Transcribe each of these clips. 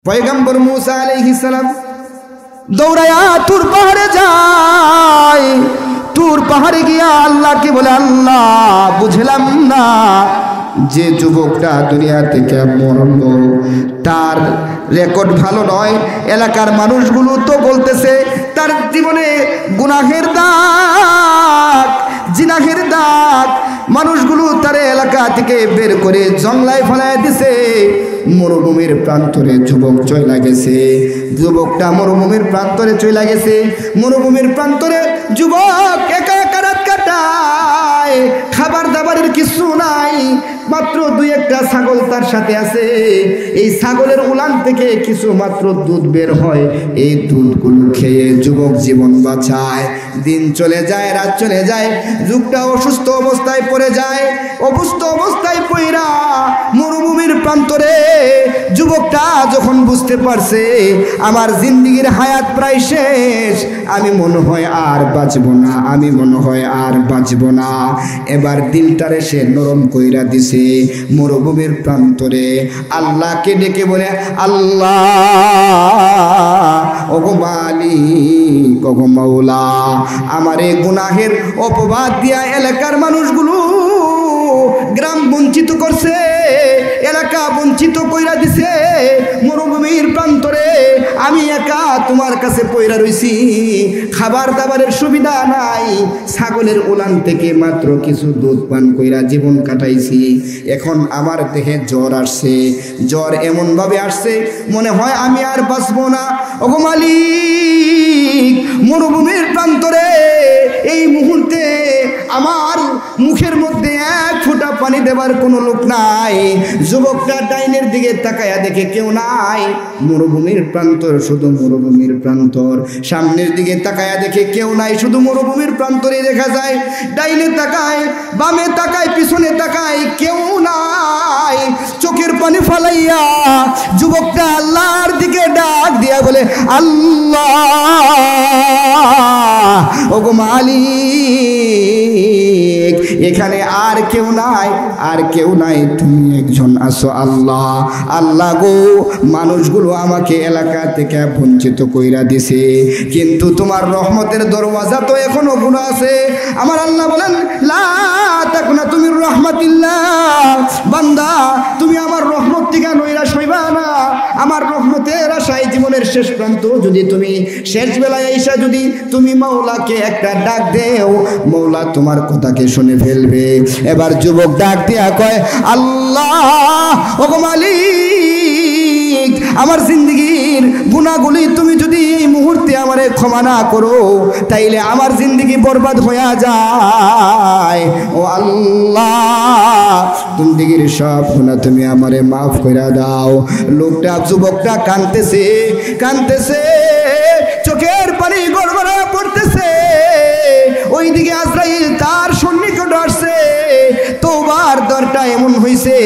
পয়গম্বর মুসা আলাইহিস সালাম দৌড়ায়া তুর পাহাড়ে যায়। তুর পাহাড়ে গিয়া আল্লাহকে বলে, আল্লাহ বুঝলাম না যে যুবকটা দুনিয়া থেকে মরল তার রেকর্ড ভালো নয়। এলাকার মানুষগুলো তো বলতেছে তার জীবনে গুনাহের দাগ, জিনাহের দাগ। মানুষগুলো তার এলাকা থেকে বের করে জংলায় ফেলায় দিছে। মরুভূমির প্রান্তরে যুবক চলে গেছে। যুবকটা মরুভূমির প্রান্তরে চলে গেছে। মরুভূমির প্রান্তরে যুবক একা একা রাত কাটায়। খাবার দাবারের কিছু নাই, মাত্র দুই একটা ছাগল তার সাথে আছে। এই ছাগলের উলান থেকে কিছু মাত্র দুধ বের হয়। এই দুধগুলো খেয়ে যুবক জীবন বাঁচায়। দিন চলে যায়, রাত চলে যায়। যুগটা অসুস্থ অবস্থায় পড়ে যায়। অসুস্থ অবস্থায় পড়া মরুভূমির প্রান্তরে যুবকটা যখন বুঝতে পারছে আমার জিন্দেগির হায়াত প্রায় শেষ, আমি মনে হয় আর বাঁচব না, আমি মনে হয় আর বাঁচব না, এবার দিলটারে সে নরম কইরা দিছে। মরুভূমির প্রান্তরে আল্লাহকে ডেকে বলে, আল্লাহ ওগো মালিক, ওগো মাওলা, আমার এই গুনাহের অপবাদ দিয়া এলাকার মানুষগুলো গ্রাম বঞ্চিত করছে, এলাকা বঞ্চিত কইরা দিছে। মরুভূমির প্রান্তরে আমি একা তোমার কাছে পয়রা রইছি, খাবার দাবারের সুবিধা নাই, ছাগলের উলান থেকে মাত্র কিছু দুধ পান কইরা জীবন কাটাইছি। এখন আমার দেহে জ্বর আসছে, জ্বর এমনভাবে আসছে মনে হয় আমি আর বাঁচব না। ওগো মালিক, মরুভূমির প্রান্তরে এই মুহূর্তে আমার মুখের মধ্যে এক ফোঁটা পানি দেবার কোনো লোক নাই। যুবকটা ডাইনের দিকে তাকায়া দেখে কেউ নাই। মরুভূমির প্রান্তর, শুধু মরুভূমির প্রান্তর। সামনের দিকে তাকায়া দেখে কেউ নাই, শুধু মরুভূমির প্রান্তরে দেখা যায়। ডাইনে তাকায়, বামে তাকায়, পিছনে তাকায়, কেউ নাই। চোখের পানি ফালাইয়া যুবকটা আল্লাহর দিকে ডাক দিয়া বলে, আল্লাহ ওগো মালিক, এখানে আর কেউ নাই, আর কেউ নাই, তুমি একজন আছো আল্লাহ। আল্লাহ গো, মানুষগুলো আমাকে এলাকা থেকে বঞ্চিত কইরা দিছে, কিন্তু তোমার রহমতের দরওয়াজা তো এখনো খোলা আছে। আমার আল্লাহ বলেন, লা তাকুনা তুমি রহমাতিল্লাহ, বান্দা তুমি আমার রহমত থেকে নৈরাশ হইবা না। আমার রহমতের আশায় জীবনের শেষ প্রান্ত যদি তুমি শেষ বেলায় এসে যদি তুমি মাওলাকে একটা ডাক দেও, মাওলা তোমার কথাকে শুনে ফেলবে। এবার যুবক ডাক দিয়া কয়, আল্লাহ ওগো মালিক, আমার জিন্দেগির গুনাহগুলি তুমি যদি এই মুহূর্তে আমারে ক্ষমা না করো তাইলে আমার জিন্দেগি বরবাদ হয়ে যায়। ও আল্লাহ, জিন্দেগির সব গুনাহ তুমি আমারে মাফ করে দাও। লোকটা, যুবকটা কাঁদতেছে, কাঁদতেছে, চোখের পানি গড়গড়া পড়তেছে। ওইদিকে আজরাইল তার সন্নিকট আসছে। তওবার দরটা এমন হইছে,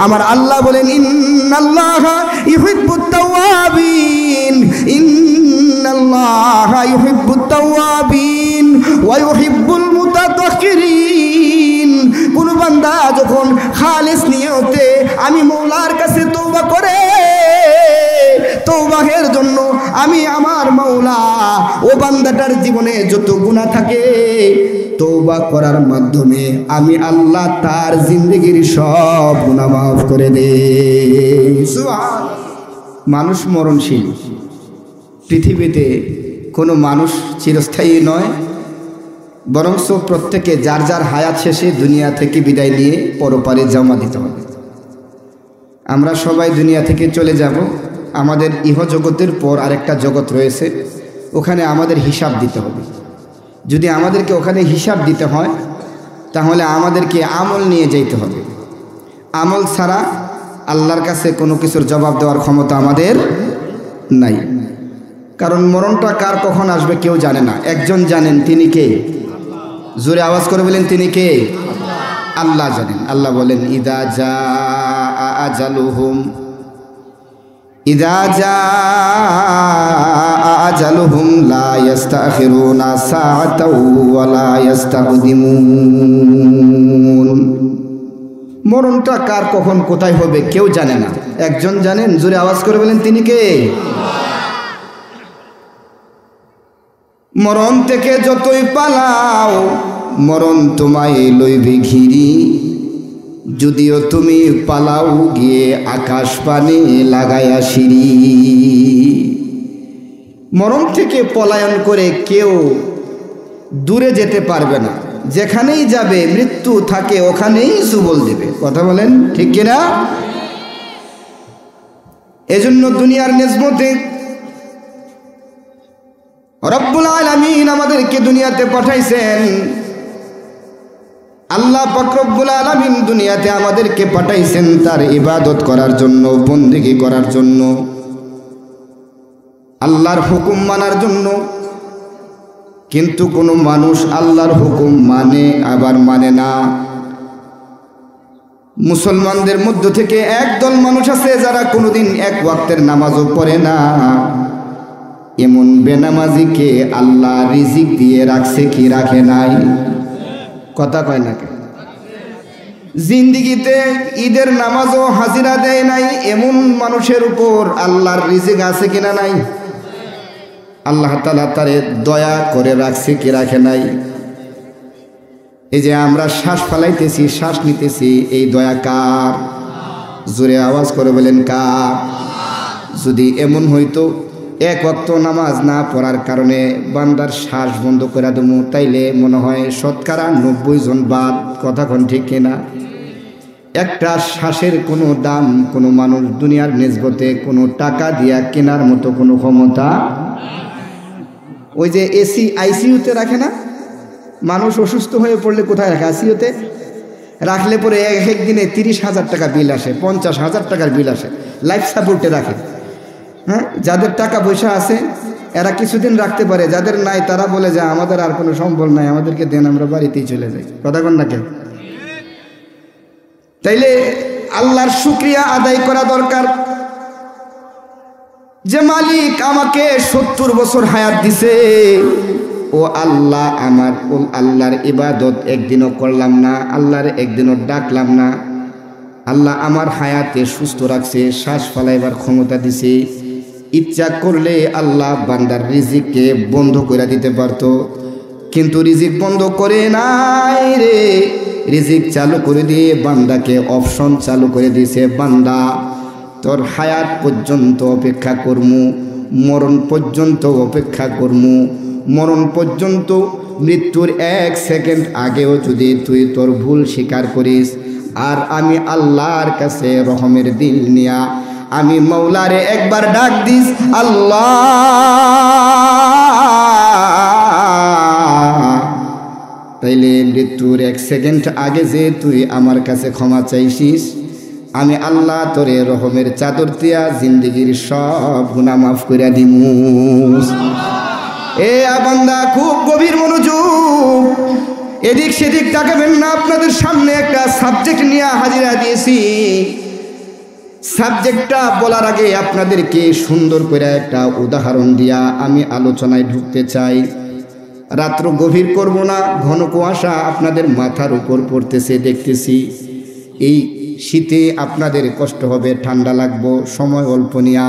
আমার আল্লাহ বলেন, ইন্নাল্লাহা ইউহিব্বুত তাওয়াবিন, ইন্নাল্লাহা ইউহিব্বুত তাওয়াবিন ওয়া ইউহিব্বুল মুতাতাহহিরিন। কোন বান্দা যখন খালিস নিয়তে আমি মাওলার কাছে তওবা করে, তওবাহের জন্য আমি আমার মাওলা ও বান্দাটার জীবনে যত গুনাহ থাকে তওবা করার মাধ্যমে আমি আল্লাহ তার জিন্দেগির সব গুনাহ মাফ করে দেই। সুবহানাল্লাহ। মানুষ মরণশীল, পৃথিবীতে কোনো মানুষ চিরস্থায়ী নয়, বরং প্রত্যেকে যার যার হায়াত শেষে দুনিয়া থেকে বিদায় নিয়ে পরপারে জমা দিতে হবে। আমরা সবাই দুনিয়া থেকে চলে যাব। আমাদের ইহজগতের পর আরেকটা জগৎ রয়েছে, ওখানে আমাদের হিসাব দিতে হবে। যদি আমাদেরকে ওখানে হিসাব দিতে হয় তাহলে আমাদেরকে আমল নিয়ে যেতে হবে। আমল ছাড়া আল্লাহর কাছে কোনো কিছুর জবাব দেওয়ার ক্ষমতা আমাদের নাই। কারণ মরণটা কার কখন আসবে কেউ জানে না, একজন জানেন, তিনি কে? জোরে আওয়াজ করে বলেন, তিনি কে? আল্লাহ জানেন। আল্লাহ বলেন, ইদা জাআ আজালুহুম, ইদা জাআ আজালুহুম লা ইস্তাখিরুনা সাআতাও ওয়া লা ইস্তাকদিমুন। মরণটা কার কখন কোথায় হবে কেউ জানে না। একজন জানেন? জোরে আওয়াজ করে বলেন, তিনি কে? মরণ থেকে যতই পালাও মরণ তোমায় লইবে ঘিরি, যদিও তুমি পালাও গিয়ে আকাশ পানে লাগায়া সিঁড়ি। মরণ থেকে পলায়ন করে কেউ দূরে যেতে পারবে না, যেখানেই যাবে মৃত্যু থাকে ওখানেই সুবল দেবে। কথা বলেন ঠিক কিনা? এজন্য দুনিয়ার নিয়ামতে রব্বুল আলামিন আমাদেরকে দুনিয়াতে পাঠাইছেন। আল্লাহ পাক রব্বুল আলামিন দুনিয়াতে আমাদেরকে পাঠাইছেন তার ইবাদত করার জন্য, বন্দেগী করার জন্য, আল্লাহর হুকুম মানার জন্য। কিন্তু কোনো মানুষ আল্লাহর হুকুম মানে আবার মানে না। মুসলমানদের মধ্য থেকে একদল মানুষ আছে যারা কোনোদিন এক ওয়াক্তের নামাজও পড়ে না। এমন বেনামাজিকে আল্লাহ রিজিক দিয়ে রাখছে কি রাখে নাই? কথা কয় না কে? জিন্দিগিতে ঈদের নামাজও হাজিরা দেয় নাই, এমন মানুষের উপর আল্লাহর রিজিক আছে কিনা নাই? আল্লাহ তাআলা তারে দয়া করে রাখছে কি রাখে নাই? এই যে আমরা শ্বাস ফেলাইতেছি, শ্বাস নিতেছি, এই দয়া কার? জোরে আওয়াজ করে বলেন কার? যদি এমন হইতো এক ওয়াক্ত নামাজ না পড়ার কারণে বান্দার শ্বাস বন্ধ করে দেবো, তাইলে মনে হয় শতকরা 90 জন বাদ। কথা কোন ঠিক কিনা? একটা শ্বাসের কোনো দাম কোনো মানুষ দুনিয়ার নিসবতে কোনো টাকা দিয়া কেনার মতো কোনো ক্ষমতা। ওই যে এসি আইসিইউতে রাখে না, মানুষ অসুস্থ হয়ে পড়লে কোথায় রাখে? আইসিইউতে রাখলে পরে এক দিনে 30,000 টাকা বিল আসে, 50,000 টাকার বিল আসে। লাইফ সাপোর্টে রাখে। হ্যাঁ, যাদের টাকা পয়সা আছে এরা কিছুদিন রাখতে পারে, যাদের নাই তারা বলে যে আমাদের আর কোনো সম্বল নাই, আমাদেরকে দেন, আমরা বাড়িতেই চলে যাই। কথা কন না কেন? তাইলে আল্লাহর শুকরিয়া আদায় করা দরকার যে মালিক আমাকে 70 বছর হায়াত দিছে। ও আল্লাহ, আমার ও আল্লাহর ইবাদত একদিনও করলাম না, আল্লাহর একদিনও ডাকলাম না। আল্লাহ আমার হায়াতে সুস্থ রাখছে, শ্বাস ফেলাইবার ক্ষমতা দিছে। ইচ্ছা করলে আল্লাহ বান্দার রিজিককে বন্ধ করে দিতে পারত, কিন্তু রিজিক বন্ধ করে নাই রে। রিজিক চালু করে দিয়ে বান্দাকে অপশন চালু করে দিয়েছে, বান্দা তোর হায়াত পর্যন্ত অপেক্ষা করমু, মরণ পর্যন্ত অপেক্ষা করমু। মরণ পর্যন্ত মৃত্যুর 1 সেকেন্ড আগেও যদি তুই তোর ভুল স্বীকার করিস আর আমি আল্লাহর কাছে রহমের দিল নিয়া আমি মৌলারে একবার ডাক দিস, আল্লাহ, তাইলে মৃত্যুর 1 সেকেন্ড আগে যে তুই আমার কাছে ক্ষমা চাইছিস, আমি আল্লাহ তোরে রহমের চাদর দিয়া জিন্দিগির সব গুনাহ মাফ করে দিমু। এ বান্দা খুব গভীর মনোযোগ, এদিক সেদিক তাকাবেন না। আপনাদের সামনে একটা সাবজেক্ট নিয়ে হাজিরা দিয়েছি। সাবজেক্টটা বলার আগে আপনাদেরকে সুন্দর করে একটা উদাহরণ দিয়া আমি আলোচনায় ঢুকতে চাই। রাত্র গভীর করব না, ঘন কুয়াশা আপনাদের মাথার উপর পড়তেছে দেখতেছি। এই শীতে আপনাদের কষ্ট হবে, ঠান্ডা লাগবো, সময় অল্প নিয়া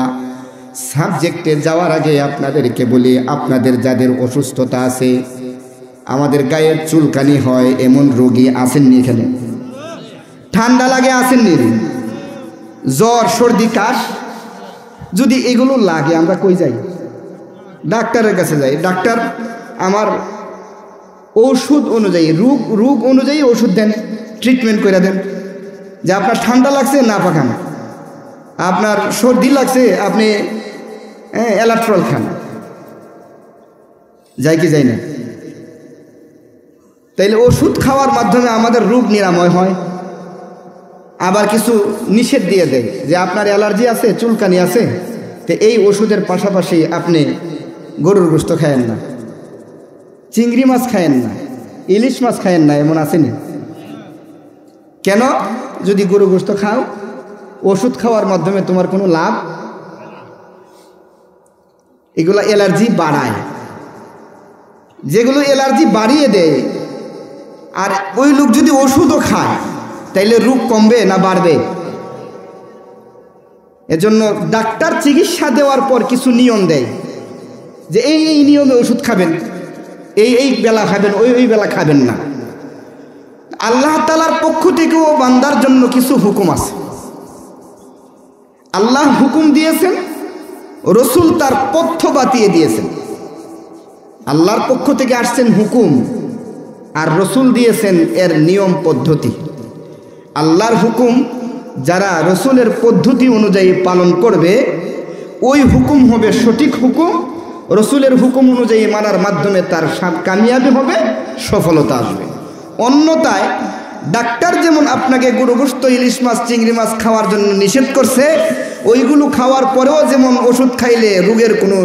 সাবজেক্টে যাওয়ার আগে আপনাদেরকে বলি, আপনাদের যাদের অসুস্থতা আছে, আমাদের গায়ের চুলকানি হয় এমন রোগী আসেননি এখানে? ঠান্ডা লাগে আসেননি? জ্বর সর্দি কাশ যদি এগুলো লাগে আমরা কই যাই? ডাক্তারের কাছে যাই। ডাক্তার আমার ওষুধ অনুযায়ী রোগ অনুযায়ী ওষুধ দেন, ট্রিটমেন্ট করে দেন। যে আপনার ঠান্ডা লাগছে না পাখান, আপনার সর্দি লাগছে আপনি অ্যালাট্রল খান। যাই কি যাই না? তাইলে ওষুধ খাওয়ার মাধ্যমে আমাদের রোগ নিরাময় হয়। আবার কিছু নিষেধ দিয়ে দেয় যে আপনার অ্যালার্জি আছে, চুলকানি আছে, তো এই ওষুধের পাশাপাশি আপনি গরুর গোশত খায়েন না, চিংড়ি মাছ খায়েন না, ইলিশ মাছ খায়েন না, এমন আসেনি? কেন? যদি গরু গোশত খাও, ওষুধ খাওয়ার মাধ্যমে তোমার কোনো লাভ, এগুলো অ্যালার্জি বাড়ায়। যেগুলো অ্যালার্জি বাড়িয়ে দেয়, আর ওই লোক যদি ওষুধও খায় তাইলে রোগ কমবে না বাড়বে? এজন্য ডাক্তার চিকিৎসা দেওয়ার পর কিছু নিয়ম দেয় যে এই এই নিয়মে ওষুধ খাবেন, এই এই বেলা খাবেন, ওই ওই বেলা খাবেন না। আল্লাহ তাআলার পক্ষ থেকেও বান্দার জন্য কিছু হুকুম আছে। আল্লাহ হুকুম দিয়েছেন, রসুল তার পথ্য বাতিয়ে দিয়েছেন। আল্লাহর পক্ষ থেকে আসছেন হুকুম, আর রসুল দিয়েছেন এর নিয়ম পদ্ধতি। আল্লাহর হুকুম যারা রসুলের পদ্ধতি অনুযায়ী পালন করবে, ওই হুকুম হবে সঠিক হুকুম। রসুলের হুকুম অনুযায়ী মানার মাধ্যমে তার কামিয়াবি হবে, সফলতা আসবে। অন্যথায় ডাক্তার যেমন আপনাকে গরু গোশত, ইলিশ মাছ, চিংড়ি মাছ খাওয়ার জন্য নিষেধ করছে, ওইগুলো খাওয়ার পরেও যেমন ওষুধ খাইলে রোগের কোনো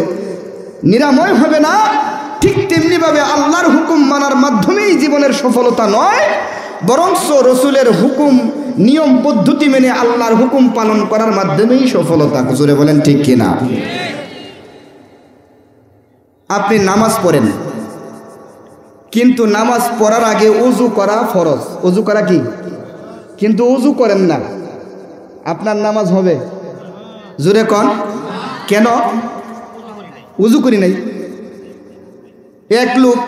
নিরাময় হবে না, ঠিক তেমনিভাবে আল্লাহর হুকুম মানার মাধ্যমেই জীবনের সফলতা নয়, বরঞ্চ রসুলের হুকুম নিয়ম পদ্ধতি মেনে আল্লাহর হুকুম পালন করার মাধ্যমেই সফলতা। জোরে বলেন ঠিক কিনা? আপনি নামাজ পড়েন, কিন্তু নামাজ পড়ার আগে ওযু করা ফরজ। ওযু করা কি? কিন্তু ওযু করেন না, আপনার নামাজ হবে? জোরে কন, কেন? ওযু করি নাই। এক লোক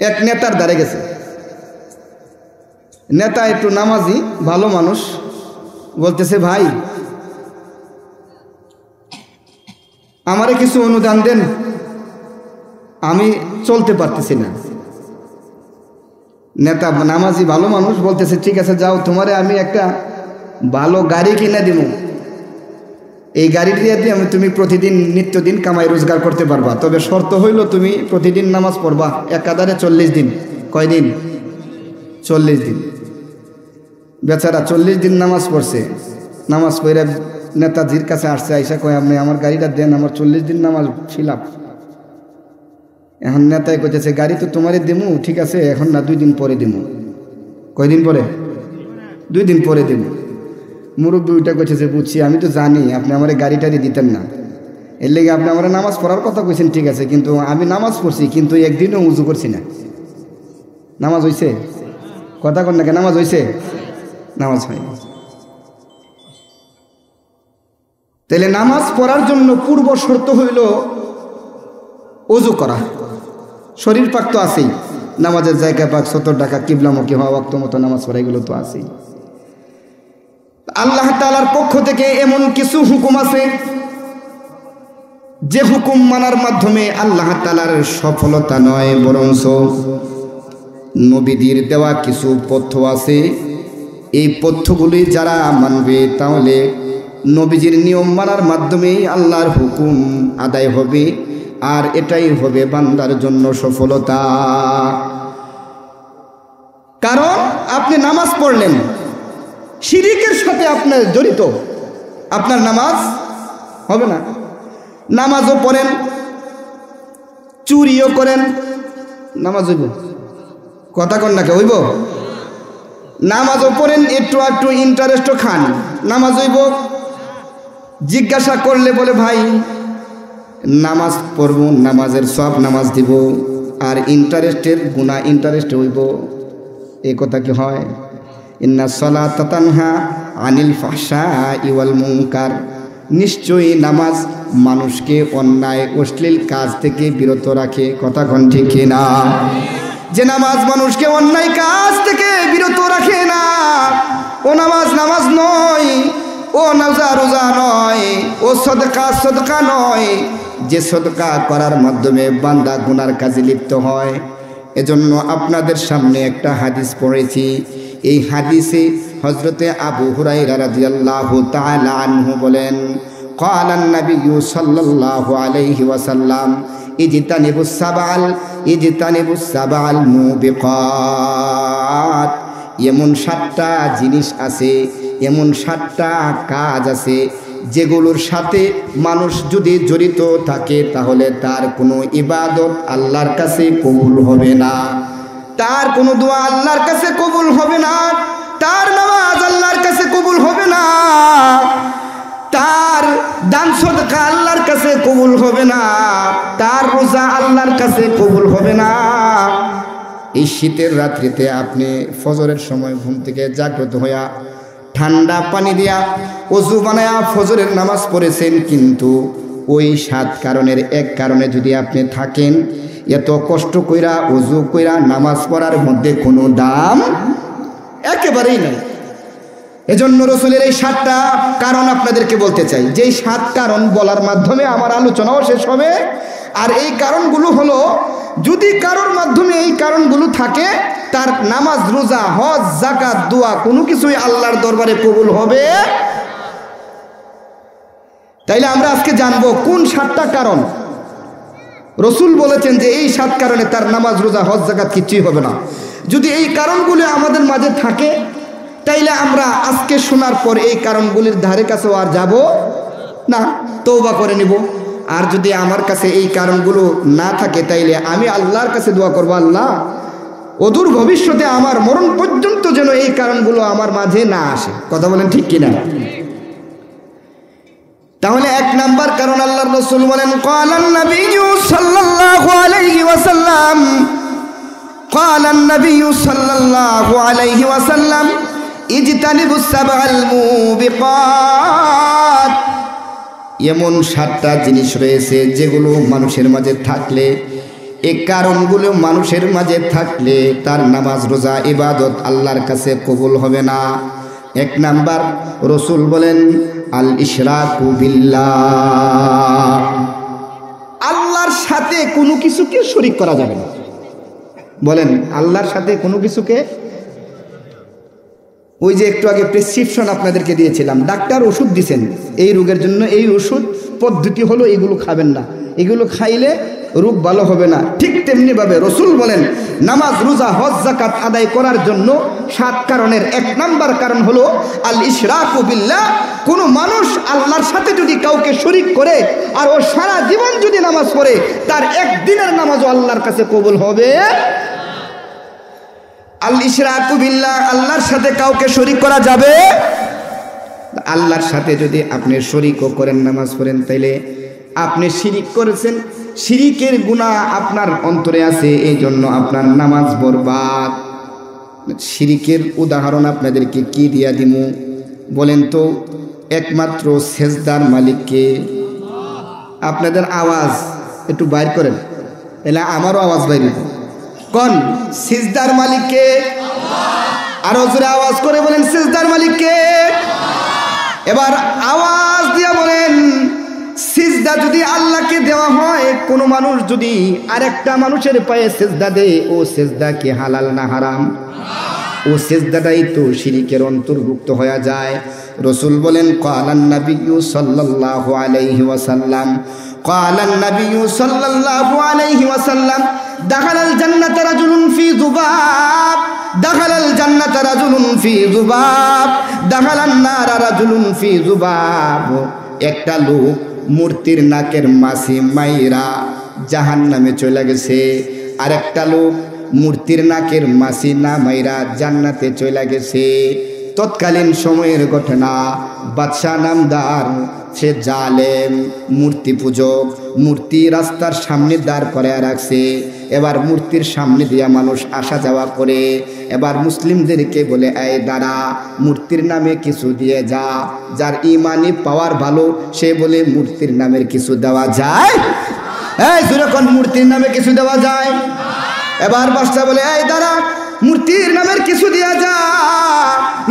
এক নেতার দ্বারে গেছে, নেতা একটু নামাজি ভালো মানুষ, বলতেছে ভাই আমারে কিছু অনুদান দেন, আমি চলতে পারতেছি না। নেতা নামাজি ভালো মানুষ বলতেছে ঠিক আছে যাও, তোমারে আমি একটা ভালো গাড়ি কিনে দিব, এই গাড়ি দিয়ে আমি তুমি প্রতিদিন নিত্যদিন কামাই রোজগার করতে পারবা, তবে শর্ত হইল তুমি প্রতিদিন নামাজ পড়বা একাধারে 40 দিন। কয়দিন? 40 দিন। বেচারা 40 দিন নামাজ পড়ছে। নামাজ পড়ে নেতাজির কাছে আসছে, আইসা কয় আপনি আমার গাড়িটা দেন, আমার 40 দিন নামাজ খিলাফ। এখন নেতাই কইতেছে গাড়ি তো তোমারই দিমু, ঠিক আছে এখন না 2 দিন পরে দিমু। কয়দিন পরে? 2 দিন পরে দিমু। মুরব্বী ওইটা কইতেছে বুঝছি, আমি তো জানি আপনি আমার গাড়িটারি দিতেন না, এর লেগে আপনি আমার নামাজ পড়ার কথা কইছেন, ঠিক আছে, কিন্তু আমি নামাজ পড়ছি কিন্তু একদিনও উজু করছি না। নামাজ হইছে? কথা কন না কে? নামাজ হইছে? নামাজ হয়। তাহলে নামাজ পড়ার জন্য পূর্ব শর্ত হইল ওযু করা। শরীর পাক তো আছেই, নামাজের জায়গা পাক, 70 টাকা, কিবলামুখী হওয়া, ওয়াক্ত মতো নামাজ পড়া, এগুলো তো আছেই। আল্লাহ তাআলার পক্ষ থেকে এমন কিছু হুকুম আছে যে হুকুম মানার মাধ্যমে আল্লাহ তাআলার সফলতা নয়, বরঞ্চ নবীদের দেওয়া কিছু পথ্য আছে। এই পথ্যগুলি যারা মানবে তাহলে নবীজির নিয়ম মানার মাধ্যমে আল্লাহর হুকুম আদায় হবে, আর এটাই হবে বান্দার জন্য সফলতা। কারণ আপনি নামাজ পড়লেন, শিরিকের সাথে আপনার জড়িত, আপনার নামাজ হবে না। নামাজও পড়েন, চুরিও করেন, নামাজ হইব? কথা কন না কে? হইব? নামাজও পড়েন, একটু একটু ইন্টারেস্টও খান, নামাজ হইব? জিজ্ঞাসা করলে বলে ভাই নামাজ পড়ব, নামাজের সব নামাজ দিব, আর ইন্টারেস্টের গুনাহ ইন্টারেস্ট হইব, এই কথা কি হয়? ইন্না সালাতা তানহা আনিল ফাহশাই ওয়াল মুনকার, নিশ্চয়ই নামাজ মানুষকে অন্যায় অশ্লীল কাজ থেকে বিরত রাখে। কথা কোন ঠিক কিনা? যে নামাজ মানুষকে অন্যায় কাজ থেকে বিরত রাখে না, ও নামাজ নামাজ নয়, ও রোজা নয়, ও সদকা নয়, যে সদকা করার মাধ্যমে বান্দা গুনার কাজে লিপ্ত হয়। এজন্য আপনাদের সামনে একটা হাদিস পড়েছি। এই হাদিসে হযরতে আবু হুরায়রা রাদিয়াল্লাহু তাআলা আনহু বলেন, ক্বালান নাবিয়্যু সাল্লাল্লাহু আলাইহি ওয়াসাল্লাম ইজতানিবুস সাবাল মুবিকাত। এমন 7টা জিনিস আছে, এমন 7টা কাজ আছে যেগুলোর সাথে মানুষ যদি জড়িত থাকে তাহলে তার কোনো ইবাদত আল্লাহর কাছে কবুল হবে না, তার কোনো দোয়া আল্লাহর কাছে কবুল হবে না, তার নামাজ আল্লাহর কাছে কবুল হবে না, তার দান সদকা আল্লাহর কাছে কবুল হবে না, তার রোজা আল্লাহর কাছে কবুল হবে না। এই শীতের রাত্রিতে আপনি ফজরের সময় ঘুম থেকে জাগ্রত হইয়া ঠান্ডা পানি দিয়া ওযু বানায়া ফজরের নামাজ পড়েছেন, কিন্তু ওই 7 কারণের এক কারণে যদি আপনি থাকেন, এত কষ্ট কইরা ওযু কইরা নামাজ পড়ার মধ্যে কোনো দাম একেবারেই নাই। এজন্য রাসূলের এই 7টা কারণ আপনাদেরকে বলতে চাই, যেই 7 কারণ বলার মাধ্যমে আমার আলোচনাও শেষ হবে। আর এই কারণগুলো হলো, যদি কারোর মাধ্যমে এই কারণগুলো থাকে, তার নামাজ, রোজা, হজ, যাকাত, দোয়া কোনো কিছুই আল্লাহর দরবারে কবুল হবে। তাইলে আমরা আজকে জানবো কোন 7টা কারণ রাসূল বলেছেন যে এই 7 কারণে তার নামাজ, রোজা, হজ, যাকাত কিছুই হবে না। যদি এই কারণগুলো আমাদের মাঝে থাকে, তাইলে আমরা আজকে শোনার পর এই কারণগুলির ধারে কাছেও আর যাব না, তওবা করে নিব। আর যদি আমার কাছে এই কারণগুলো না থাকে, তাইলে আমি আল্লাহর কাছে দোয়া করব, আল্লাহ অদূর ভবিষ্যতে আমার মরণ পর্যন্ত যেন এই কারণগুলো আমার মাঝে না আসে। কথা বলেন ঠিক কিনা? তাহলে 1 নাম্বার কারণ আল্লাহর রাসূল বলেন, ক্বালান নাবিয়্যু সাল্লাল্লাহু আলাইহি ওয়াসাল্লাম, ক্বালান নাবিয়্যু সাল্লাল্লাহু আলাইহি ওয়াসাল্লাম, ইজতানিবুস সাবআল মুবিকাত। এমন 7টা জিনিস রয়েছে যেগুলো মানুষের মাঝে থাকলে, এই কারণগুলো মানুষের মাঝে থাকলে তার নামাজ, রোজা, ইবাদত আল্লাহর কাছে কবুল হবে না। 1 নাম্বার রাসূল বলেন, আল ইশরাকু বিল্লাহ, আল্লাহর সাথে কোনো কিছুকে শরীক করা যাবে না। বলেন, আল্লাহর সাথে কোনো কিছুকে, ওই যে একটু আগে প্রেসক্রিপশন আপনাদেরকে দিয়েছিলাম, ডাক্তার ওষুধ দিয়েছেন এই রোগের জন্য, এই ওষুধ পদ্ধতি হলো এগুলো খাবেন না, এগুলো খাইলে রোগ ভালো হবে না। ঠিক তেমনিভাবে রাসূল বলেন, নামাজ, রোজা, হজ, যাকাত আদায় করার জন্য 7 কারণের 1 নাম্বার কারণ হলো আল ইশরাকু বিল্লাহ। কোনো মানুষ আল্লাহর সাথে যদি কাউকে শরীক করে আর ও সারা জীবন যদি নামাজ পড়ে, তার একদিনের নামাজও আল্লাহর কাছে কবুল হবে। আল ইশরাকু বিল্লাহ, আল্লাহর সাথে কাউকে শরীক করা যাবে। আল্লাহর সাথে যদি আপনি শরীকও করেন, নামাজ পড়েন, তাইলে আপনি শিরিক করেছেন, শিরিকের গুনাহ আপনার অন্তরে আছে, এই জন্য আপনার নামাজ বরবাদ। শিরিকের উদাহরণ আপনাদেরকে কি দিয়া দিমু বলেন তো? একমাত্র সেজদার মালিককে। আপনাদের আওয়াজ একটু বাইর করেন, তাহলে আমারও আওয়াজ বাইর হবে। কোন সিজদার মালিককে? আরো জোরে আওয়াজ করে বলেন, সিজদার মালিককে। এবার আওয়াজ দিয়া বলেন, সিজদা যদি আল্লাহকে দেওয়া হয়, কোনো মানুষ যদি আরেকটা মানুষের পায়ে সিজদা দেয়, ও সিজদা কি হালাল না হারাম? ও সিজদাটাই তো শিরিকের অন্তর্ভুক্ত হয়ে যায়। রাসূল বলেন, ক্বালান নাবিয়্যু সাল্লাল্লাহু আলাইহি ওয়াসাল্লাম, ক্বালান নাবিয়্যু সাল্লাল্লাহু আলাইহি ওয়াসাল্লাম, দাখালাল জান্নাতা রাজুলুন ফি যুবাব, দাখালাল জান্নাতা রাজুলুন ফি যুবাব, দাখালান নারা রাজুলুন ফি যুবাব। একটা লোক মূর্তির নাকের মাছি মাইরা জাহান্নামে চলে গেছে, আর একটা লোক মূর্তির নাকের মাছি না মাইরা জান্নাতে চলে গেছে। তৎকালীন সময়ের ঘটনা, বাদশাহ নামদার, সে জালেম, মূর্তি পূজক, মূর্তি রাস্তার সামনে দাঁড় করায় রাখছে। এবার মূর্তির সামনে দিয়া মানুষ আসা যাওয়া করে। এবার মুসলিমদেরকে বলে, এই দাঁড়া, মূর্তির নামে কিছু দিয়ে যা। যার ইমানি পাওয়ার ভালো, সে বলে মূর্তির নামের কিছু দেওয়া যায়? এই যেরকম মূর্তির নামে কিছু দেওয়া যায়? এবার বাদশা বলে, এই দাঁড়া, মূর্তির নামের কিছু দেওয়া যা।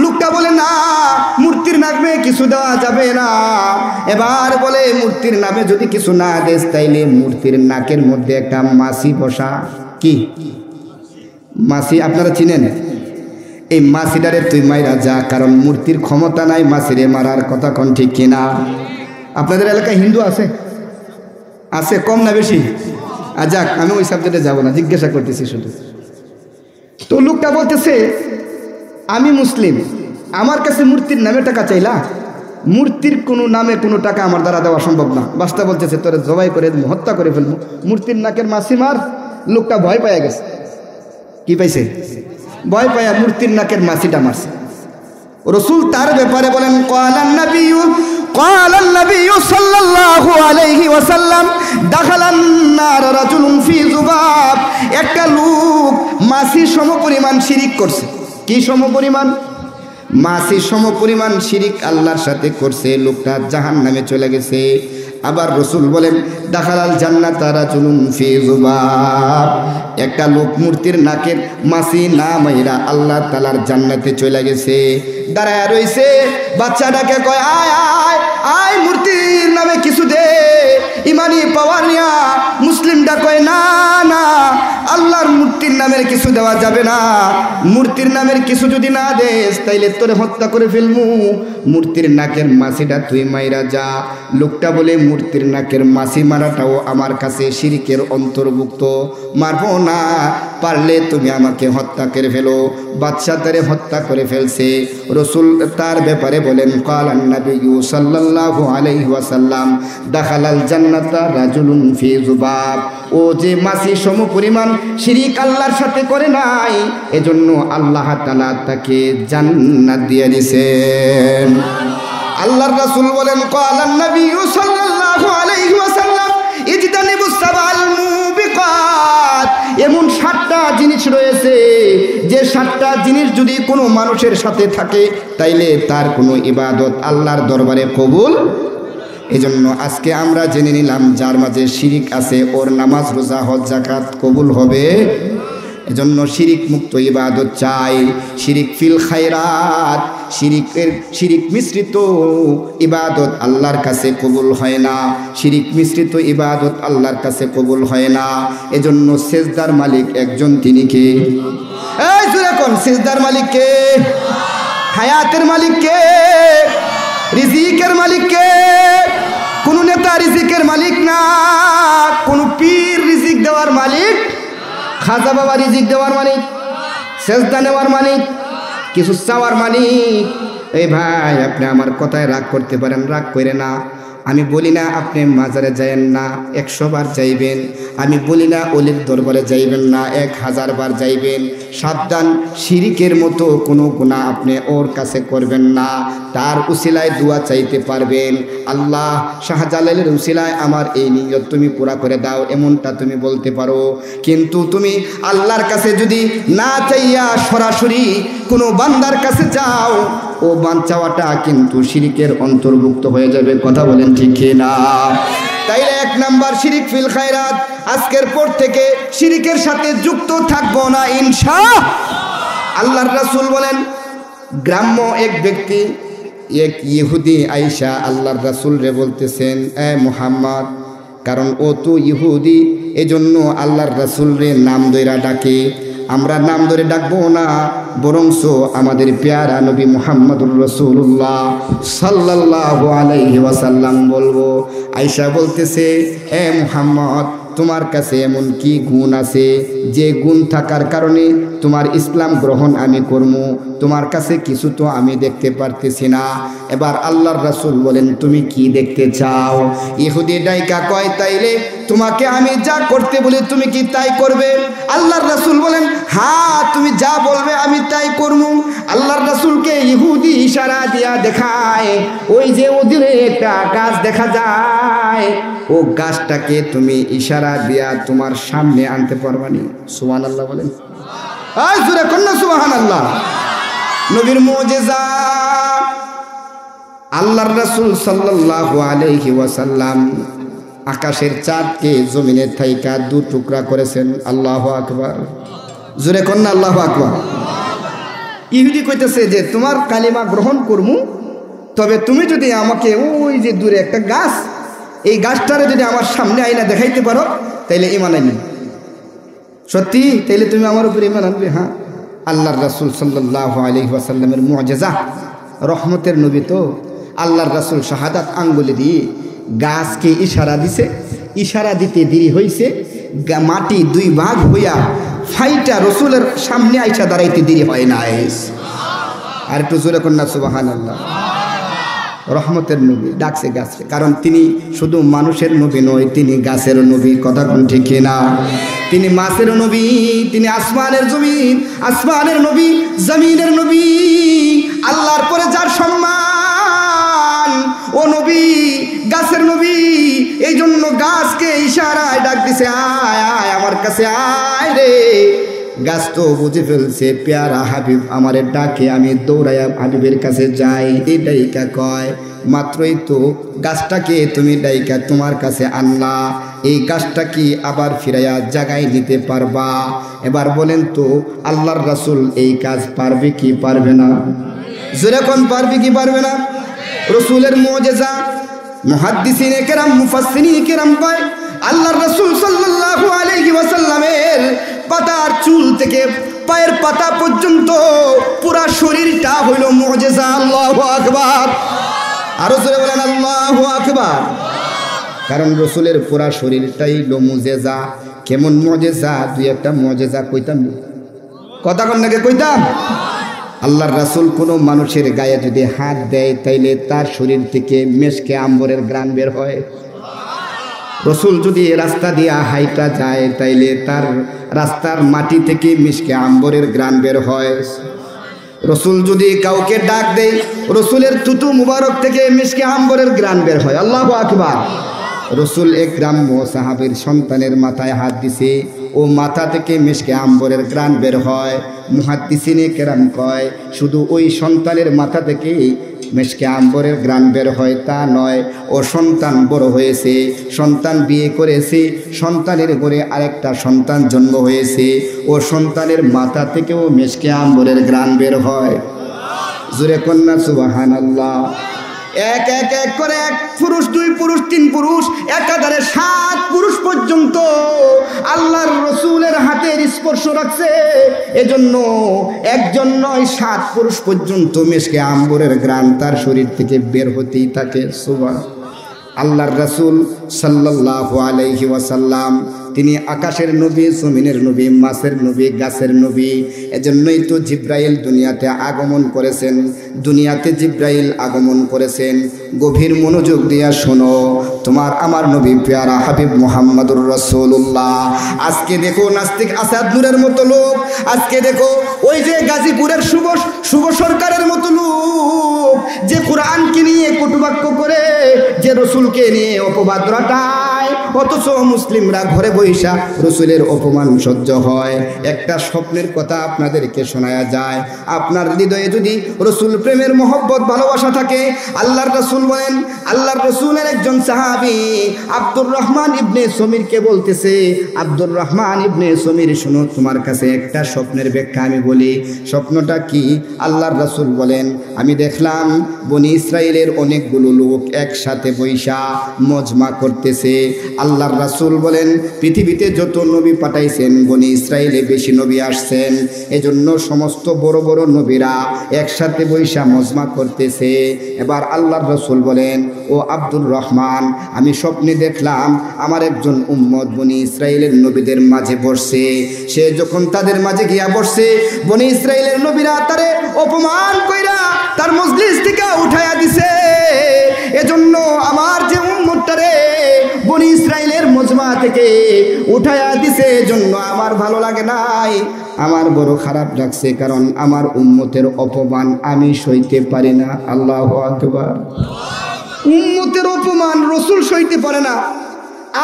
লোকটা বলে, না, মূর্তির নামে কিছু দেওয়া যাবে না। এবার বলে, মূর্তির নামে যদি কিছু না দেস, তাইলে মূর্তির নাকের মধ্যে একটা মাছি বসা। কি মাছি? আপনারা চিনেন? এই মাছিটারে তুই মাইরা যা, কারণ মূর্তির ক্ষমতা নাই মাছিরে মারার। কথা কোন ঠিক কিনা? আপনাদের এলাকায় হিন্দু আছে? আছে, কম না বেশি? আর যাক, আমি ওই সাবজেক্টে যাবো না, জিজ্ঞাসা করতেছি শুধু। তো লোকটা বলতেছে, আমি মুসলিম, আমার কাছে মূর্তির নামে টাকা চাইলা? মূর্তির কোনো নামে কোনো টাকা আমার দ্বারা দেওয়া সম্ভব না। বাদশা বলতেছে, তোরে জবাই করে হত্যা করে ফেলবো, মূর্তির নাকের মাছি মার। লোকটা ভয় পাইয়া গেছে। কি পাইছে? ভয় পাইয়া মূর্তির নাকের মাছিটা মারছে। রাসূল তার ব্যাপারে বলেন, ক্বালান নাবিয়্যু সাল্লাল্লাহু আলাইহি ওয়াসাল্লাম, দাখালান নার রাজুলুন ফি যুবাব। একটা লোক মাছি সমপরিমাণ শিরিক করছে। কি সমপরিমাণ? মাছি সম পরিমাণ শিরিক আল্লাহর সাথে করছে, লোকটা জাহান্নামে চলে গেছে। আবার রসুল বলেন দাখালাল জান্নাত রাজুলুন ফি যুবাব, একটা লোক মূর্তির নাকের মাছি না মাইরা আল্লাহ তাআলার জান্নাতে চলে গেছে। দাঁড়ায় রইছে, বাচ্চাটাকে কয় আয় আয় আয় মূর্তির নামে কিছু দে, ইমানি পাওয়ার নিয়া। মুসলিমটা কয় না না, আল্লাহর মূর্তির নামের কিছু দেওয়া যাবে না, মূর্তির নামের কিছু যদি না দেস তাইলে তোরে হত্যা করে ফেলমু, মূর্তির নাকের মাছিটা তুই মাইরা যা। লোকটা বলে মূর্তির নাকের মাছি মারাটাও আমার কাছে শিরকের অন্তর্ভুক্ত, মারবো না, পারলে তুমি আমাকে হত্যা করে ফেলো। বাদশা তারে হত্যা করে ফেলছে। রসুল তার ব্যাপারে বলেন কালান নবী সাল্লাল্লাহু আলাইহি ওয়াসাল্লাম দাখালাল জান্নাতা রাজুলুন ফি যুবাব, ও যে মাছি সম পরিমাণ শিরিক আল্লাহর সাথে করে নাই, এজন্য আল্লাহ তাআলা তাকে জান্নাত দিয়ে দিয়েছেন। আল্লাহর রাসূল বলেন কালান নবী সাল্লাল্লাহু আলাইহি ওয়াসাল্লাম ইজতানিবুস সাবাল মুবিকাত, এমন 7টা জিনিস রয়েছে যে 7টা জিনিস যদি কোনো মানুষের সাথে থাকে তাইলে তার কোনো ইবাদত আল্লাহর দরবারে কবুল। এজন্য আজকে আমরা জেনে নিলাম যার মাঝে শিরিক আছে ওর নামাজ রোজা হজ যাকাত কবুল হবে। এজন্য শিরিক মুক্ত ইবাদত চাই। শিরিক ফিল খায়রাত, শিরিক মিশ্রিত ইবাদত আল্লাহর কাছে কবুল হয় না, শিরিক মিশ্রিত ইবাদত আল্লাহর কাছে কবুল হয় না। এজন্য সেজদার মালিক একজন, তিনি কে? এই জোরে কোন সেজদার মালিক কে? হায়াতের মালিক কে? রিজিকের মালিক কে? কোন নেতা রিজিকের মালিক না, কোন পীর রিজিক দেওয়ার মালিক, খাজা বাবা রিজিক দেওয়ার মালিক, সেজদা নেওয়ার মালিক, কিছু চাওয়ার মালিক। এই ভাই আপনি আমার কথায় রাগ করতে পারেন, রাগ করে না। আমি বলি না আপনি মাজারে যাইবেন না, 100 বার যাইবেন। আমি বলি না অলির দরবারে যাইবেন না, 1000 বার যাইবেন। সাবধান, শিরিকের মতো কোনো গুনাহ আপনি ওর কাছে করবেন না। তার উসিলায় দোয়া চাইতে পারবেন, আল্লাহ শাহজালালের উসিলায় আমার এই নিয়ত তুমি পুরা করে দাও, এমনটা তুমি বলতে পারো। কিন্তু তুমি আল্লাহর কাছে যদি না চাইয়া সরাসরি কোনো বান্দার কাছে যাও, ও বাঞ্চাওয়াটা কিন্তু শিরিকের অন্তর্ভুক্ত হয়ে যাবে। কথা বলেন ঠিক না? তাইলে 1 নাম্বার শিরিক ফিল খায়রাত। আজকের পর থেকে শিরিকের সাথে যুক্ত থাকবো না ইনশাআল্লাহ। আল্লাহর রাসূল বলেন গ্রাম্য এক ব্যক্তি, এক ইহুদি আয়েশা আল্লাহর রাসূল রে বলতেছেন এ মুহাম্মদ, কারণ ও তো ইহুদি, এজন্য আল্লাহর রাসূল রে নাম ধইরা ডাকে। আমরা নাম ধরে ডাকবো না, বরংস আমাদের পেয়ারা নবী মুহাম্মদুর রাসূলুল্লাহ সাল্লাল্লাহু আলাইহি ওয়াসাল্লাম বলবো। আয়েশা বলতেছে এ মুহাম্মদ, তোমার কাছে এমন কি গুণ আছে যে গুণ থাকার কারণে তোমার ইসলাম গ্রহণ আমি করবো? তোমার কাছে কিছু তো আমি দেখতে পারতেছি না। এবার আল্লাহর রাসূল বলেন তুমি কি দেখতে চাও? ইহুদি ডাইকা কয় তাইলে তোমাকে আমি যা করতে বলি তুমি কি তাই করবে? আল্লাহর রাসূল বলেন হ্যাঁ, তুমি যা বলবে আমি তাই করব। আল্লাহর রাসূলকে ইহুদি ইশারা দিয়া দেখায়, ওই যে ওদিকে একটা গাছ দেখা যায়, ও গাছটাকে তুমি ইশারা দিয়া তোমার সামনে আনতে পারবানি। সুবহানাল্লাহ বলেন, আয় জোরে কন্যা সুবহানাল্লাহ। নবীর মুজিজা। আল্লাহর রাসূল সাল্লাল্লাহু আলাইহি ওয়াসাল্লাম আকাশের চাঁদকে জমিনের থাইকা 2 টুকরা করেছেন। আল্লাহু আকবার, জোরে কন্যা আল্লাহু আকবার। ইহুদি কইতেছে যে তোমার কালিমা গ্রহণ করমু, তবে তুমি যদি আমাকে ওই যে দূরে একটা গাছ, এই গাছটারে যদি আমার সামনে আইনা দেখাইতে পারো তাইলে ঈমান আনি। সত্যি? তাইলে তুমি আমার উপর ঈমান আনবে? হ্যাঁ। আল্লাহর রাসূল সাল্লাল্লাহু আলাইহি ওয়াসাল্লামের মুজিজা, রহমতের নবী তো। আল্লাহর রাসূল শাহাদাত আঙ্গুলে দিয়ে গাছকে ইশারা দিছে, ইশারা দিতে দেরি হইছে, মাটি 2 ভাগ হইয়া ফাইটা রসুলের সামনে আইসা দাঁড়াইতে দেরি হয় না। আর একটু জোরে কন্যা সুবহানাল্লাহ। রহমতের নবী ডাকছে গাছকে, কারণ তিনি শুধু মানুষের নবী নয়, তিনি গাছের নবী। কথা কোন ঠিক না? তিনি মাছের নবী, তিনি আসমানের জমিন, আসমানের নবী, জমিনের নবী। আল্লাহর পরে যার সম্মান, ও নবী গাছের নবী। এই জন্য গাছকে ইশারায় ডাক দিছে, আয় আয় আমার কাছে আয় রে। গাছ তো বুঝে ফেলছে পেয়ারা হাবিব আমারে ডাকে, আমি দৌড়াইয়া হাবিবের কাছে যাই। এই ডাইকা কয় মাত্রই তো গাছটাকে তুমি ডাইকা তোমার কাছে আনলা, এই গাছটা কি আবার ফিরাইয়া জাগায় দিতে পারবা? এবার বলেন তো আল্লাহর রাসূল এই কাজ পারবে কি পারবে না? যেরকম পারবে কি পারবে না? রসুলের মুজিজা মুহাদ্দিসিনে কেরাম মুফাসসিরিনে কেরাম কয় আল্লাহর রাসূল সাল্লাল্লাহু আলাইহি ওয়াসাল্লামের পাতার চুল থেকে পায়ের পাতা পর্যন্ত পুরা শরীরটা হইল মুজিজা। আল্লাহু আকবার, আরো জোরে বলেন আল্লাহু আকবার। কারণ রসুলের পুরা শরীরটাই হইল মুজিজা। কেমন মুজিজা? দুই একটা মুজিজা কইতাম, কথা কোন নাকি কইতাম। আল্লাহর রাসূল কোনো মানুষের গায়ে যদি হাত দেয় তাইলে তার শরীর থেকে মেশকে আম্বরের ঘ্রাণ বের হয়। রসুল যদি রাস্তা দিয়ে হাইটা যায় তাইলে তার রাস্তার মাটি থেকে মিশকে আম্বরের ঘ্রাণ বের হয়। রসুল যদি কাউকে ডাক দেয় রসুলের থুতু মুবারক থেকে মিশকে আম্বরের ঘ্রাণ বের হয়। আল্লাহু আকবার। রসুল এক গ্রাম্য সাহাবীর সন্তানের মাথায় হাত দিছে, ও মাথা থেকে মিশকে আম্বরের ঘ্রাণ বের হয়। মুহাদ্দিসিনে কেরাম কয় শুধু ওই সন্তানের মাথা থেকে মিশকে আম্বরের ঘ্রাণ বের হয় তা নয়, ও সন্তান বড় হয়েছে, সন্তান বিয়ে করেছে, সন্তানের ঘরে আরেকটা সন্তান জন্ম হয়েছে, ও সন্তানের মাথা থেকেও মিশকে আম্বরের ঘ্রাণ বের হয়। জোরে কন্যা সুবহানাল্লাহ। এক এক এক করে এক পুরুষ, দুই পুরুষ, তিন পুরুষ, একাধারে 7 পুরুষ পর্যন্ত আল্লাহর রসুলের হাতের স্পর্শ রাখছে। এজন্য একজন নয় 7 পুরুষ পর্যন্ত মিশকে আম্বরের ঘ্রাণ তার শরীর থেকে বের হতেই থাকে। সুবহানাল্লাহ। আল্লাহর রাসূল সাল্লাল্লাহু আলাইহি ওয়াসাল্লাম তিনি আকাশের নবী, জমিনের নবী, মাছের নবী, গাছের নবী। এজন্যই তো জিব্রাইল দুনিয়াতে আগমন করেছেন। দুনিয়াতে জিব্রাইল আগমন করেছেন। গভীর মনোযোগ দিয়া শোনো, তোমার আমার নবী পেয়ারা হাবিব মুহাম্মদুর রাসূলুল্লাহ। আজকে দেখো নাস্তিক আসাদ নূরের মতো লোক, আজকে দেখো ওই যে গাজীপুরের শুভ সরকারের মতো লোক যে কোরআনকে নিয়ে কটুবাক্য করে, যে রসুলকে নিয়ে অপবাদ রটায়, অথচ মুসলিমরা ঘরে বৈশা রসুলের অপমান সহ্য হয়। একটা স্বপ্নের কথা আপনাদেরকে শোনায়া যায়। আপনার হৃদয়ে যদি রসুল প্রেমের মহব্বত ভালোবাসা থাকে, আল্লাহর রসুল বলেন, আল্লাহর রসুলের একজন সাহাবী আব্দুর রহমান ইবনে সমীরকে বলতেছে, আব্দুর রহমান ইবনে সমীর শোনো, তোমার কাছে একটা স্বপ্নের ব্যাখ্যা আমি বলি। স্বপ্নটা কি? আল্লাহর রসুল বলেন, আমি দেখলাম বনি ইসরাইলের অনেকগুলো লোক একসাথে বৈশা মজমা করতেছে। আল্লাহর রাসূল বলেন, পৃথিবীতে যত নবী পাঠাইছেন বনি ইসরাইলে বেশি নবী আসছেন, এজন্য সমস্ত বড় বড় নবীরা একসাথে বৈশা মজমা করতেছে। এবার আল্লাহর রাসূল বলেন, ও আব্দুর রহমান, আমি স্বপ্নে দেখলাম আমার একজন উম্মত বনি ইসরাইলের নবীদের মাঝে বসছে। সে যখন তাদের মাঝে গিয়া বসছে, বনি ইসরাইলের নবীরা তারে অপমান কইরা তার মজলিস থেকে উঠাইয়া দিছে। এজন্য আমার যে উম্মতটারে বনি ইসরাইলের মজমা থেকে উঠাইয়া দিছে, এজন্য আমার ভালো লাগে নাই, আমার বড় খারাপ লাগছে, কারণ আমার উম্মতের অপমান আমি সইতে পারি না। আল্লাহু আকবার। উম্মতের অপমান রসুল সইতে পারে না।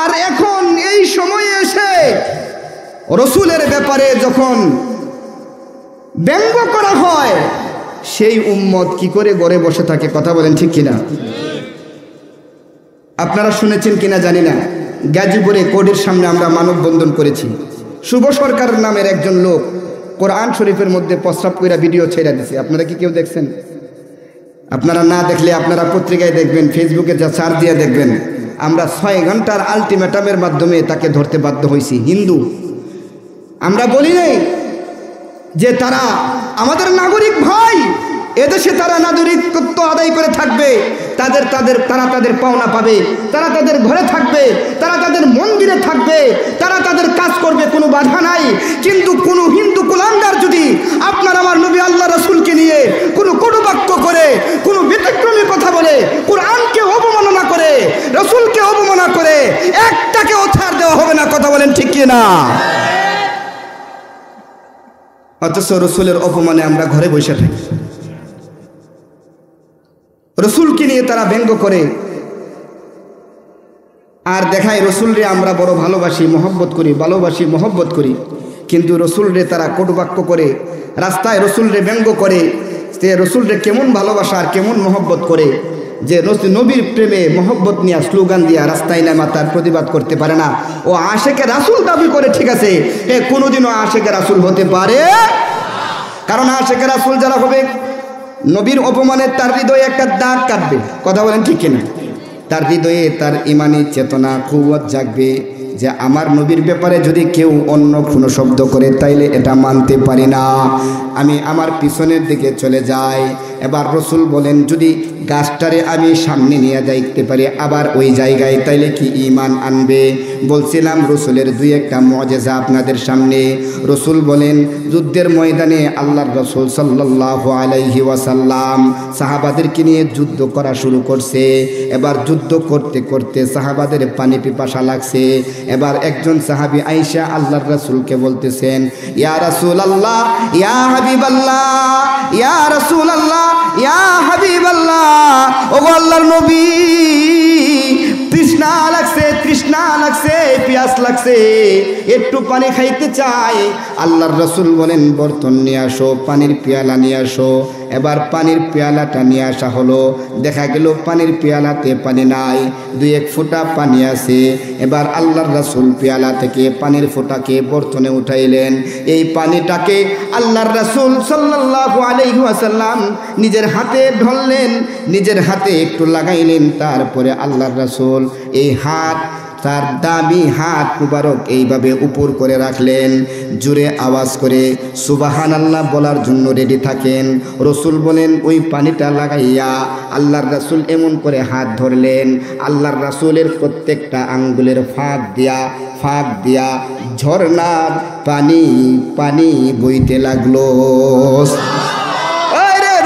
আর এখন এই সময়ে এসে রসুলের ব্যাপারে যখন ব্যঙ্গ করা হয়, সেই উম্মত কি করে ঘরে বসে থাকে? কথা বলেন ঠিক কিনা? আপনারা শুনেছেন কিনা জানি না, গাজীপুরে কোর্টের সামনে আমরা মানববন্ধন করেছি। শুভ সরকার নামের একজন লোক কোরআন শরীফের মধ্যে প্রস্রাব কইরা ভিডিও ছেড়ে দিয়েছে। আপনারা কি কেউ দেখছেন? আপনারা না দেখলে আপনারা পত্রিকায় দেখবেন, ফেসবুকে যা সার্চ দিয়ে দেখবেন। আমরা 6 ঘন্টার আলটিমেটামের মাধ্যমে তাকে ধরতে বাধ্য হয়েছি। হিন্দু, আমরা বলি নাই যে তারা আমাদের নাগরিক ভাই, এদেশে তারা নাগরিকত্ব আদায় করে থাকবে, তারা তাদের পাওনা পাবে, তারা তাদের ঘরে থাকবে, তারা তাদের মন্দিরে থাকবে, তারা তাদের কাজ করবে, কোনো বাধা নাই। কিন্তু কোনো হিন্দু কুলাঙ্গার যদি আপনার আমার নবী আল্লাহ রাসূলকে নিয়ে কোনো কটুবাক্য করে, কোনো ব্যতিক্রমী কথা বলে, কোরআনকে অবমাননা করে, রাসূলকে অবমাননা করে, একটাকেও ছাড় দেওয়া হবে না। কথা বলেন ঠিক কি না? অথচ রসুলের অপমানে আমরা ঘরে বসে থাকি। রসুলকে নিয়ে তারা ব্যঙ্গ করে আর দেখায় রসুলরে আমরা বড় ভালোবাসি, মহব্বত করি, ভালোবাসি, মহব্বত করি। কিন্তু রসুলরে তারা কটুবাক্য করে, রাস্তায় রসুলরে ব্যঙ্গ করে, সে রসুলরে কেমন ভালোবাসা আর কেমন মহব্বত করে, যে নবীর প্রেমে মহব্বত নিয়ে স্লোগান দিয়া রাস্তায় নামা তার প্রতিবাদ করতে পারে না। ও আশেকে রাসূল দাবি করে, ঠিক আছে, এ কোনোদিনও আশেকে রাসূল হতে পারে। কারণ আশেকে রাসূল যারা হবে, নবীর অপমানে তার হৃদয়ে একটা দাগ কাটবে। কথা বলেন ঠিক কিনা? তার হৃদয়ে তার ইমানি চেতনা কুওয়াত জাগবে যে আমার নবীর ব্যাপারে যদি কেউ অন্য কোনো শব্দ করে তাইলে এটা মানতে পারি না, আমি আমার পিছনের দিকে চলে যাই। এবার রসুল বলেন যদি গাছটারে আমি সামনে নিয়ে যাইতে পারি আবার ওই জায়গায়, তাইলে কি ঈমান আনবে? বলছিলাম রসুলের দুই একটা মুআজিজা আপনাদের সামনে। রসুল বলেন যুদ্ধের ময়দানে আল্লাহর রসুল সাল্লাল্লাহু আলাইহি ওয়াসাল্লাম সাহাবাদেরকে নিয়ে যুদ্ধ করা শুরু করছে। এবার যুদ্ধ করতে করতে সাহাবাদের পানি পিপাসা লাগছে। এবার একজন সাহাবী আয়েশা আল্লাহর রাসূলকে বলতেছেন, ইয়া রাসূলুল্লাহ, ইয়া হাবিবাল্লাহ, ইয়া রাসূলুল্লাহ, ইয়া হাবিবাল্লাহ, ওগো আল্লাহর নবী, তৃষ্ণা লাগছে, পিয়াস লাগছে, একটু পানি খাইতে চাই। আল্লাহর রাসূল বলেন বর্তন নিয়ে আসো, পানির পেয়ালা নিয়ে আসো। এবার পানির পেয়ালাটা নিয়ে আসা হলো, দেখা গেল পানির পেয়ালাতে পানি নাই, দুই এক ফোঁটা পানি আছে। এবার আল্লাহর রাসূল পেয়ালা থেকে পানির ফোঁটাকে বর্তনে উঠাইলেন। এই পানিটাকে আল্লাহর রাসূল সাল্লাল্লাহু আলাইহি ওয়াসাল্লাম নিজের হাতে ঢললেন, নিজের হাতে একটু লাগাইলেন। তারপরে আল্লাহর রাসূল এই হাত, তার দামি হাত মুবারক এইভাবে উপর করে রাখলেন। জোরে আওয়াজ করে সুবহানাল্লাহ বলার জন্য রেডি থাকেন। রসুল বলেন ওই পানিটা লাগাইয়া আল্লাহর রাসূল এমন করে হাত ধরলেন, আল্লাহর রাসূলের প্রত্যেকটা আঙ্গুলের ফাঁক দিয়া ঝর্ণার পানি বইতে লাগলো।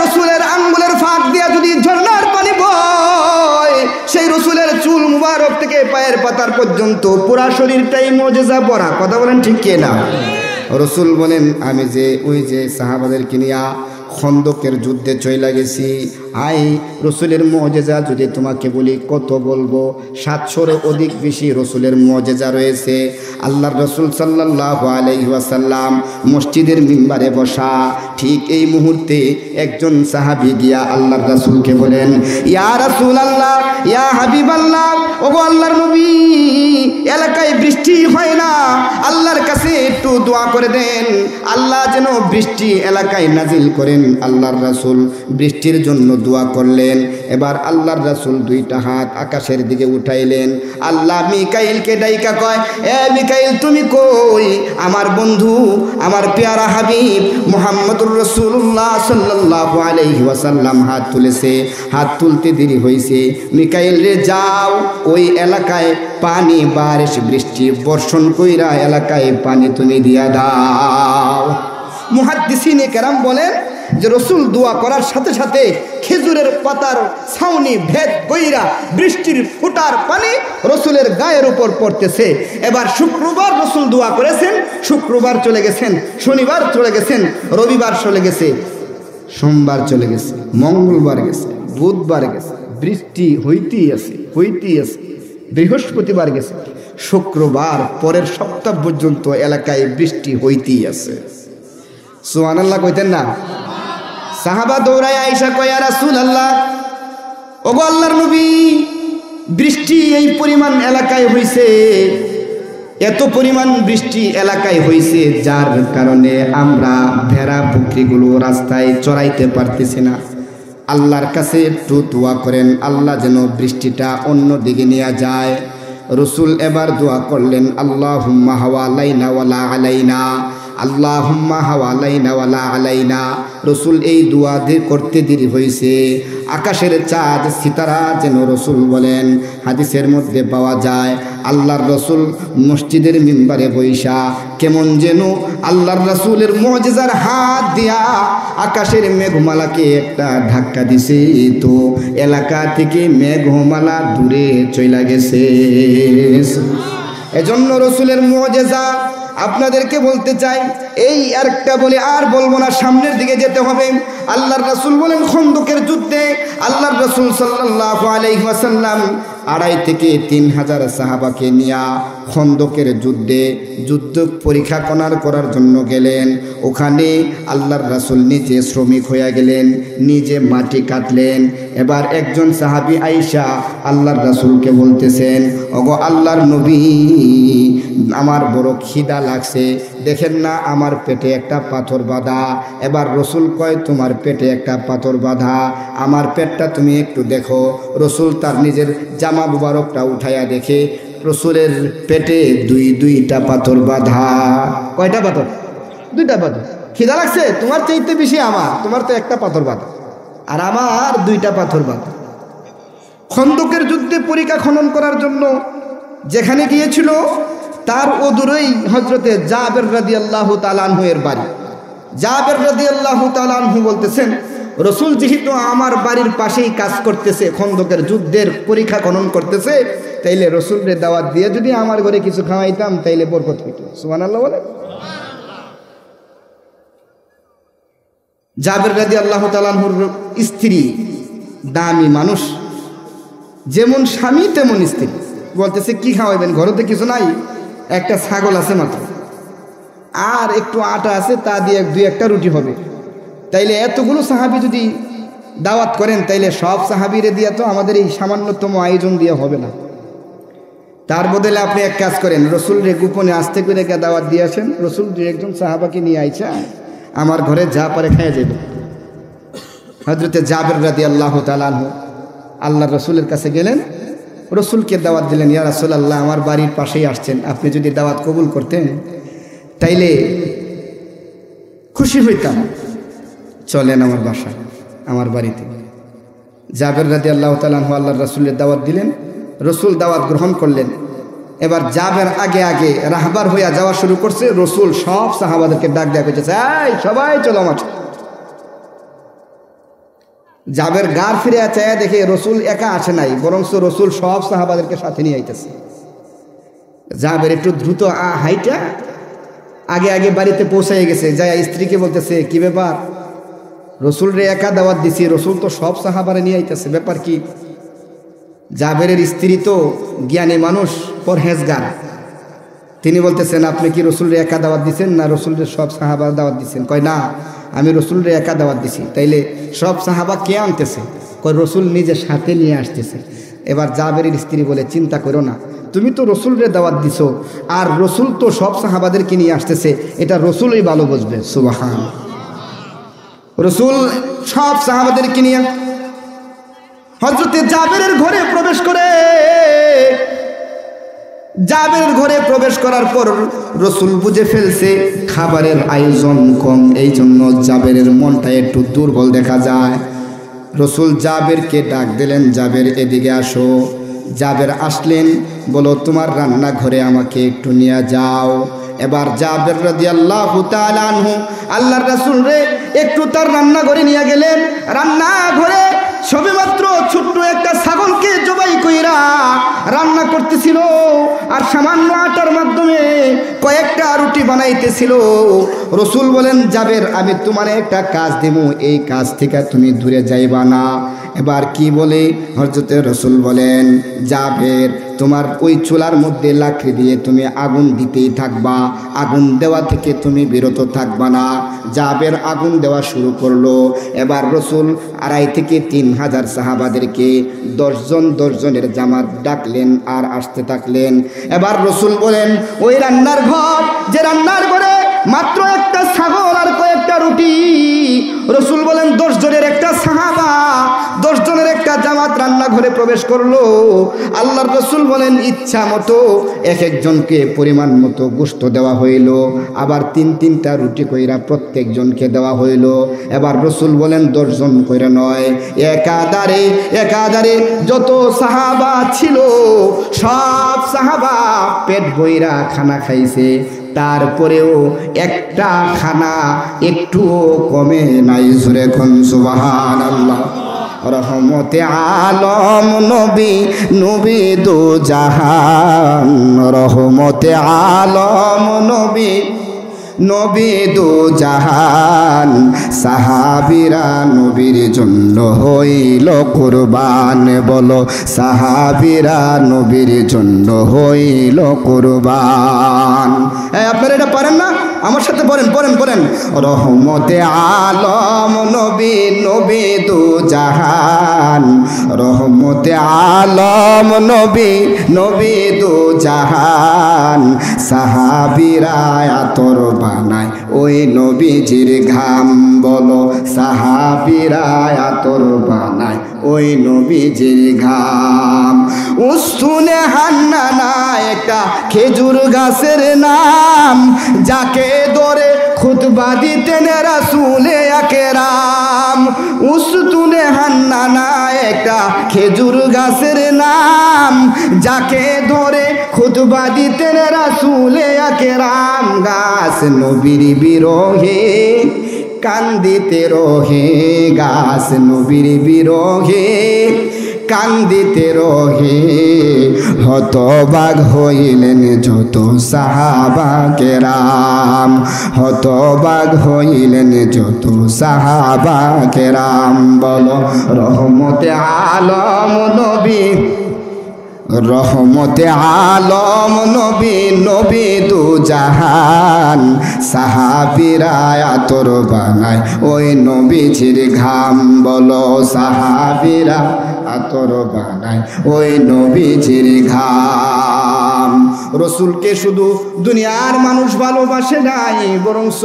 রসুলের আঙ্গুলের ফাঁক দিয়া যদি ঝর্ণার পানি বয়, সেই রসুলের চুল মুবারক থেকে পায়ের পাতার পর্যন্ত পুরা শরীরটাই মুজিজা ভরা। কথা বলেন ঠিক কিনা? রসুল বলেন আমি যে ওই যে সাহাবাদেরকে নিয়া খন্দকের যুদ্ধে চইলা গেছি, আই রসুলের মুজিজা যদি তোমাকে বলি কত বলবো, 700-এর অধিক বেশি রসুলের মুজিজা রয়েছে। আল্লাহর রসুল সাল্লাল্লাহু আলাইহি ওয়াসাল্লাম মসজিদের মিম্বারে বসা, ঠিক এই মুহূর্তে একজন সাহাবী গিয়া আল্লাহর রাসূলকে বলেন, ইয়া রাসূলুল্লাহ, ইয়া হাবিবাল্লাহ, ওগো আল্লাহর নবী, এলাকায় বৃষ্টি হয় না, আল্লাহর কাছে একটু দোয়া করে দেন, আল্লাহ যেন বৃষ্টি এলাকায় নাজিল করেন। আল্লাহর রাসূল বৃষ্টির জন্য দোয়া করলেন। এবার আল্লাহর রাসূল দুইটা হাত আকাশের দিকে উঠাইলেন। আল্লাহ মিকাইলকে ডাইকা কয়, এ মিকাইল তুমি কই? আমার বন্ধু, আমার পেয়ারা হাবিব মুহাম্মদুর রাসূলুল্লাহ সাল্লাল্লাহু আলাইহি ওয়াসাল্লাম হাত তুলেছে। হাত তুলতে দেরি হয়েছে। মিকাইল রে যাও, ওই এলাকায় পানি বারিশ বৃষ্টি বর্ষণ কইরা এলাকায় পানি তুমি দিয়া দাও। মুহাদ্দিসিনে কেরাম বলেন যে রসুল দোয়া করার সাথে সাথে খেজুরের পাতার ছাউনি ভেদ কইরা বৃষ্টির ফোঁটার পানি রসুলের গায়ের উপর পড়তেছে। এবার শুক্রবার রসুল দোয়া করেছেন, শুক্রবার চলে গেছেন, শনিবার চলে গেছেন, রবিবার চলে গেছে, সোমবার চলে গেছে, মঙ্গলবার গেছে, বুধবার গেছে, বৃষ্টি হইতেই আছে। বৃহস্পতিবার গেছে, শুক্রবার পরের সপ্তাহ পর্যন্ত এলাকায় বৃষ্টি হইতেই আছে। সুবহানাল্লাহ কইতেন না? সাহাবা দৌড়ায় আয়েশা কয়, ইয়া রাসূলুল্লাহ, ওগো আল্লাহর নবী, বৃষ্টি এই পরিমাণ এলাকায় হইছে, এত পরিমাণ বৃষ্টি এলাকায় হইছে যার কারণে আমরা ভেড়া বকরিগুলো রাস্তায় চড়াইতে পারতেছি না। আল্লাহর কাছে একটু দোয়া করেন, আল্লাহ যেন বৃষ্টিটা অন্য দিকে নিয়ে যায়। রসুল এবার দোয়া করলেন, আল্লাহুম্মা হাওয়ালাইনা ওয়ালা আলাইনা, আল্লাহুম্মা হাওয়ালাইনা ওয়ালা আলাইনা। রসুল এই দোয়া করতে দেরি হয়েছে। আকাশের চাঁদ সিতারা যেন রসুল বলেন, হাদিসের মধ্যে পাওয়া যায় আল্লাহর রসুল মসজিদের মিম্বারে বৈশা কেমন যেন আল্লাহর রসুলের মুজিজার হাত দিয়া আকাশের মেঘমালাকে একটা ধাক্কা দিছে, তো এলাকা থেকে মেঘমালা দূরে চলে গেছে। এজন্য রসুলের মুজিজা আপনাদেরকে বলতে চাই। এই আরেকটা বলে আর বলবো না, সামনের দিকে যেতে হবে। আল্লাহর রাসূল বলেন খন্দকের যুদ্ধে আল্লাহর রাসূল সাল্লাল্লাহু আলাইহি ওয়াসাল্লাম 2,500 থেকে 3,000 সাহাবাকে নিয়ে খন্দকের যুদ্ধ পরীক্ষা করার জন্য গেলেন। ওখানে আল্লাহর রাসূল নিজে শ্রমিক হয়ে গেলেন, নিজে মাটি কাটলেন। এবার একজন সাহাবী আয়েশা আল্লাহর রাসূলকে বলতেছেন, ওগো আল্লাহর নবী, আমার বড় খিদা লাগছে, দেখেন না আমার পেটে একটা পাথর বাঁধা। এবার রসুল কয়, তোমার পেটে একটা পাথর বাঁধা, আমার পেটটা তুমি একটু দেখো। রসুল তার নিজের জামা মুবারকটা উঠাইয়া দেখে রসুলের পেটে দুইটা পাথর বাঁধা। কয়টা পাথর? 2টা পাথর। খিদা লাগছে, তোমার চাইতে বেশি আমার, তোমার তো একটা পাথর বাঁধা আর আমার 2টা পাথর বাঁধা। খন্দকের যুদ্ধে পরিখা খনন করার জন্য যেখানে গিয়েছিল তার অদূরেই হযরতে জাবের রাদিয়াল্লাহু তাআলা আনহু এর বাড়ি। জাবের রাদিয়াল্লাহু তাআলা আনহু বলতেছেন, রসুল যেহেতু আমার বাড়ির পাশেই কাজ করতেছে, খন্দকের যুদ্ধের পরীক্ষা খনন করতেছে, তাইলে রসুলরে দাওয়াত দিয়ে যদি আমার ঘরে কিছু খাওয়াইতাম তাইলে বরকত হইত। সুবহানাল্লাহ বলে। জাবের রাদিয়াল্লাহু তাআলা আনহুর স্ত্রী দামি মানুষ, যেমন স্বামী তেমন স্ত্রী। বলতেছে, কি খাওয়াইবেন? ঘরেতে কিছু নাই, একটা ছাগল আছে মাত্র, আর একটু আটা আছে, তা দিয়ে 2-1টা রুটি হবে। তাইলে এতগুলো সাহাবি যদি দাওয়াত করেন তাইলে সব সাহাবিরে দিয়া তো আমাদের এই সামান্যতম আয়োজন দিয়ে হবে না। তার বদলে আপনি এক কাজ করেন, রসুলরে গোপনে আস্তে করে দাওয়াত দিয়ে আসেন, রসুল 2-1জন সাহাবাকে নিয়ে আইসা আমার ঘরে যা পারে খাইয়া যাবে। হযরতে জাবের রাদিয়াল্লাহু তাআলা আনহু আল্লাহর রসুলের কাছে গেলেন, রসুলকে দাওয়াত দিলেন, ইয়া রাসূলুল্লাহ, আমার বাড়ির পাশেই আসছেন, আপনি যদি দাওয়াত কবুল করতেন তাইলে খুশি হইতাম, চলেন আমার বাসায়, আমার বাড়িতে। জাবের রাদিয়াল্লাহু তাআলা আনহু আল্লাহর রাসূলের দাওয়াত দিলেন, রসুল দাওয়াত গ্রহণ করলেন। এবার জাবের আগে আগে রাহবার হইয়া যাওয়া শুরু করছে। রসুল সব সাহাবাদেরকে ডাক দেয়া কইতেছে, এই সবাই চলো আমার। জাবের গার ফিরে চায় দেখে রসুল একা আসে নাই, বরং রসুল সব সাহাবাদেরকে সাথে নিয়ে আইতেছে। জাবের একটু দ্রুত হাইটা আগে আগে বাড়িতে পৌঁছাই গেছে, যায় স্ত্রীকে বলতেছে, কি ব্যাপার? রসুল রে একা দাওয়াত দিছি, রসুল তো সব সাহাবারে নিয়ে আইতেছে, ব্যাপার কি? জাবেরের স্ত্রী তো জ্ঞানী মানুষ, পরহেজগার, তিনি বলতেছেন, আপনি কি রসুল রে একা দাওয়াত দিচ্ছেন না রসুলের সব সাহাবার দাওয়াত দিচ্ছেন? কয় না, আমি রসুল রে একা দাওয়াত দিছি। তাইলে সব সাহাবা কে আনতেছে? কয় রসুল নিজে সাথে নিয়ে আসতেছে। এবার জাবেরের স্ত্রী বলে, চিন্তা করো না, তুমি তো রসুল রে দাওয়াত দিছো, আর রসুল তো সব সাহাবাদেরকে নিয়ে আসতেছে, এটা রসুলই ভালো বুঝবে। সুবহান। রসুল সব সাহাবাদেরকে নিয়ে হযরতে জাবেরের ঘরে প্রবেশ করে। জাবেরের ঘরে প্রবেশ করার পর রসুল বুঝে ফেলছে খাবারের আয়োজন কম, এই জন্য জাবেরের মনটা একটু দুর্বল দেখা যায়। রসুল জাবেরকে ডাক দিলেন, জাবের এদিকে আসো। জাবের আসলেন, বলো তোমার রান্নাঘরে আমাকে একটু নিয়ে যাও। এবার জাবের রাদিয়াল্লাহু তাআলা আনহু আল্লাহর রাসূল রে একটু তার রান্নাঘরে নিয়ে গেলেন। রান্নাঘরে সবেমাত্র ছোট্ট একটা ছাগলকে জবাই কইরা রান্না করতেছিল, আর সামান্য আটার মাধ্যমে কয়েকটা রুটি বানাইতেছিল। রসুল বলেন, জাবের, আমি তোমার একটা কাজ দেব, এই কাজ থেকে তুমি দূরে যাইবা না। এবার কি বলে? হযরতে রসুল বলেন, জাবের, তোমার ওই চুলার মধ্যে লাকড়ি দিয়ে তুমি আগুন দিতেই থাকবা, আগুন দেওয়া থেকে তুমি বিরত থাকবা না। জাবের আগুন দেওয়া শুরু করলো। এবার রসুল 2,500 থেকে 3,000 সাহাবাদেরকে 10 জনের জামাত ডাকলেন আর আসতে থাকলেন। এবার রসুল বলেন, ওই রান্নার ঘর, যে রান্নার ঘরে মাত্র একটা ছাগল আর কয়েকটা রুটি, রসুল বলেন 10 জনের একটা সাহাবা, 10 জনের একটা জামাত রান্নাঘরে প্রবেশ করলো। আল্লাহর রসুল বলেন, ইচ্ছা মতো এক একজনকে পরিমাণ মতো গোশত দেওয়া হইল, আবার 3-3টা রুটি কইরা প্রত্যেকজনকে দেওয়া হইল। এবার রসুল বলেন, 10 জন কইরা নয়, একাধারে যত সাহাবা ছিল সব সাহাবা পেট ভইরা খানা খাইছে, তারপরেও একটা খানা একটুও কমে নাই। জোরে কোন সুবহানাল্লাহ। রহমতে আলম নবী, নবী দো জাহান, রহমতে আলম নবী, নবী দু জাহান সাহাবীরা নবীর জন্য হইল কুরবান বলো সাহাবীরা নবীর জন্য হইল কুরবান আপনারা এটা পারেন না আমার সাথে পড়েন রহমতে আলম নবী নবী দু জাহান রহমতে আলম নবী নবী দু জাহান সাহাবীরা আতর বানায় ওই নবীজির ঘাম বলো সাহাবীরা আতর বানায় ওই নবীজির ঘাম উস্তুনে হান্নানা একটা খেজুর গাছের নাম যাকে ধরে খুতবা দিতেন রাসূলে আকরাম উস্তুনে হান্নানা একটা খেজুর গাছের নাম যাকে ধরে খুতবা দিতেন রাসূলে আকরাম গাছ নবীর বিরহে কান্দিতে রহে গাছ নবীর বিরহে কান্দিতে রহে হতবাগ হইলেন যত সাহাবা কেরাম হতবাগ হইলেন যত সাহাবা কেরাম বলো রহমতে আলম নবী রহমতে আলম নবী নবী দু জাহান সাহাবীরা আতর বানায় ওই নবীজির ঘাম বলো সাহাবীরা আতর বানায় ওই নবীজির ঘাম রসুলকে শুধু দুনিয়ার মানুষ ভালোবাসে নাই বরংস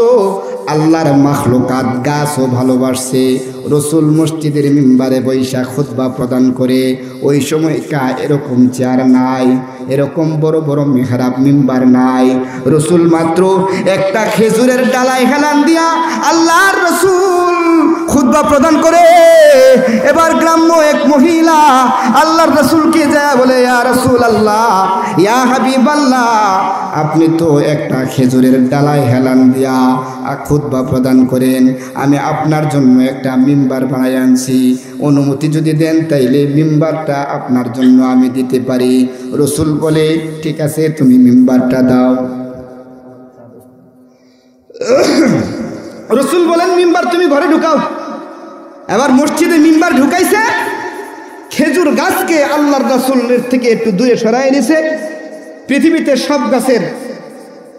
আল্লাহর মাখলুকাত গাছও ভালোবাসছে রসুল মসজিদের মিম্বারে বৈশা খুতবা প্রদান করে ওই সময়কা এরকম চেয়ার নাই এরকম বড় বড় মেহরাব মিম্বার নাই রসুল মাত্র একটা খেজুরের ডালায় হেলান দিয়া আল্লাহর রসুল খুতবা প্রদান করে এবার গ্রাম্য এক মহিলা আল্লাহর রসুলকে যায় বলে ইয়া রাসূলুল্লাহ ইয়া হাবিবাল্লাহ আপনি তো একটা খেজুরের ডালায় হেলান দিয়া খুতবা প্রদান করেন আমি আপনার জন্য একটা মিম্বার বানাই আনছি অনুমতি যদি দেন তাইলে মিম্বারটা আপনার জন্য আমি দিতে পারি রসুল বলে ঠিক আছে তুমি মিম্বারটা দাও রসুল বলেন মিম্বার তুমি ঘরে ঢুকাও এবার মসজিদে মিম্বার ঢুকাইছে খেজুর গাছকে আল্লাহর রাসূলের থেকে একটু দূরে সরাই এনেছে পৃথিবীতে সব গাছের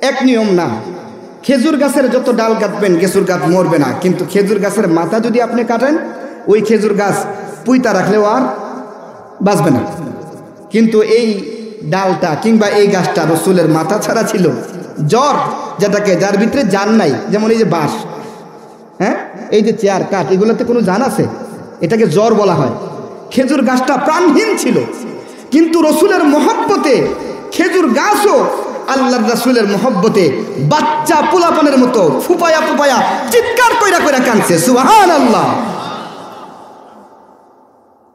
এক নিয়ম না খেজুর গাছের যত ডাল কাটবেন খেজুর গাছ মরবে না কিন্তু খেজুর গাছের মাথা যদি আপনি কাটেন ওই খেজুর গাছ পুইতা রাখলেও আর বাঁচবে না কিন্তু এই ডালটা কিংবা এই গাছটা রসুলের মাথা ছাড়া ছিল জ্বর যেটাকে যার ভিতরে জান নাই যেমন এই যে বাঁশ হ্যাঁ এই যে চেয়ার কাঠ এগুলোতে কোনো জান আছে এটাকে জ্বর বলা হয় খেজুর গাছটা প্রাণহীন ছিল কিন্তু রসুলের মহব্বতে খেজুর গাছও আল্লাহর রাসূলের মহব্বতে বাচ্চা পোলাপানের মতো ফুপায়া ফুপায়া চিৎকার কইরা কইরা কাঁদছে সুবহানাল্লাহ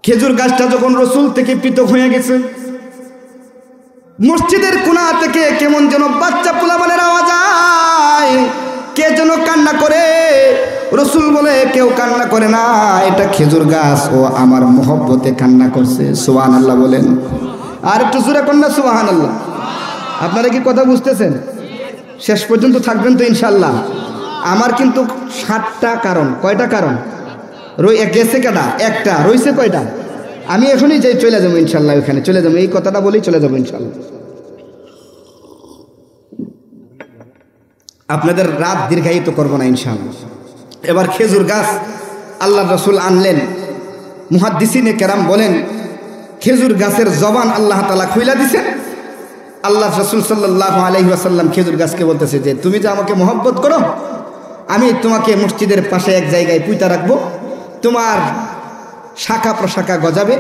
খেজুর গাছটা যখন রসুল থেকে পৃথক হয়ে গেছে মসজিদের কোণা থেকে কেমন যেন বাচ্চা পোলাপানের আওয়াজ আয় কে যেন কান্না করে রসুল বলে কেউ কান্না করে না এটা খেজুর গাছ ও আমার মহব্বতে কান্না করছে সুবহানাল্লাহ বলেন আর একটু জোরে কন্যা সুবহানাল্লাহ আপনারা কি কথা বুঝতেছেন শেষ পর্যন্ত থাকবেন তো ইনশাল্লাহ আমার কিন্তু 7টা কারণ কয়টা কারণ গেছে কেটা একটা রইছে কয়টা আমি এখনই যাই চলে যাবো ইনশাল্লাহ ওখানে চলে যাবো এই কথাটা বলেই চলে যাবো ইনশাল্লাহ আপনাদের রাত দীর্ঘায়িত করবো না ইনশাল্লাহ এবার খেজুর গাছ আল্লাহ রসুল আনলেন মুহাদ্দিসিনে কেরাম বলেন খেজুর গাছের জবান আল্লাহ তাআলা খুইলা দিছেন আল্লাহ রসুল সাল্লাল্লাহু আলাইহি ওয়াসাল্লাম খেজুর গাছকে বলতেছে যে তুমি যে আমাকে মহব্বত করো আমি তোমাকে মসজিদের পাশে এক জায়গায় পুঁতা রাখবো তোমার শাখা প্রশাখা গজাবে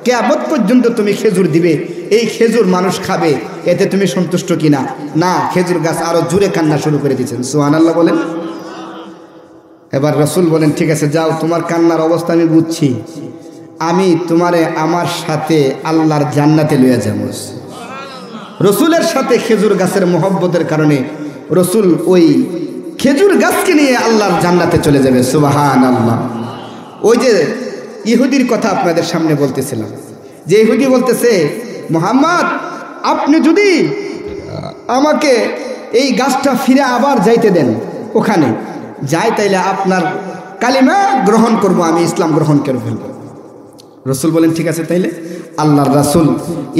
কিয়ামত পর্যন্ত তুমি খেজুর দিবে এই খেজুর মানুষ খাবে এতে তুমি সন্তুষ্ট কিনা না খেজুর গাছ আরো জোরে কান্না শুরু করে দিয়েছেন সুবহানাল্লাহ বলেন এবার রসুল বলেন ঠিক আছে যাও তোমার কান্নার অবস্থা আমি বুঝছি আমি তোমারে আমার সাথে আল্লাহর জান্নাতে লইয়া যাব রসুলের সাথে খেজুর গাছের মহব্বতের কারণে রসুল ওই খেজুর গাছকে নিয়ে আল্লাহর জান্নাতে চলে যাবে সুবহানাল্লাহ ওই যে ইহুদির কথা আপনাদের সামনে বলতেছিলাম যে ইহুদি বলতেছে মুহাম্মদ আপনি যদি আমাকে এই গাছটা ফিরে আবার যাইতে দেন, ওখানে যাই তাইলে আপনার কালিমা গ্রহণ করব, আমি ইসলাম গ্রহণ করে ফেলব। রসুল বলেন ঠিক আছে তাইলে। আল্লাহর রাসূল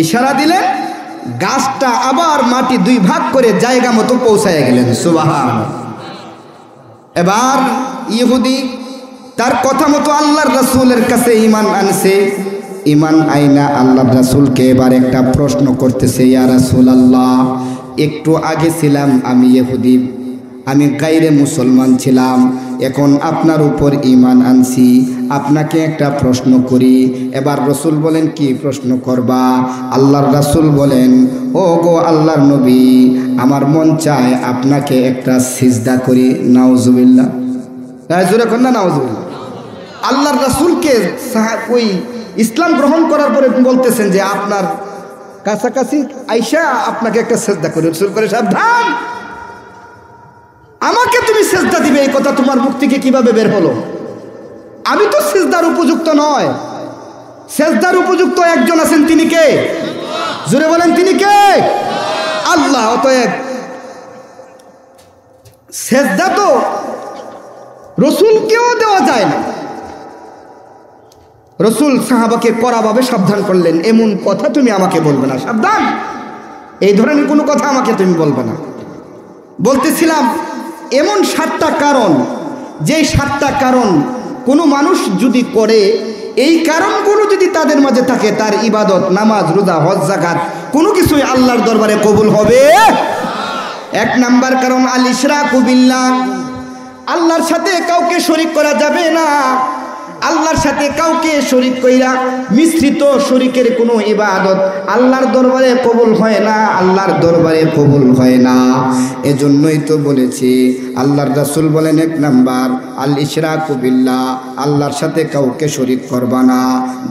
ইশারা দিলেন, গাছটা আবার মাটি 2 ভাগ করে জায়গা মতো পৌঁছায় গেলেন। সুবহানাল্লাহ। এবার ইহুদি তার কথা মতো আল্লাহর রাসূলের কাছে ঈমান আনছে। ঈমান আইনা আল্লাহর রাসূলকে এবার একটা প্রশ্ন করতেছে, ইয়া রাসূলুল্লাহ, একটু আগে ছিলাম আমি ইহুদি, আমি গায়রে মুসলমান ছিলাম, এখন আপনার উপর ঈমান আনছি, আপনাকে একটা প্রশ্ন করি। এবার রসুল বলেন, কি প্রশ্ন করবা? আল্লাহর রাসূল বলেন, ও গো আল্লাহর নবী, আমার মন চায় আপনাকে একটা সিজদা করি। নাউজুবিল্লাহ, জোরে কর না নাউজুবিল্লাহ। আল্লাহর রাসূলকে ওই ইসলাম গ্রহণ করার পরে বলতেছেন যে আপনার কাছাকাছি আইসা আপনাকে একটা সিজদা করি। রসুল করে, সাবধান, আমাকে তুমি সিজদা দিবে এই কথা তোমার মুখ থেকে কিভাবে বের হলো? আমি তো সিজদার উপযুক্ত নয়। সিজদার উপযুক্ত একজন আছেন, তিনি কে? জোরে বলেন, তিনি কে? আল্লাহ। অতএব সিজদা তো রসুলকেও দেওয়া যায় না। রসুল সাহাবাকে কড়াভাবে সাবধান করলেন, এমন কথা তুমি আমাকে বলবে না, সাবধান, এই ধরনের কোনো কথা আমাকে তুমি বলবে না। বলতেছিলাম এমন 7টা কারণ, যে 7টা কারণ কোনো মানুষ যদি করে, এই কারণগুলো যদি তাদের মাঝে থাকে, তার ইবাদত, নামাজ, রোজা, হজ, যাকাত কোনো কিছুই আল্লাহর দরবারে কবুল হবে। 1 নাম্বার কারণ আল ইশরাকু বিল্লাহ, আল্লাহর সাথে কাউকে শরীক করা যাবে না। আল্লাহর সাথে কাউকে শরীক কইরা মিশ্রিত শরীকের কোনো ইবাদত আল্লাহর দরবারে কবুল হয় না, আল্লাহর দরবারে কবুল হয় না। এজন্যই তো বলেছি, আল্লাহর রাসূল বলেন 1 নাম্বার আল ইশরাকু বিল্লাহ, আল্লাহর সাথে কাউকে শরীক করবা না।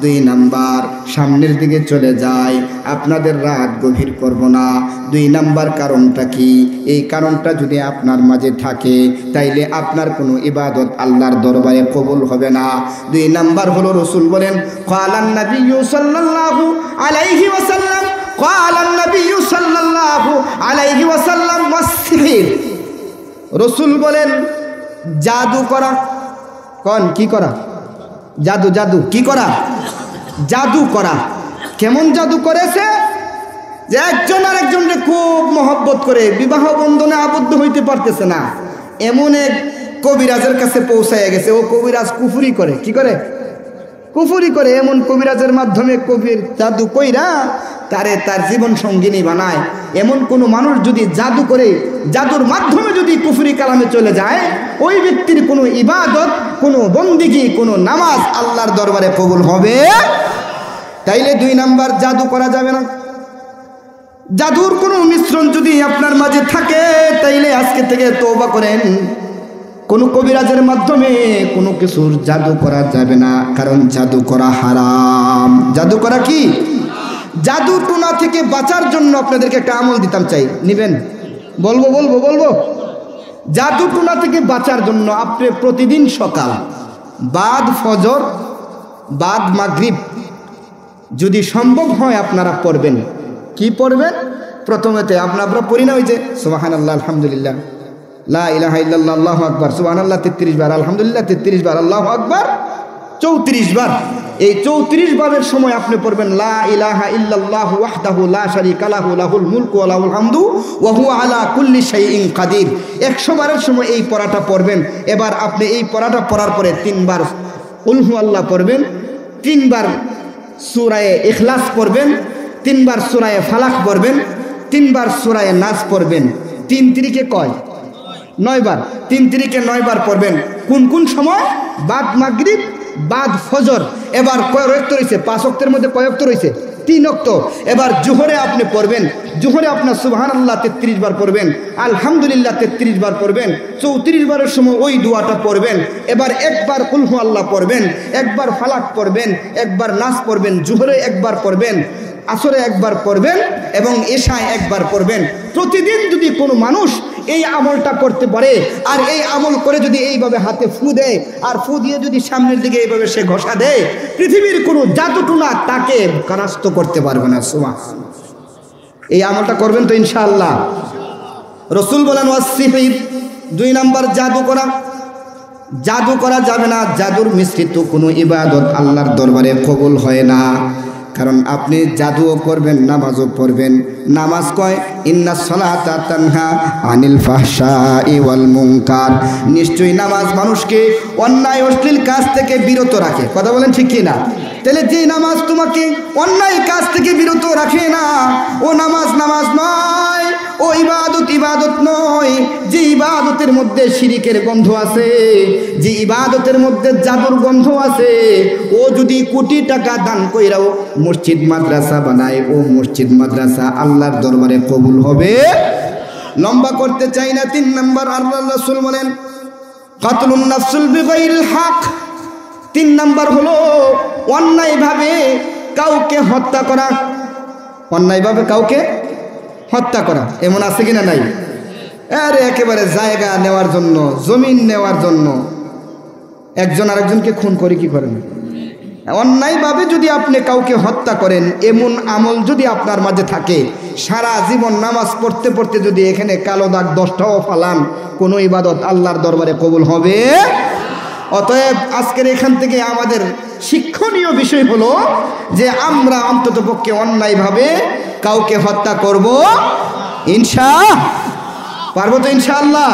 2 নাম্বার সামনের দিকে চলে যায়, আপনাদের রাত গভীর করব না। 2 নাম্বার কারণটা কি? এই কারণটা যদি আপনার মাঝে থাকে, তাইলে আপনার কোনো ইবাদত আল্লাহর দরবারে কবুল হবে না। 2 নাম্বার হলো, রসুল বলেন, ক্বালান নাবিয়্যু সাল্লাল্লাহু আলাইহি ওয়াসাল্লাম, ক্বালান নাবিয়্যু সাল্লাল্লাহু আলাইহি ওয়াসাল্লাম ওয়াসসিহির, রসুল বলেন জাদু করা। কোন কি করা? জাদু। জাদু কি করা? জাদু করা। কেমন জাদু করেছে? যে একজন আর একজনকে খুব মহব্বত করে বিবাহ বন্ধনে আবদ্ধ হইতে পারতেছে না, এমন এক কবিরাজের কাছে পৌঁছায় গেছে। ও কবিরাজ কুফরি করে। কি করে? কুফরি করে। এমন কবিরাজের মাধ্যমে কবির জাদু কইরা তারে তার জীবন সঙ্গিনী বানায়। এমন কোনো মানুষ যদি জাদু করে, জাদুর মাধ্যমে যদি কুফরি কালামে চলে যায়, ওই ব্যক্তির কোনো ইবাদত, কোনো বন্দিগি, কোনো নামাজ আল্লাহর দরবারে কবুল হবে। তাইলে 2 নাম্বার, জাদু করা যাবে না। জাদুর কোনো মিশ্রণ যদি আপনার মাঝে থাকে, তাইলে আজকে থেকে তওবা করেন। কোনো কবিরাজের মাধ্যমে কোনো কিছুর জাদু করা যাবে না, কারণ জাদু করা হারাম। জাদু করা কি? জাদু টুনা থেকে বাঁচার জন্য আপনাদেরকে একটা আমল দিতাম, চাই নিবেন? বলবো। জাদু টুনা থেকে বাঁচার জন্য আপনি প্রতিদিন সকাল বাদ ফজর বাদ মাগরিব যদি সম্ভব হয় আপনারা পড়বেন। কি পড়বেন? প্রথমেতে আমরা পড়ি না ওই যে সুবহানাল্লাহ, আলহামদুলিল্লাহ, লা ইলাহা ইল্লাল্লাহ, আল্লাহু আকবার, সুবহানাল্লাহ 33 বার, আলহামদুলিল্লাহ 33 বার, আল্লাহু আকবার 34 বার। এই 34 বারের সময় আপনি পড়বেন লা ইলাহা ইল্লাল্লাহু ওয়াহদাহু লা শারীকা লাহু লাহুল মুলকু ওয়া লাহুল হামদু ওয়া হুয়া আলা কুল্লি শাইইন কাদির। 100 বারের সময় এই পড়াটা পড়বেন। এবার আপনি এই পড়াটা পড়ার পরে 3 বার কুল হুয়াল্লাহ পড়বেন, 3 বার সূরা ইখলাস পড়বেন, 3 বার সূরা ফালাক পড়বেন, 3 বার সূরা নাস পড়বেন। 3 তিরিকে কয়? 9 বার। 3 তিরিকে 9 বার পড়বেন। কোন সময়? বাদ মাগরিব, বাদ ফজর। এবার কয় ওয়াক্ত রয়েছে? 5 ওয়াক্তের মধ্যে কয় ওয়াক্ত রয়েছে? 3 ওয়াক্ত। এবার জোহরে আপনি পড়বেন, জোহরে আপনার সুবহানাল্লাহ 33 বার পড়বেন, আলহামদুলিল্লাহ 33 বার পড়বেন। 34 বারের সময় ওই দোয়াটা পড়বেন। এবার একবার কুল হুয়াল্লাহ পড়বেন, একবার ফালাক পড়বেন, একবার নাস পড়বেন, জোহরে একবার পড়বেন, আসরে একবার পড়বেন এবং এশায় একবার পড়বেন। প্রতিদিন যদি কোনো মানুষ এই আমলটা করতে পারে, আর এই আমল করে যদি এইভাবে হাতে ফু দেয়, আর ফু দিয়ে যদি সামনের দিকে এইভাবে সে ঘষা দেয়, পৃথিবীর কোনো জাদুটুনা তাকে কারাস্ত করতে পারবে না। সুবহানাল্লাহ। এই আমলটা করবেন তো ইনশাআল্লাহ? রসুল বলেন ওয়াসসিহির, 2 নাম্বার জাদু করা। জাদু করা যাবে না। জাদুর মিশ্রিত কোনো ইবাদত আল্লাহর দরবারে কবুল হয় না। কারণ আপনি জাদুও করবেন, নামাজও পড়বেন। নামাজ কয় ইন্নাস সালাতা তানহা আনিল ফাহশাই ওয়াল মুনকার, নিশ্চয়ই নামাজ মানুষকে অন্যায় অশ্লীল কাজ থেকে বিরত রাখে। কথা বলেন ঠিক কি না? তাহলে যে নামাজ তোমাকে অন্যায় কাজ থেকে বিরত রাখে না, ও নামাজ নামাজ নয়, ও ইবাদত ইবাদত নয়। যে ইবাদতের মধ্যে শিরিকের গন্ধ আছে, যে ইবাদতের মধ্যে জাদুর গন্ধ আছে, ও যদি কোটি টাকা দান কইরাও মসজিদ মাদ্রাসা বানায়, ও মসজিদ মাদ্রাসা আল্লাহর দরবারে কবুল হবে। লম্বা করতে চাই না। 3 নাম্বার আল্লাহর রাসূল বলেন কাতলুন নাফসুল বিগাইরিল হক। 3 নাম্বার হলো অন্যায়ভাবে কাউকে হত্যা করা। অন্যায়ভাবে কাউকে হত্যা করা এমন আছে কিনা? নাই। আরে একেবারে জায়গা নেওয়ার জন্য, জমিন নেওয়ার জন্য একজন আরেকজনকে খুন করে কি করেন? অন্যায়ভাবে যদি আপনি কাউকে হত্যা করেন, এমন আমল যদি আপনার মাঝে থাকে, সারা জীবন নামাজ পড়তে পড়তে যদি এখানে কালো দাগ 10টাও ফালান, কোনো ইবাদত আল্লাহর দরবারে কবুল হবে। অতএব আজকের এখান থেকে আমাদের শিক্ষণীয় বিষয় হলো যে আমরা অন্ততপক্ষে অন্যায়ভাবে কাউকে হত্যা করব পারবো তো ইনশাআল্লাহ।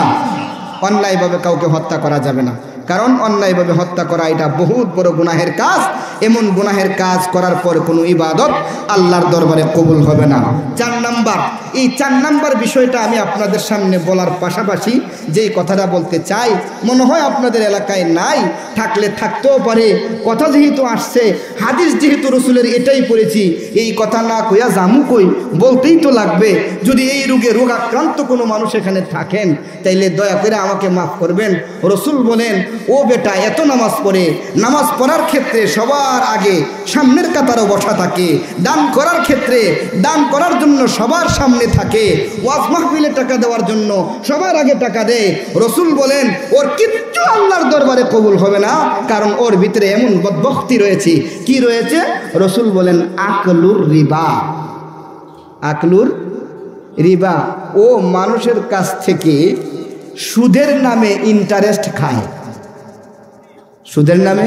অন্যায়ভাবে কাউকে হত্যা করা যাবে না, কারণ অন্যায়ভাবে হত্যা করা এটা বহুত বড় গুনাহের কাজ। এমন গুনাহের কাজ করার পর কোনো ইবাদত আল্লাহর দরবারে কবুল হবে না। 4 নাম্বার, এই 4 নাম্বার বিষয়টা আমি আপনাদের সামনে বলার পাশাপাশি যেই কথাটা বলতে চাই, মনে হয় আপনাদের এলাকায় নাই, থাকলে থাকতেও পারে। কথা যেহেতু আসছে, হাদিস যেহেতু রসুলের এটাই পড়েছি, এই কথা না কইয়া জামু কই, বলতেই তো লাগবে। যদি এই রোগ আক্রান্ত কোনো মানুষ এখানে থাকেন, তাইলে দয়া করে আমাকে মাফ করবেন। রসুল বলেন, ও বেটা, এত নামাজ পড়ে, নামাজ পড়ার ক্ষেত্রে সবার আগে সামনের কাতারও বসা থাকে, দান করার ক্ষেত্রে দান করার জন্য সবার সামনে থাকে, ওয়াজ মাহফিলে টাকা দেওয়ার জন্য সবার আগে টাকা দেয়। রসুল বলেন ওর কিচ্ছু আল্লাহর দরবারে কবুল হবে না, কারণ ওর ভিতরে এমন বদবখতি রয়েছে। কি রয়েছে? রসুল বলেন আকলুর রিবা। আকলুর রিবা, ও মানুষের কাছ থেকে সুদের নামে ইন্টারেস্ট খায়। সুদের নামে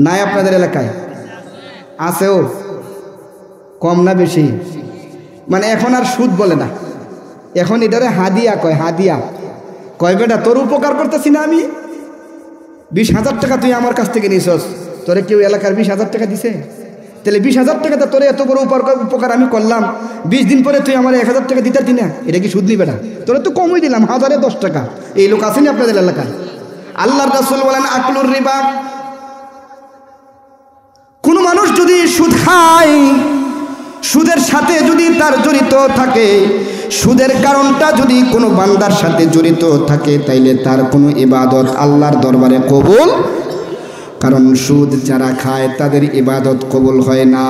নাই আপনাদের এলাকায়? আছেও, কম না বেশি? মানে এখন আর সুদ বলে না, এখন এটারে হাদিয়া কয়। হাদিয়া কয়, বেটা তোর উপকার করতেছি না আমি, 20,000 টাকা তুই আমার কাছ থেকে নিছস, তোরে কেউ এলাকার 20,000 টাকা দিছে? তাহলে 20,000 টাকাতে তোরে এত বড় উপকার আমি করলাম, 20 দিন পরে তুই আমার 1,000 টাকা দিতে না, এটা কি সুদ নিবে না? তোরে তো কমই দিলাম, 1010 টাকা। এই লোক আসেনি আপনাদের এলাকায়? আল্লাহর রাসূল বলেন আকলুর রিবা। কোন মানুষ যদি সুদ খায়, সুদের সাথে যদি তার জড়িত থাকে, সুদের কারণটা যদি কোনো বান্দার সাথে জড়িত থাকে, তাইলে তার কোনো ইবাদত আল্লাহর দরবারে কবুল, কারণ সুদ যারা খায় তাদের ইবাদত কবুল হয় না।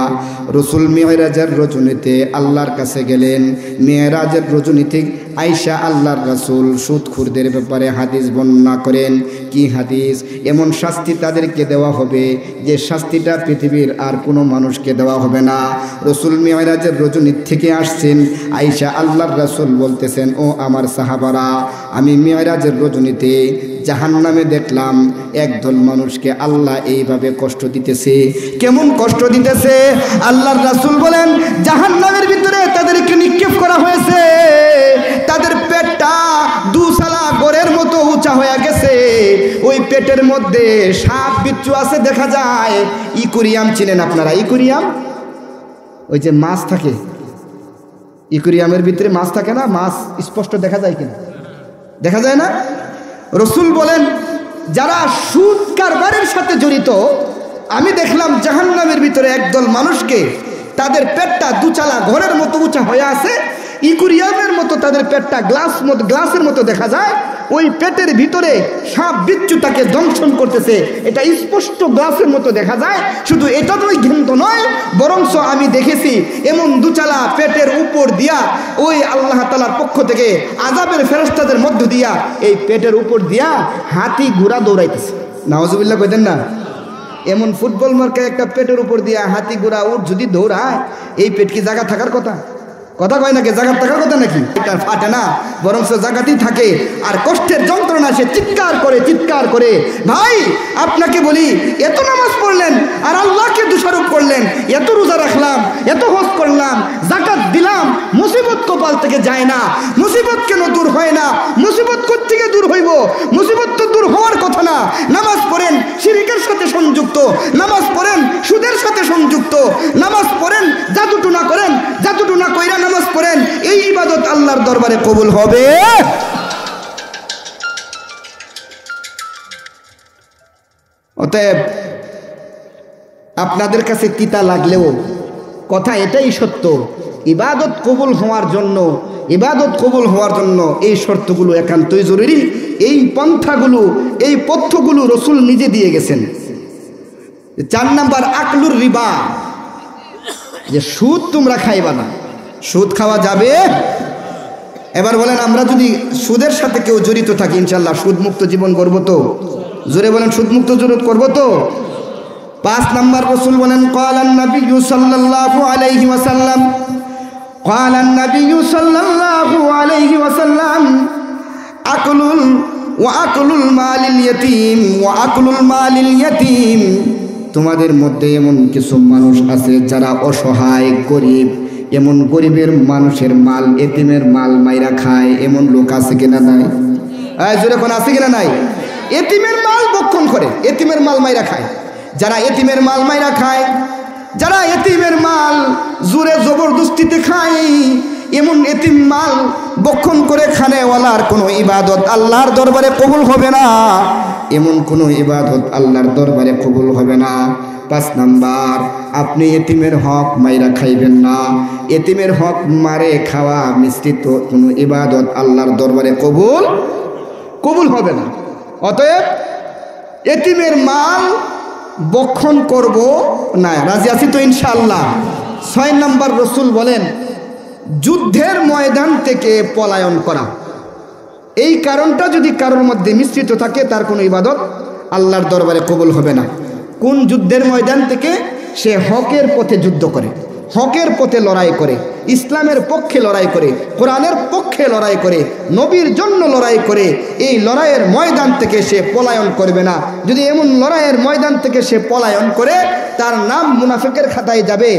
রসুল মেরাজের রজনীতে আল্লাহর কাছে গেলেন। মেরাজের রজনীতে আয়েশা আল্লাহর রাসূল সুদখোরদের ব্যাপারে হাদিস বর্ণনা করেন। কি হাদিস? এমন শাস্তি তাদেরকে দেওয়া হবে যে শাস্তিটা পৃথিবীর আর কোনো মানুষকে দেওয়া হবে না। রসুল মেরাজের রজনী থেকে আসছেন, আয়েশা আল্লাহর রাসূল বলতেছেন, ও আমার সাহাবারা, আমি মেরাজের রজনীতে জাহান্নামে দেখলাম একদল মানুষকে আল্লাহ এইভাবে কষ্ট দিতেছে। কেমন কষ্ট দিতেছে? আল্লাহর রাসূল বলেন, জাহান্নামের ভিতরে তাদেরকে নিক্ষেপ করা হয়েছে, তাদের পেটটা দুসালা গোরের মতো উঁচা হয়ে গেছে, ওই পেটের মধ্যে সাপ বিচ্ছু আছে দেখা যায়। ইকুরিয়াম চিনেন আপনারা? ইকুরিয়াম ওই যে মাছ থাকে, ইকুরিয়ামের ভিতরে মাছ থাকে না? মাছ স্পষ্ট দেখা যায় কিনা? দেখা যায় না? রসুল বলেন, যারা সুদ কারবারের সাথে জড়িত, আমি দেখলাম জাহান্নামের ভিতরে একদল মানুষকে, তাদের পেটটা দুচালা ঘরের মতো উঁচা হয়ে আছে, ইকুরিয়ামের মতো তাদের পেটটা গ্লাসের মতো দেখা যায়, ওই পেটের ভিতরে সাপ বিচ্ছু তাকে দংশন করতেছে, এটা স্পষ্ট গ্লাসের মতো দেখা যায়। শুধু এটা তো ঘৃণিত নয়, বরঞ্চ আমি দেখেছি এমন দুচালা পেটের উপর দিয়া ওই আল্লাহ তাআলার পক্ষ থেকে আযাবের ফেরেশতাদের মধ্য দিয়া এই পেটের উপর দিয়া হাতি ঘোড়া দৌড়াইতেছে। নাউজুবিল্লাহ কইতেন না? এমন ফুটবল মার্কা একটা পেটের উপর দিয়া হাতি ঘোড়া উঠ যদি দৌড়ায়, এই পেট কি জায়গা থাকার কথা? কথা কয় নাকি? জাগাত থাকার কথা নাকি? এটা ফাটে না, বরং জাগাতেই থাকে। আর কষ্টের যন্ত্রণা সে চিৎকার করে। ভাই আপনাকে বলি, এত নামাজ পড়লেন আর আল্লাহকে দোষারোপ করলেন, এত রোজা রাখলাম, এত হজ করলাম, জাকাত দিলাম, মুসিবত কপাল থেকে যায় না। মুসিবত কেন দূর হয় না? মুসিবত কোত্থেকে দূর হইব? মুসিবত তো দূর হওয়ার কথা না। নামাজ পড়েন শিরকের সাথে সংযুক্ত, নামাজ পড়েন সুদের সাথে সংযুক্ত, নামাজ পড়েন জাদুটুনা করেন, জাদুটুনা কইরা নামাজ পড়েন, এই ইবাদত আল্লাহর দরবারে কবুল হবে? অতএব আপনাদের কাছে তিতা লাগলেও কথা এটাই সত্য, ইবাদত কবুল হওয়ার জন্য এই শর্তগুলো একান্তই জরুরি। এই পন্থাগুলো, এই পথ্যগুলো রসুল নিজে দিয়ে গেছেন। 4 নাম্বার আকলুর রিবা, যে সুদ তোমরা খাইবা না। সুদ খাওয়া যাবে? এবার বলেন, আমরা যদি সুদের সাথে কেউ জড়িত থাকি, ইনশাল্লাহ সুদমুক্ত জীবন করব তো? জোরে বলেন, সুদমুক্ত জীবন করব তো? 5 নাম্বার রসুল বলেন, ক্বালান নাবিয়্যু সাল্লাল্লাহু আলাইহি ওয়াসাল্লাম, ক্বালান নাবিয়্যু সাল্লাল্লাহু আলাইহি ওয়াসাল্লাম, আকুলুল মালিল ইয়াতীম, তোমাদের মধ্যে এমন কিছু মানুষ আছে যারা অসহায় গরিব, এমন গরিবের মানুষের মাল, এতিমের মাল মাইরা খায়, এমন লোক আছে কিনা নাই? জোরে কোন আছে কিনা নাই? এতিমের মাল ভক্ষণ করে, এতিমের মাল মাইরা খায়। যারা এতিমের মাল মাইরা খায়, যারা এতিমের মাল জোরে জবরদস্তিতে খায়, এমন এতিম মাল ভক্ষণ করে খানেওয়ালার কোনো ইবাদত আল্লাহর দরবারে কবুল হবে না। এমন কোনো ইবাদত আল্লাহর দরবারে কবুল হবে না। 5 নাম্বার, আপনি এতিমের হক মাইরা খাইবেন না। এতিমের হক মারে খাওয়া মিশ্রিত কোনো ইবাদত আল্লাহর দরবারে কবুল হবে না। অতএব এতিমের মাল ভক্ষণ করব না। রাজি আছি তো ইনশাআল্লাহ? 6 নাম্বার রসুল বলেন, যুদ্ধের ময়দান থেকে পলায়ন করা। এই কারণটা যদি কারোর মধ্যে মিশ্রিত থাকে, তার কোনো ইবাদত আল্লাহর দরবারে কবুল হবে না। কোন যুদ্ধের ময়দান থেকে? সে হকের পথে যুদ্ধ করে, হকের পথে লড়াই করে, ইসলামের পক্ষে লড়াই করে, কোরআনের পক্ষে লড়াই করে, নবীর জন্য লড়াই করে। এই লড়াইয়ের ময়দান থেকে সে পলায়ন করবে না। যদি এমন লড়াইয়ের ময়দান থেকে সে পলায়ন করে, তার নাম মুনাফিকের খাতায় যাবে।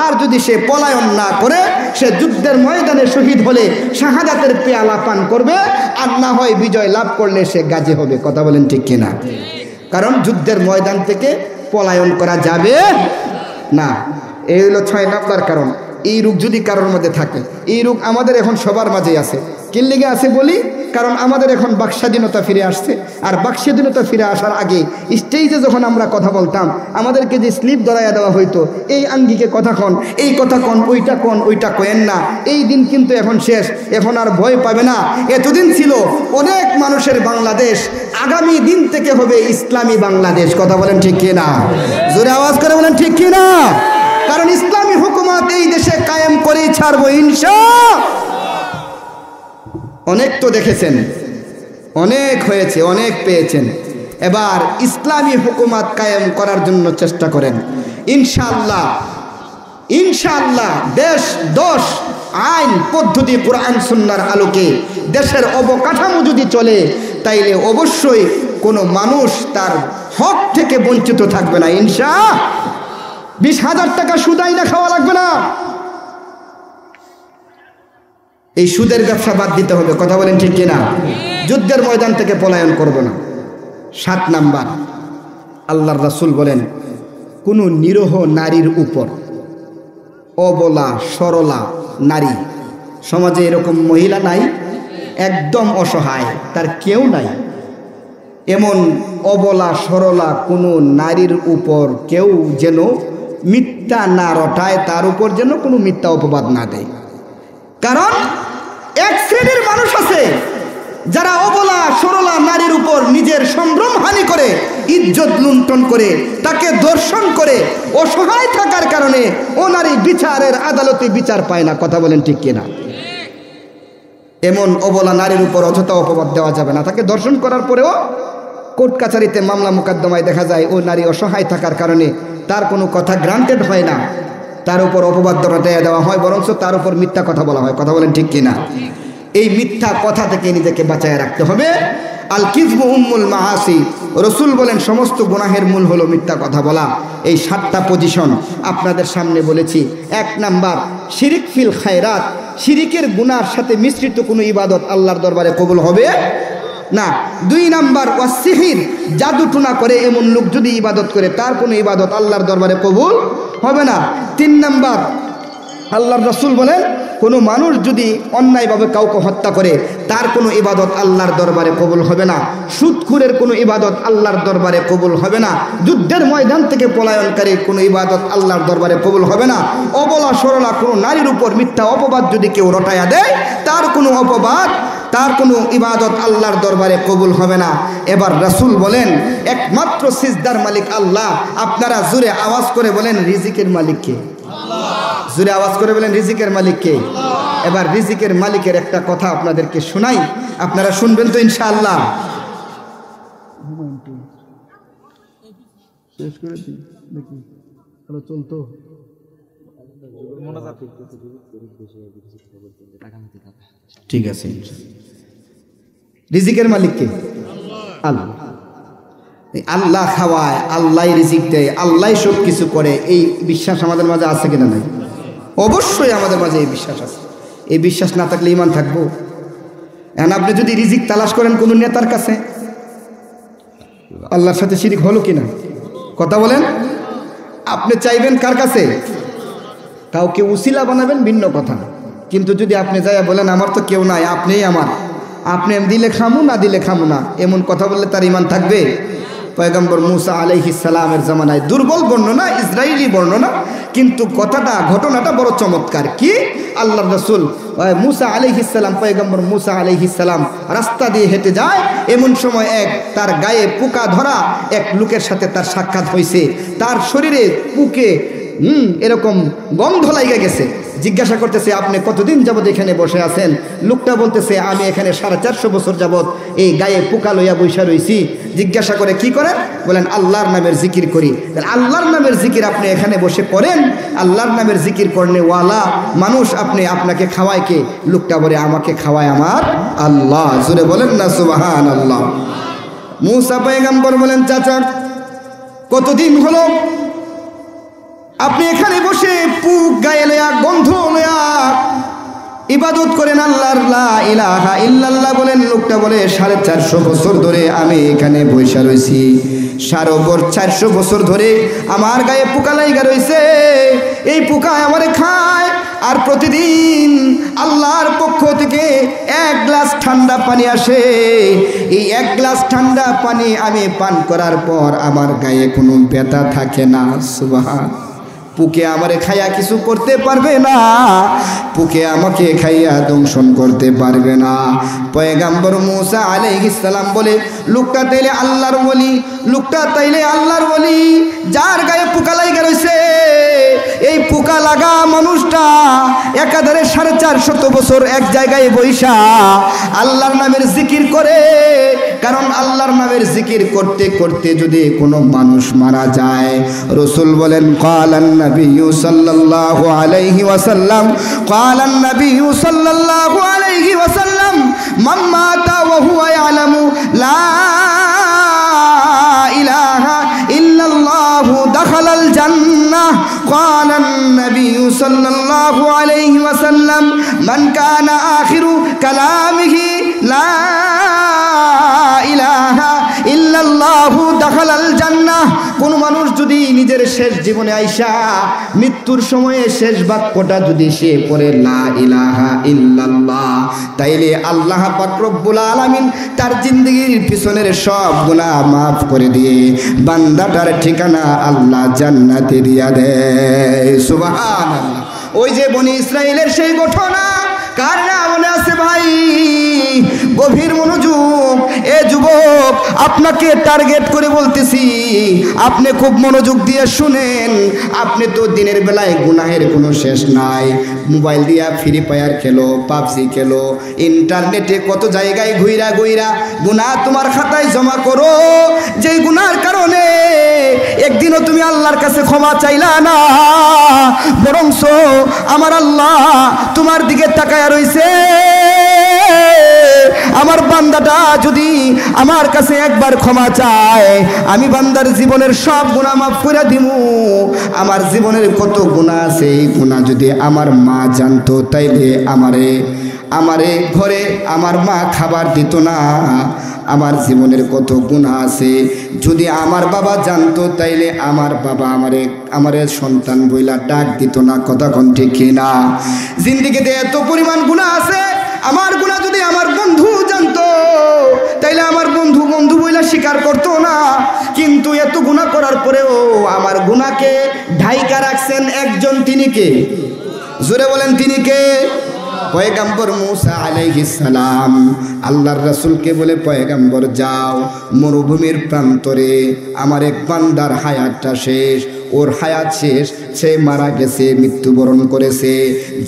আর যদি সে পলায়ন না করে, সে যুদ্ধের ময়দানে শহীদ হলে শাহাদাতের পেয়ালা পান করবে, আর না হয় বিজয় লাভ করলে সে গাজী হবে। কথা বলেন ঠিক কিনা? কারণ যুদ্ধের ময়দান থেকে পলায়ন করা যাবে না। এই হলো 6 নাম্বার কারণ। এই রোগ যদি কারোর মধ্যে থাকে, এই রোগ আমাদের এখন সবার মাঝেই আছে। কি লেগে আছে বলি? কারণ আমাদের এখন বাকস্বাধীনতা ফিরে আসছে। আর বাকস্বাধীনতা ফিরে আসার আগে স্টেজে যখন আমরা কথা বলতাম, আমাদেরকে যে স্লিপ ধরাইয়া দেওয়া হইতো, এই আঙ্গিকে কথা কন, এই কথা কন, ওইটা কয়েন না। এই দিন কিন্তু এখন শেষ। এখন আর ভয় পাবে না। এতদিন ছিল অনেক মানুষের বাংলাদেশ, আগামী দিন থেকে হবে ইসলামী বাংলাদেশ। কথা বলেন ঠিক কিনা? জোরে আওয়াজ করে বলেন ঠিক কিনা? কারণ ইসলামী হুকুমত এই দেশে কায়েম করেই ছাড়বো ইনশাআল্লাহ। অনেক তো দেখেছেন, অনেক হয়েছে, অনেক পেয়েছেন। এবার ইসলামী হুকুমত কায়েম করার জন্য চেষ্টা করেন ইনশাআল্লাহ। ইনশাআল্লাহ দেশ, দশ, আইন পদ্ধতি, কোরআন সুন্নাহর আলোকে দেশের অবকাঠামো যদি চলে, তাইলে অবশ্যই কোনো মানুষ তার হক থেকে বঞ্চিত থাকবে না ইনশাআল্লাহ। 20,000 টাকা সুদ আইনা খাওয়া লাগবে না। এই সুদের ব্যবসা বাদ দিতে হবে। কথা বলেন ঠিক কিনা? যুদ্ধের ময়দান থেকে পলায়ন করব না। 7 নাম্বার, আল্লাহর রাসূল বলেন, কোনো নিরহ নারীর উপর, অবলা সরলা নারী, সমাজে এরকম মহিলা নাই, একদম অসহায়, তার কেউ নাই, এমন অবলা সরলা কোনো নারীর উপর কেউ যেন মিথ্যা না রটায়, তার উপর যেন কোনো মিথ্যা অপবাদ না দেয়। কারণ এক শ্রেণীর মানুষ আছে যারা অবলা সরলা নারীর উপর নিজের সম্ভ্রম হানি করে, ইজ্জত লুণ্ঠন করে, তাকে দর্শন করে, অসহায় থাকার কারণে ও নারী বিচারের আদালতে বিচার পায় না। কথা বলেন ঠিক কিনা? এমন অবলা নারীর উপর অযথা অপবাদ দেওয়া যাবে না। তাকে দর্শন করার পরেও কোর্ট কাছারিতে মামলা মোকদ্দমায় দেখা যায় ও নারী অসহায় থাকার কারণে তার কোনো কথা গ্রান্টেড হয় না। তার উপর অপবাদ রটাইয়া দেওয়া হয়, বরঞ্চ তার উপর মিথ্যা কথা বলা হয়। কথা বলেন ঠিক কিনা? এই মিথ্যা কথা থেকে নিজেকে বাঁচায় রাখতে হবে। আল কিযবু উম্মুল মাআসি, রসুল বলেন সমস্ত গুনাহের মূল হলো মিথ্যা কথা বলা। এই 7টা পজিশন আপনাদের সামনে বলেছি। 1 নাম্বার শিরিক ফিল খায়রাত, শিরিকের গুনার সাথে মিশ্রিত কোনো ইবাদত আল্লাহর দরবারে কবুল হবে না। 2 নাম্বার ওয়াসিহির, জাদু টুনা করে এমন লোক যদি ইবাদত করে তার কোনো ইবাদত আল্লাহর দরবারে কবুল হবে না। 3 নাম্বার আল্লাহর রাসূল বলেন কোনো মানুষ যদি অন্যায়ভাবে কাউকে হত্যা করে তার কোনো ইবাদত আল্লাহর দরবারে কবুল হবে না। সুদখোরের কোনো ইবাদত আল্লাহর দরবারে কবুল হবে না। যুদ্ধের ময়দান থেকে পলায়নকারীর কোনো ইবাদত আল্লাহর দরবারে কবুল হবে না। অবলা সরলা কোনো নারীর উপর মিথ্যা অপবাদ যদি কেউ রটাইয়া দেয় তার কোনো অপবাদ, তার কোনো ইবাদত আল্লাহর দরবারে কবুল হবে না। এবার রাসূল বলেন একমাত্র সিজদার মালিক আল্লাহ। আপনারা জোরে আওয়াজ করে বলেন রিজিকের মালিক কে? জোরে আওয়াজ করে বলেন রিজিকের মালিক কে? এবার রিজিকের মালিকের একটা কথা আপনাদেরকে শোনাই, আপনারা শুনবেন তো ইনশাআল্লাহ? শেষ করে দিই নাকি? হলো চলতো ঠিক আছে। রিজিকের মালিক কে? আল্লাহ। আল্লাহ খাওয়ায়, আল্লাহ রিজিক দেয়, আল্লাহ সব কিছু করে। এই বিশ্বাস আমাদের মাঝে আছে কিনা? নাই? অবশ্যই আমাদের মাঝে এই বিশ্বাস আছে। এই বিশ্বাস না থাকলে ঈমান থাকবো? এখন আপনি যদি রিজিক তালাশ করেন কোনো নেতার কাছে, আল্লাহর সাথে শিরিক হলো কিনা? কথা বলেন। আপনি চাইবেন কার কাছে? কাউকে উসিলা বানাবেন ভিন্ন কথা, কিন্তু যদি আপনি যাইয়া বলেন আমার তো কেউ নাই, আপনিই আমার, আপনি দিলে খামু না দিলে খামু না, এমন কথা বললে তার ঈমান থাকবে? পয়গম্বর মুসা আলাইহিস সালামের জামানায় দুর্বল বর্ণনা, ইসরায়েলি বর্ণনা, কিন্তু ঘটনাটা বড় চমৎকার। কি? আল্লাহর রাসূল মুসা আলাইহিস সালাম, পয়গম্বর মুসা আলাইহিস সালাম রাস্তা দিয়ে হেঁটে যায়, এমন সময় তার গায়ে পোকা ধরা এক লোকের সাথে তার সাক্ষাৎ হয়েছে। তার শরীরে পুকে এরকম গন্ধ লাগা গেছে। জিজ্ঞাসা করতেছে আপনি কতদিন যাবত এখানে বসে আছেন? লোকটা বলতেছে আমি এখানে 450 বছর যাবত এই গায়ে পোকা লইয়া বৈশা রইছি। জিজ্ঞাসা করে কি করেন? বলেন আল্লাহর নামের জিকির করি। আল্লাহর নামের জিকির আপনি এখানে বসে করেন? আল্লাহর নামের জিকির করনে ওয়ালা মানুষ আপনাকে খাওয়ায় কে? লোকটা বলে আমাকে খাওয়ায় আমার আল্লাহ। জোরে বলেন না সুবহানাল্লাহ। মুসা পয়গম্বর বলেন চাচা কতদিন হলো আপনি এখানে বসে পুক গায়ে লয়া গন্ধ লয়া ইবাদত করেন আল্লাহর? লা ইলাহা ইল্লাল্লাহ বলেন। লোকটা বলে 450 বছর ধরে আমি এখানে বসে রয়েছি, 450 বছর ধরে আমার গায়ে পোকা লাইগা রয়েছে। এই পোকা আমারে খায়, আর প্রতিদিন আল্লাহর পক্ষ থেকে 1 গ্লাস ঠান্ডা পানি আসে। এই 1 গ্লাস ঠান্ডা পানি আমি পান করার পর আমার গায়ে কোনো ব্যথা থাকে না। সুবহান। পুকে আমারে খাইয়া কিছু করতে পারবে না, পুকে আমাকে খাইয়া দংশন করতে পারবে না। পয়গম্বর মুসা আলাইহিস সালাম বলে লোকটা তাইলে আল্লাহর ওলি, লোকটা তাইলে আল্লাহর ওলি, যার গায়ে পোকা লাগা রইছে। এই পোকা লাগা মানুষটা একাধারে 450 বছর এক জায়গায় বৈশা আল্লাহর নামের জিকির করে। কারণ আল্লাহর নামের জিকির করতে করতে যদি কোনো মানুষ মারা যায়, রাসূল বলেন ক্বালান নবিয়্যু সাল্লাল্লাহু আলাইহি ওয়াসাল্লাম, ক্বালান নবিয়্যু সাল্লাল্লাহু আলাইহি ওয়াসাল্লাম মান মাতা ওয়া হুয়া ইয়ালামু লা ইলাহা ইল্লাল্লাহু দাখালাল জান্নাহ। ক্বালান নবিয়্যু সাল্লাল্লাহু আলাইহি ওয়াসাল্লাম মান কানা আখিরু কালামিহি লা ইলাহা ইল্লাল্লাহু দাখালাল জান্নাহ। কোন মানুষ যদি নিজের শেষ জীবনে আইসা মৃত্যুর সময়ে শেষ বাক্যটা যদি সে পড়ে লা ইলাহা ইল্লাল্লাহ, তাইলে আল্লাহ পাক রব্বুল আলামিন তার জিন্দেগীর পিছনের সব গুনাহ মাফ করে দিয়ে বান্দাটার ঠিকানা আল্লাহ জান্নাতে দিয়া দেয়। সুবহানাল্লাহ। ওই যে বনি ইসরাইলের সেই ঘটনা কার না মনে আছে ভাই? গভীর মনোযোগ। এ যুবক আপনাকে টার্গেট করে বলতেছি, আপনি খুব মনোযোগ দিয়ে শুনেন। আপনি তো দিনের বেলায় গুনাহের কোনো শেষ নাই। মোবাইল দিয়া ফ্রি ফায়ার খেলো, পাবজি খেলো, ইন্টারনেটে কত জায়গায় ঘুইরা ঘুইরা গুনাহ তোমার খাতায় জমা করো। যেই গুনার কারণে একদিনও তুমি আল্লাহর কাছে ক্ষমা চাইলা না, বরংস আমার আল্লাহ তোমার দিকে তাকায়া রইছে। আমার বান্দাটা যদি আমার কাছে একবার ক্ষমা চায়, আমি বান্দার জীবনের সব গুনাহ মাফ করে দিমু। আমার জীবনের কত গুনাহ আছে, এই গুনাহ যদি আমার মা জানতো তাইলে আমারে ঘরে আমার মা খাবার দিত না। আমার জীবনের কত গুনাহ আছে, যদি আমার বাবা জানতো তাইলে আমার বাবা আমারে সন্তান বইলা ডাক দিত না। কথা কোন ঠিক কিনা? জিন্দেগিতে এত পরিমাণ গুনাহ আছে, আমার গুনাহ যদি আমার বন্ধু জানতো তাইলে আমার বন্ধু বইলা স্বীকার করতো না। কিন্তু এত গুনাহ করার পরেও আমার গুনাহকে ঢাইকা রাখছেন একজন, তিনি কে? জোরে বলেন, তিনি কে? পয়গম্বর মুসা আলাইহিস সালাম। আল্লাহর রাসূলকে বলে, পয়গম্বর যাও মরুভূমির প্রান্তরে, আমার এক বান্দার হায়াতটা শেষ, ওর হায়াত শেষ, সে মারা গেছে, মৃত্যুবরণ করেছে।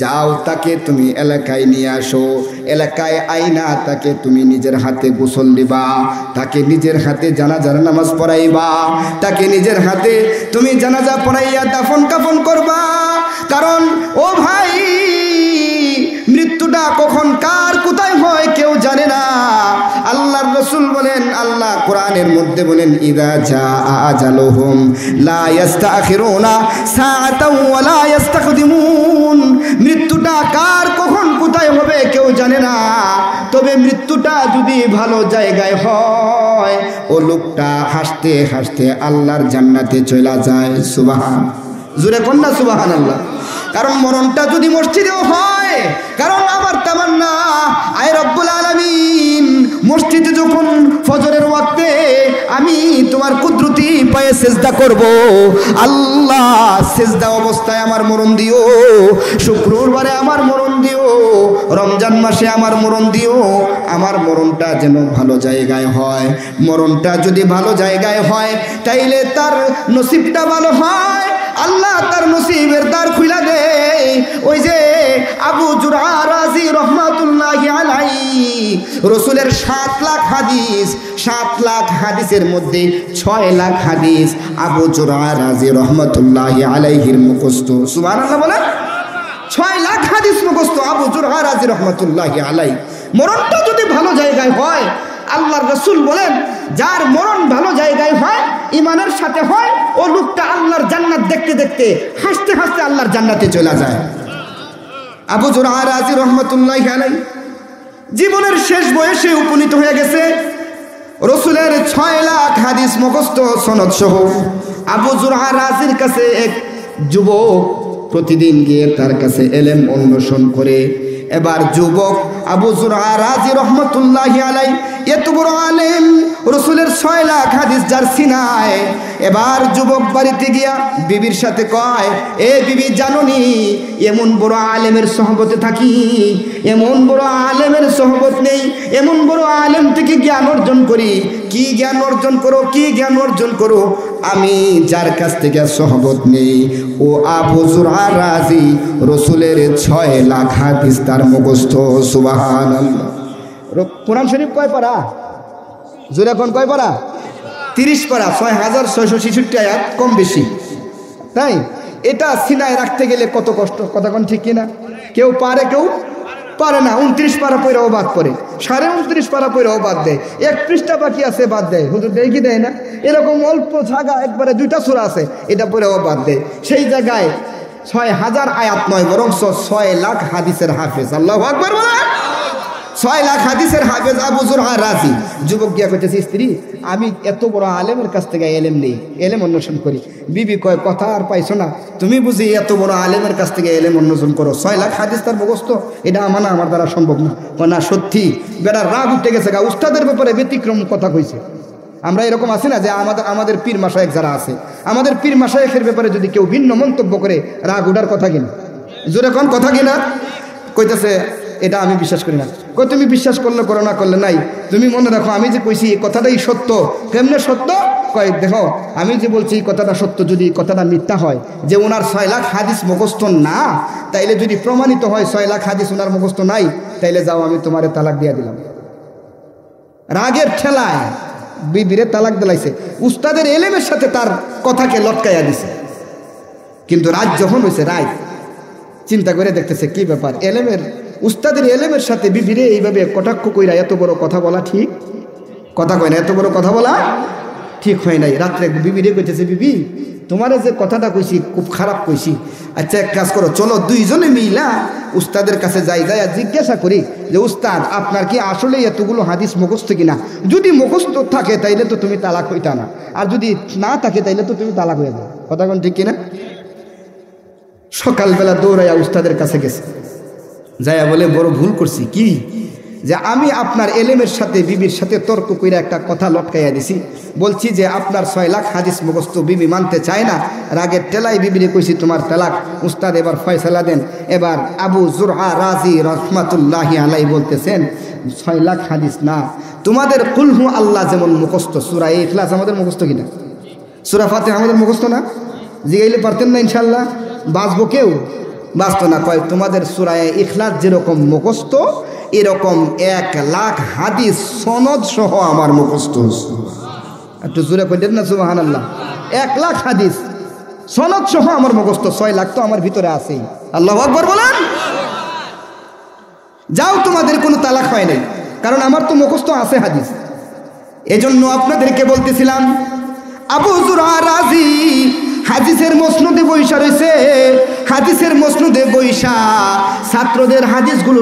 যাও তাকে তুমি এলাকায় নিয়ে আসো, এলাকায় আইনা তাকে তুমি নিজের হাতে গোসল দিবা, তাকে নিজের হাতে জানাজার নামাজ পড়াইবা, তাকে নিজের হাতে তুমি জানাজা পড়াইয়া দাফন কাফন করবা। কারণ ও ভাই, মৃত্যুটা কখন কার কোথায় হয় কেউ জানে না। আল্লাহর রাসূল বলেন, আল্লাহ কোরআনের মধ্যে বলেন, ইযা জাআ আজালুহুম লা ইস্তাখিরুনা সাআতাও ওয়া লা ইস্তাকদিমুন। মৃত্যুটা কার কখন কোথায় হবে কেউ জানে না। তবে মৃত্যুটা যদি ভালো জায়গায় হয়, ও লোকটা হাসতে হাসতে আল্লাহর জান্নাতে চলে যায়। সুবহান, জোরে কন্যা সুবহানাল্লাহ। কারণ মরণটা যদি মসজিদেও হয়, কারণ আমার তামান্না, আয় রব্বুল আলামিন, মসজিদে যখন ফজরের ওয়াক্তে আমি তোমার কুদরতি পায়ে সেজদা করব, আল্লাহ সেজদা অবস্থায় আমার মরণ দিও, শুক্রবারে আমার মরণ দিও, রমজান মাসে আমার মরণ দিও। আমার মরণটা যেন ভালো জায়গায় হয়। মরণটা যদি ভালো জায়গায় হয় তাইলে তার নসিবটা ভালো হয়, আল্লাহ তার নসিবের দ্বার খুলে দেয়। ওই যে আবু জুরআ রাজি রহমাতুল্লাহি আলাইহি, রাসূলের 7 লাখ হাদিস, 7 লাখ হাদিসের মধ্যে 6 লাখ হাদিস আবু জুরআ রাজি রহমাতুল্লাহি আলাইহির মুখস্থ। সুবহানাল্লাহ বলেন, 6 লাখ হাদিস মুখস্থ আবু জুরআ রাজি রহমাতুল্লাহি আলাইহি। মরণটা যদি ভালো জায়গায় হয়, আল্লাহর রাসূল বলেন, যার মরণ ভালো জায়গায় হয়, ইমানের সাথে হয়, ও লোকটা আল্লাহর জান্নাত দেখতে দেখতে হাসতে হাসতে আল্লাহর জান্নাতে চলে যায়। আবু জুরআ রাজি রহমাতুল্লাহি আলাইহি জীবনের শেষ বয়সে উপনীত হয়ে গেছে। রাসূলের 6 লাখ হাদিস মুখস্থ সনদ সহ। আবু জুরআ রাজির কাছে এক যুবক প্রতিদিন গিয়ে তার কাছে ইলম অন্বেষণ করে। এবার যুবক আবু জুরআ রাজি রহমাতুল্লাহি আলাইহি এত বড় আলেম, রাসূলের 6 লাখ হাদিস যার সিনায়। এবার যুবক বাড়িতে গিয়া বিবির সাথে কয়, এ বিবি জানোনি, এমন বড় আলেমের সহবতে থাকি, এমন বড় আলেমের সহবত নেই, এমন বড় আলেম থেকে জ্ঞান অর্জন করি। কি জ্ঞান অর্জন করো, কি জ্ঞান অর্জন করো? আমি যার কাছ থেকে সহবত নেই, ও আবু জুরআ রাজি, রাসূলের 6 লাখ হাদিস তার মুখস্থ। সুবহানাল্লাহ। কোরআন শরীফ কয় পারা? জোরে কোন কয় পারা? 30 পারা, 6666 আয়াত, কম বেশি, তাই? এটা সিনায় রাখতে গেলে কত কষ্ট, কথা কোন ঠিক কিনা? কেউ পারে, কেউ পারে না। 29 পারা পড়েও বাদ পড়ে, 29.5 পারা পড়েও বাদ দেয়, 1 পৃষ্ঠা বাকি আছে বাদ দেয়। হুজুর দেয় কি দেয় না? এরকম অল্প জায়গা, একবারে 2টা সূরা আছে, এটা পড়েও বাদ দেয়। সেই জায়গায় 6000 আয়াত নয়, বরং 6 লাখ হাদিসের হাফেজ। আল্লাহু আকবার বলেন। 6 লাখ হাদিসের হাফেজ আবু জুরআ রাজি। যুবক গিয়া কইতেছে, স্ত্রী, আমি এত বড় আলেমের কাছ থেকে এলেম নেই, এলেম অন্বেষণ করি। বিবি কয়, কথা আর পাইছো না? তুমি বুঝি এত বড় আলেমের কাছ থেকে এলেম অন্বেষণ করো, 6 লাখ হাদিস তার মুখস্থ, এটা আমার দ্বারা সম্ভব না। না সত্যি, বেটার রাগ উঠে গেছে গা, উস্তাদের ব্যাপারে ব্যতিক্রম কথা কইছে। আমরা এরকম আছি না যে আমাদের পীর মাশায়েখ যারা আছে, আমাদের পীর মাশায়েখের ব্যাপারে যদি কেউ ভিন্ন মন্তব্য করে, রাগ উঠার কথা কিনা? জোরে কোন কথা কিনা? কইতেছে, এটা আমি বিশ্বাস করি না। কই তুমি বিশ্বাস করলে করো, না করলে নাই, তুমি মনে রাখো আমি যে কইছি এই কথাটাই সত্য। কেমনে সত্য? কয় দেখো আমি যে বলছি এই কথাটা সত্য, যদি কথাটা মিথ্যা হয় যে ওনার 6 লাখ হাদিস মুখস্থ না, তাইলে যদি প্রমাণিত হয় 6 লাখ হাদিস ওনার মুখস্থ নাই, তাইলে যাও আমি তোমারে তালাক দিয়ে দিলাম। রাগের ঠেলায় বিবিরে তালাক দিলাইছে, উস্তাদের এলেমের সাথে তার কথাকে লটকাইয়া দিছে। কিন্তু রাত যখন হয়েছে, রাত চিন্তা করে দেখতেছে কি ব্যাপার, এলেমের উস্তাদের এলেমের সাথে বিবিরে এইভাবে কটাক্ষ কইরা এত বড় কথা বলা ঠিক কথা কয় না, এত বড় কথা বলা ঠিক হয় নাই। রাত্রে বিবিরে কইতেছে, বিবি তোমারে যে কথাটা কইছি খুব খারাপ কইছি, আচ্ছা এক কাজ করো, চলো দুইজনে মিলা উস্তাদের কাছে যাই, যাই আর জিজ্ঞাসা করি যে উস্তাদ আপনার কি আসলে এতগুলো হাদিস মুখস্থ কিনা, যদি মুখস্থ থাকে তাইলে তো তুমি তালাক হইতা না, আর যদি না থাকে তাইলে তো তুমি তালাক হয়ে যাও। কথা কোন ঠিক কিনা? সকালবেলা দৌড়াইয়া উস্তাদের কাছে গেছে, যাইয়া বলে বড় ভুল করছি, কি যে আমি আপনার এলেমের সাথে বিবির সাথে তর্ক কইরা একটা কথা লটকাইয়া দিছি, বলছি যে আপনার 6 লাখ হাদিস মুখস্থ, বিবি মানতে চায় না, রাগের টেলাই বিবিরে কইছি তোমার তালাক। উস্তাদ এবার ফয়সালা দেন। এবার আবু জুরআ রাজি রহমাতুল্লাহি আলাইহি বলতেছেন 6 লাখ হাদিস না, তোমাদের কুল হু আল্লাহ যেমন মুখস্থ, সূরা ইখলাস আমাদের মুখস্থ কিনা, সূরা ফাতিহা আমাদের মুখস্থ না, জিগাইলে পারতেন না ইনশাআল্লাহ, বাঁচবো কেউ? বাঁচত না। কয় তোমাদের সূরা ইখলাস যেরকম মুখস্থ, এরকম 1 লাখ হাদিস সনদ সহ আমার মুখস্থ। একটু জোরে কইতেন না সুবহানাল্লাহ। 1 লাখ হাদিস সনদ সহ আমার মুখস্থ, 6 লাখ তো আমার ভিতরে আছেই। আল্লাহু আকবার বলেন। যাও তোমাদের কোনো তালাক হয় নাই, কারণ আমার তো মুখস্থ আছে হাদিস। এজন্য আপনাদেরকে বলতেছিলাম আবু জুরআ রাজি হাদিসের মসনদে বইসা রয়েছে, হাদিসের মসনদে বইসা ছাত্রদের হাদিসগুলো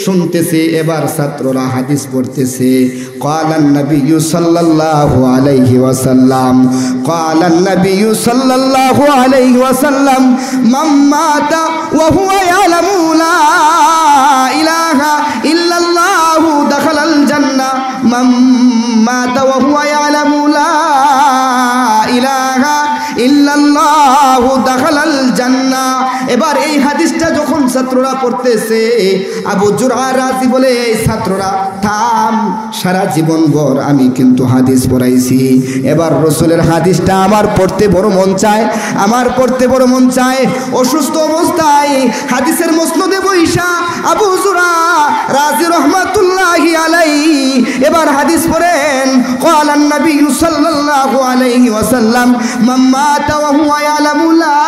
শুনতেছে। এবার ছাত্ররা হাদিস পড়তেছে। ক্বালান নাবিয়্যু সাল্লাল্লাহু আলাইহি ওয়াসাল্লাম, ক্বালান নাবিয়্যু সাল্লাল্লাহু আলাইহি ওয়াসাল্লাম মান মাতা ওয়া হুয়া ইয়ালামু লা ইলাহা ইল্লাল্লাহু দাখালাল জান্নাহ, মান মাতা ওয়া হুয়া ইয়ালামু লা ইলাহা ইল্লাল্লাহু দাখালাল জান্নাহ। এবার এই হাদিসটা যখন ছাত্ররা পড়তেছে, আবু জুরআ রাজি বলে, এই ছাত্ররা থাম, সারা জীবন ভর আমি কিন্তু হাদিস পড়াইছি, এবার রাসূলের হাদিসটা আমার পড়তে বড় মন চায়, আমার পড়তে বড় মন চায়। অসুস্থ অবস্থায় হাদিসের মসনদে বইসা আবু জুরআ রাজি রহমাতুল্লাহি আলাইহি এবার হাদিস পড়েন। ক্বালান নাবিয়্যু সাল্লাল্লাহু আলাইহি ওয়াসাল্লাম মান মাতা ওয়া হুয়া ইয়ালামু লা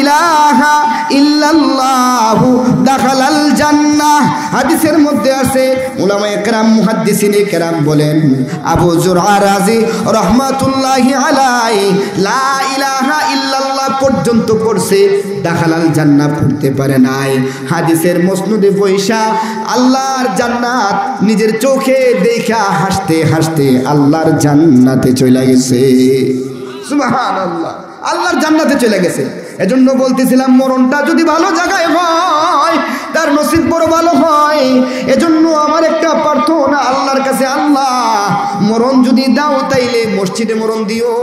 ইলাহা ইল্লাল্লাহু দাখালাল জান্নাহ। হাদিসের মধ্যে আছে, উলামায়ে কেরাম মুহাদ্দিসিনে কেরাম বলেন আবু জুরআ রাজি রাহমাতুল্লাহি আলাইহি লা ইলাহা ইল্লাল্লাহ পর্যন্ত পড়ছে, দাখালাল জান্নাহ পড়তে পারে নাই। হাদিসের মসনদে বইসা আল্লাহর জান্নাত নিজের চোখে দেখা হাসতে হাসতে আল্লাহর জান্নাতে চলে গেছে। সুবহানাল্লাহ, আল্লাহর জান্নাতে চলে গেছে। এজন্য বলতেছিলাম মরণটা যদি ভালো জায়গায় হয় তার নসিব বড় ভালো হয়। এজন্য আমার একটা প্রার্থনা আল্লাহর কাছে, আল্লাহ মরণ যদি দাও তাইলে মসজিদে মরণ দিও,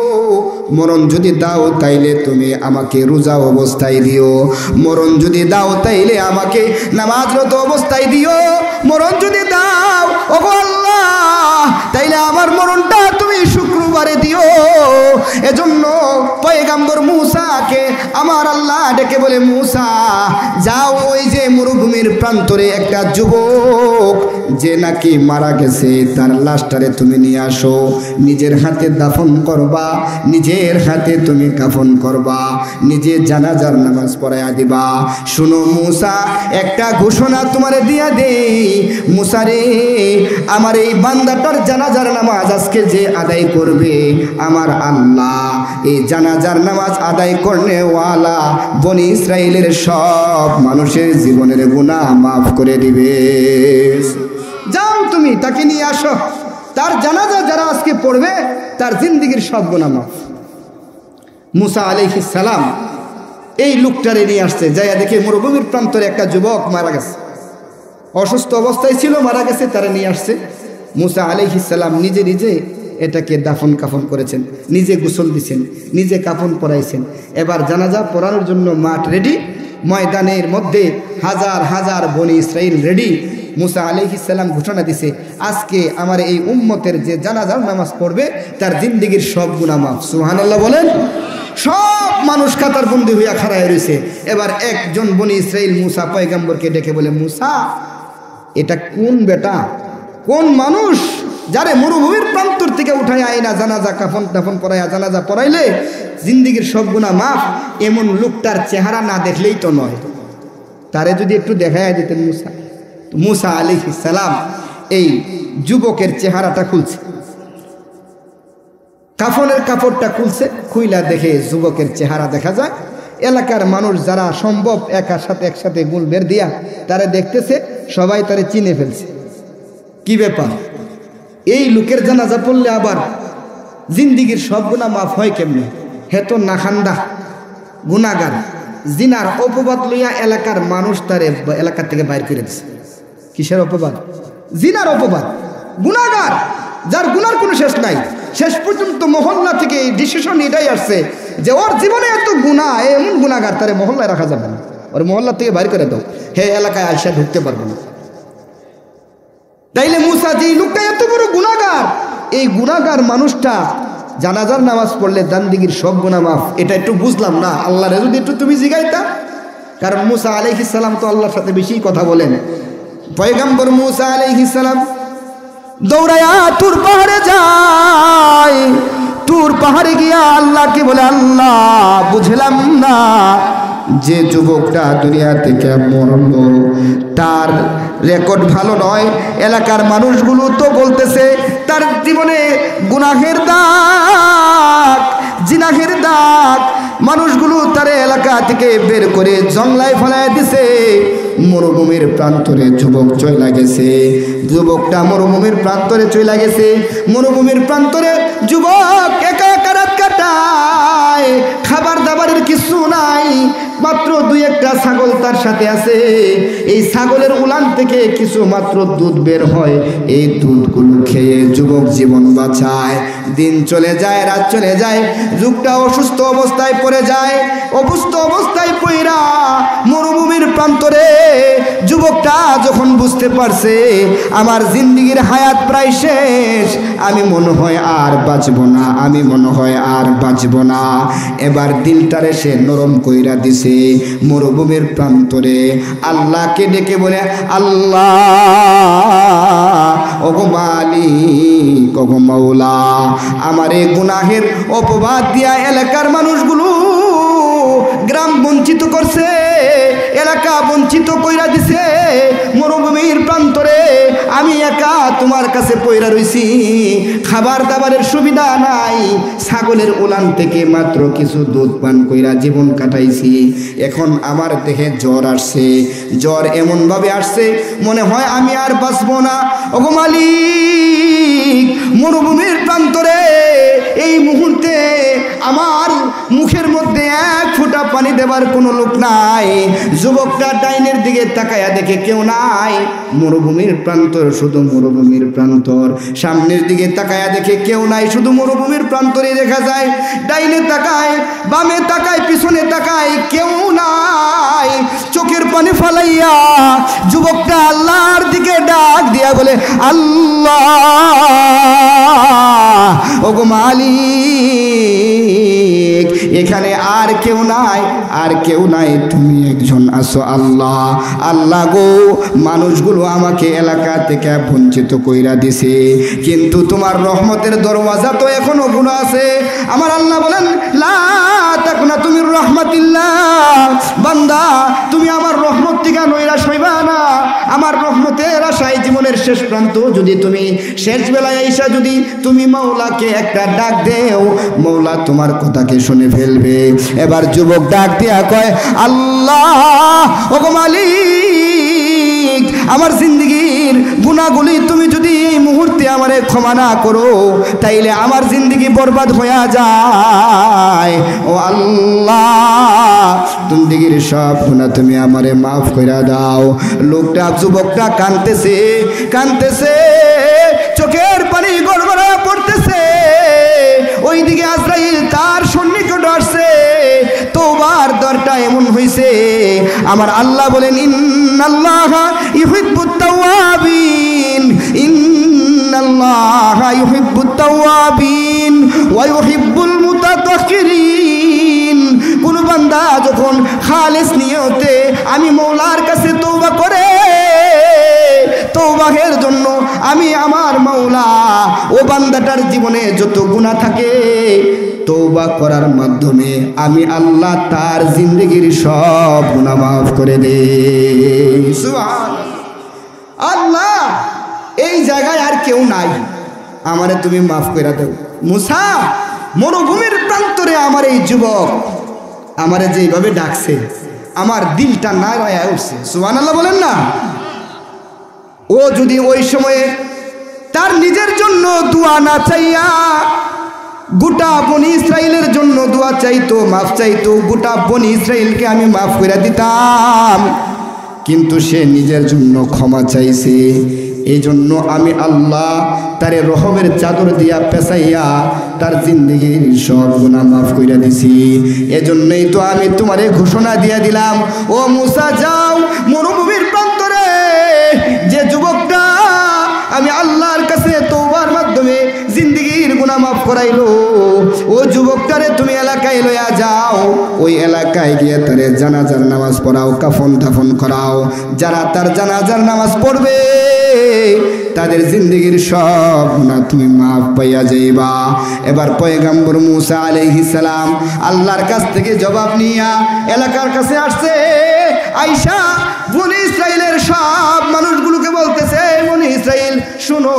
মরণ যদি দাও তাইলে তুমি আমাকে রোজা অবস্থায় দিও, মরণ যদি দাও তাইলে আমাকে নামাজরত অবস্থায় দিও, মরণ যদি দাও ওগো আল্লাহ তাইলে আমার মরণটা তুমি শুক্রবারে দিও। এজন্য পয়গম্বর মূসাকে আমার আল্লাহ ডেকে বলে, মূসা যাও ওই যে মরুভূমির প্রান্তরে একটা যুবক যে নাকি মারা গেছে তার লাশটারে তুমি নিয়ে আসো, নিজের হাতে দাফন করবা, নিজের হাতে তুমি কাফন করবা, নিজে জানাজার নামাজ পড়াইয়া দিবা। শুনো মূসা, একটা ঘোষণা তোমারে দিয়া দেই, মূসা রে আমার এই বান্দাটার জানাজার নামাজ আজকে যে আদায় করবে, আমার আল্লাহ এই জানাজার নামাজ আদায় করনে ওয়ালা বনি ইসরাইলের সব মানুষের জীবনের গুনাহ মাফ করে দিবে। যাও তুমি তাকে নিয়ে আসো, তার জানাজা যারা আজকে পড়বে তার জিন্দেগীর সব গুনাহ মাফ। মুসা আলাইহিস সালাম এই লোকটারে নিয়ে আসছে, যাইয়া দেখে মরুভূমির প্রান্তরে একটা যুবক মারা গেছে, অসুস্থ অবস্থায় ছিল, মারা গেছে, তারা নিয়ে আসছে। মুসা আলাইহিস সালাম নিজে নিজে এটাকে দাফন কাফন করেছেন, নিজে গোসল দিছেন, নিজে কাফন পরাইছেন। এবার জানাজা পড়ানোর জন্য মাঠ রেডি, ময়দানের মধ্যে হাজার হাজার বনি ইসরাইল রেডি। মুসা আলাইহিস সালাম ঘোষণা দিছে, আজকে আমার এই উম্মতের যে জানাজার নামাজ পড়বে তার জিন্দেগীর সব গুনাহ মাফ। সুবহানাল্লাহ বলেন। সব মানুষ কাতারবন্দি হইয়া খাড়ায় রয়েছে। এবার একজন বনি ইসরাইল মুসা পয়গম্বরকে ডেকে বলে, মুসা, এটা কোন বেটা, কোন মানুষ যারে মরুভূমির প্রান্তর থেকে উঠায় আইনা জানাজা কাফন টাফন পরাইয়া জানাজা পড়াইলে জিন্দেগীর সব গুনাহ মাফ, এমন লোকটার চেহারা না দেখলেই তো নয়, তারে যদি একটু দেখাইয়া দিতেন মুসা। মুসা আলাইহিস সালাম এই যুবকের চেহারাটা খুলছে, কাফনের কাপড়টা খুলছে, খুইলা দেখে যুবকের চেহারা দেখা যায়। এলাকার মানুষ যারা সম্ভব একসাথে গুল বের দিয়া তারা দেখতেছে, সবাই তারে চিনে ফেলছে। কি ব্যাপার, এই লোকের জানাজা পড়লে আবার জিন্দিগির সব গুনাহ মাফ হয় কেমনে? হেতো নাখান্দা গুনাহগার, জিনার অপবাদ লইয়া এলাকার মানুষ তারে এলাকা থেকে বাইর করে দিচ্ছে। কিসের অপবাদ? জিনার অপবাদ। গুনাহগার, যার গুনার কোনো শেষ নাই। শেষ পর্যন্ত মহল্লা থেকে এই ডিসিশন এটাই আসছে যে ওর জীবনে এত গুনাহ, এমন গুনাহগার তারে মহল্লায় রাখা যাবে না, ওর মহল্লা থেকে বাইর করে দাও, হে এলাকায় আইসা ঢুকতে পারবে না। তাইলে মুসা যে লোকটা এত বড় গুনাহগার, এই গুনাহগার মানুষটা জানাজার নামাজ পড়লে জিন্দেগীর সব গুনাহ মাফ, এটা একটু বুঝলাম না। আল্লাহরে যদি একটু তুমি জিগাইতা, কারণ মুসা আলাইহিস সালাম তো আল্লাহর সাথে বেশি কথা বলেন। পয়গম্বর মুসা আলাইহিস সালাম দৌড়ায়া তুর পাহাড়ে যায়। তুর পাহাড়ে গিয়া আল্লাহকে বলে, আল্লাহ বুঝলাম না যে যুবকটা দুনিয়া থেকে মরল তার রেকর্ড ভালো নয়। এলাকার মানুষগুলো তো বলতেছে তার জীবনে গুনাহের দাগ, জিনাহের দাগ। মানুষগুলো তার এলাকা থেকে বের করে জংলায় ফেলায় দিছে। মরুভূমির প্রান্তরে যুবক চইলা গেছে, যুবকটা মরুভূমির প্রান্তরে চইলা গেছে। মরুভূমির প্রান্তরে যুবক একা একা রাত কাটায়, খাবার দাবারের কিছু নাই, মাত্র দুই একটা ছাগল তার সাথে আছে। এই ছাগলের উলান থেকে কিছু মাত্র দুধ বের হয়, এই দুধগুলো খেয়ে যুবক জীবন বাঁচায়। দিন চলে যায়, রাত চলে যায়, যুগটা অসুস্থ অবস্থায় পড়ে যায়। অসুস্থ অবস্থায় পইরা মরুভূমির প্রান্তরে যুবকটা যখন বুঝতে পারছে আমার জিন্দেগির হায়াত প্রায় শেষ, আমি মনে হয় আর বাঁচব না, আমি মনে হয় আর বাঁচব না, এবার দিলটারে সে নরম কইরা দিছে। মরুভূমির প্রান্তরে আল্লাহকে ডেকে বলে, আল্লাহ ওগো মালিক, ওগো মাওলা, আমার এই গুনাহের অপবাদ দিয়া এলাকার মানুষগুলো গ্রাম বঞ্চিত করছে, এলাকা বঞ্চিত কইরা দিছে। মরুভূমির প্রান্তরে আমি একা তোমার কাছে পয়রা রইছি, খাবার দাবারের সুবিধা নাই, ছাগলের উলান থেকে মাত্র কিছু দুধ পান কইরা জীবন কাটাইছি। এখন আমার দেহে জ্বর আসছে, জ্বর এমনভাবে আসছে মনে হয় আমি আর বাঁচব না। ওগো মালিক, মরুভূমির প্রান্তরে এই মুহূর্তে আমার মুখের মধ্যে এক ফোঁটা পানি দেবার কোনো লোক নাই। যুবকটা ডাইনের দিকে তাকায়া দেখে কেউ নাই। মরুভূমির প্রান্তর, শুধু মরুভূমির প্রান্তর। সামনের দিকে তাকায়া দেখে কেউ নাই, শুধু মরুভূমির প্রান্তরে দেখা যায়। ডাইনে তাকায়, বামে তাকায়, পিছনে তাকায়, কেউ নাই। চোখের পানি ফালাইয়া যুবকটা আল্লাহর দিকে ডাক দিয়া বলে, আল্লাহ ওগো মালিক, এখানে আর কেউ নাই, আর কেউ নাই, তুমি একজন আছো আল্লাহ। আল্লাহ গো, মানুষগুলো আমাকে এলাকা থেকে বঞ্চিত কইরা দিছে, কিন্তু তোমার রহমতের দরওয়াজা তো এখনো খোলা আছে। আমার আল্লাহ বলেন, লা তাকুনা তুমি রহমাতিল্লাহ, বান্দা তুমি আমার রহমত থেকে নৈরাশ হইবা না। আমার রহমতের আশায় জীবনের শেষ প্রান্ত যদি তুমি শেষ বেলায় আইসা যদি তুমি মাওলাকে একটা ডাক দেও, মাওলা তোমার কথাকে শুনে ফেলবে। এবার যুবক ডাক দিয়া কয়, আল্লাহ ওগো মালিক, আমার জিন্দেগির গুনাহগুলি তুমি যদি এই মুহূর্তে আমারে ক্ষমা না করো তাইলে আমার জিন্দেগি বরবাদ হয়ে যায়। ও আল্লাহ, জিন্দেগির সব গুনাহ তুমি আমারে মাফ করে দাও। লোকটা, যুবকটা কাঁদতেছে, কাঁদতেছে, চোখের পানি গড়গড়া পড়তেছে। ওইদিকে আজরাইল তার সন্নিকট আসছে। তওবা তওবার দরটা এমন হইছে আমার আল্লাহ বলেন ইন্নাল্লাহা ইউহিব্বুত তাওয়াবিন ইন্নাল্লাহা ইউহিব্বুত তাওয়াবিন ওয়া ইউহিব্বুল মুতাতাহহিরিন। কোন বান্দা যখন খালিস নিয়তে আমি মওলার কাছে তওবা করে, তওবাহের জন্য আমি আমার মওলা ও বান্দাটার জীবনে যত গুনাহ থাকে তওবা করার মাধ্যমে আমি আল্লাহ তার জিন্দেগির সব গুনাহ মাফ করে দেই। সুবহানাল্লাহ। আল্লাহ এই জায়গায় আর কেউ নাই, আমারে তুমি মাফ করে দাও। মুসা মরুভূমির প্রান্তরে আমার এই যুবক আমারে যেভাবে ডাকছে আমার দিলটা নাড়ায়া উঠছে। সুবহানাল্লাহ বলেন না। ও যদি ওই সময়ে তার নিজের জন্য দোয়া না চাইয়া গোটা বনি ইসরাইলের জন্য দোয়া চাইতো, মাফ চাইতো, গোটা বনি ইসরাইলকে আমি মাফ করে দিতাম, কিন্তু সে নিজের জন্য ক্ষমা চাইছে। এই জন্য আমি আল্লাহ তারে রহমের চাদর দিয়া পেঁচাইয়া তার জিন্দেগির সব গুনাহ মাফ করে দিছি। এজন্যই তো আমি তোমারে ঘোষণা দিয়া দিলাম, ও মুসা যাও মরুভূমির প্রান্তরে যে যুবকটা আমি আল্লাহর কাছে তওবার মাধ্যমে জিন্দেগির গুনাহ মাফ করাইলো, ও যুবকটারে তুমি এলাকায় লইয়া যাও, ওই এলাকায় গিয়ে তারে জানাজার নামাজ পড়াও, কাফন দাফন করাও। যারা তার জানাজার নামাজ পড়বে তাদের জিন্দেগির সব গুনাহ তুমি মাফ পাইয়া যাইবা। এবার পয়গম্বর মুসা আলাইহিস সালাম আল্লাহর কাছ থেকে জবাব নিয়া এলাকার কাছে আসছে। আয়েশা বনি ইসরাইলের সব মানুষগুলোকে বলতেছে, বনি ইসরাইল শুনো,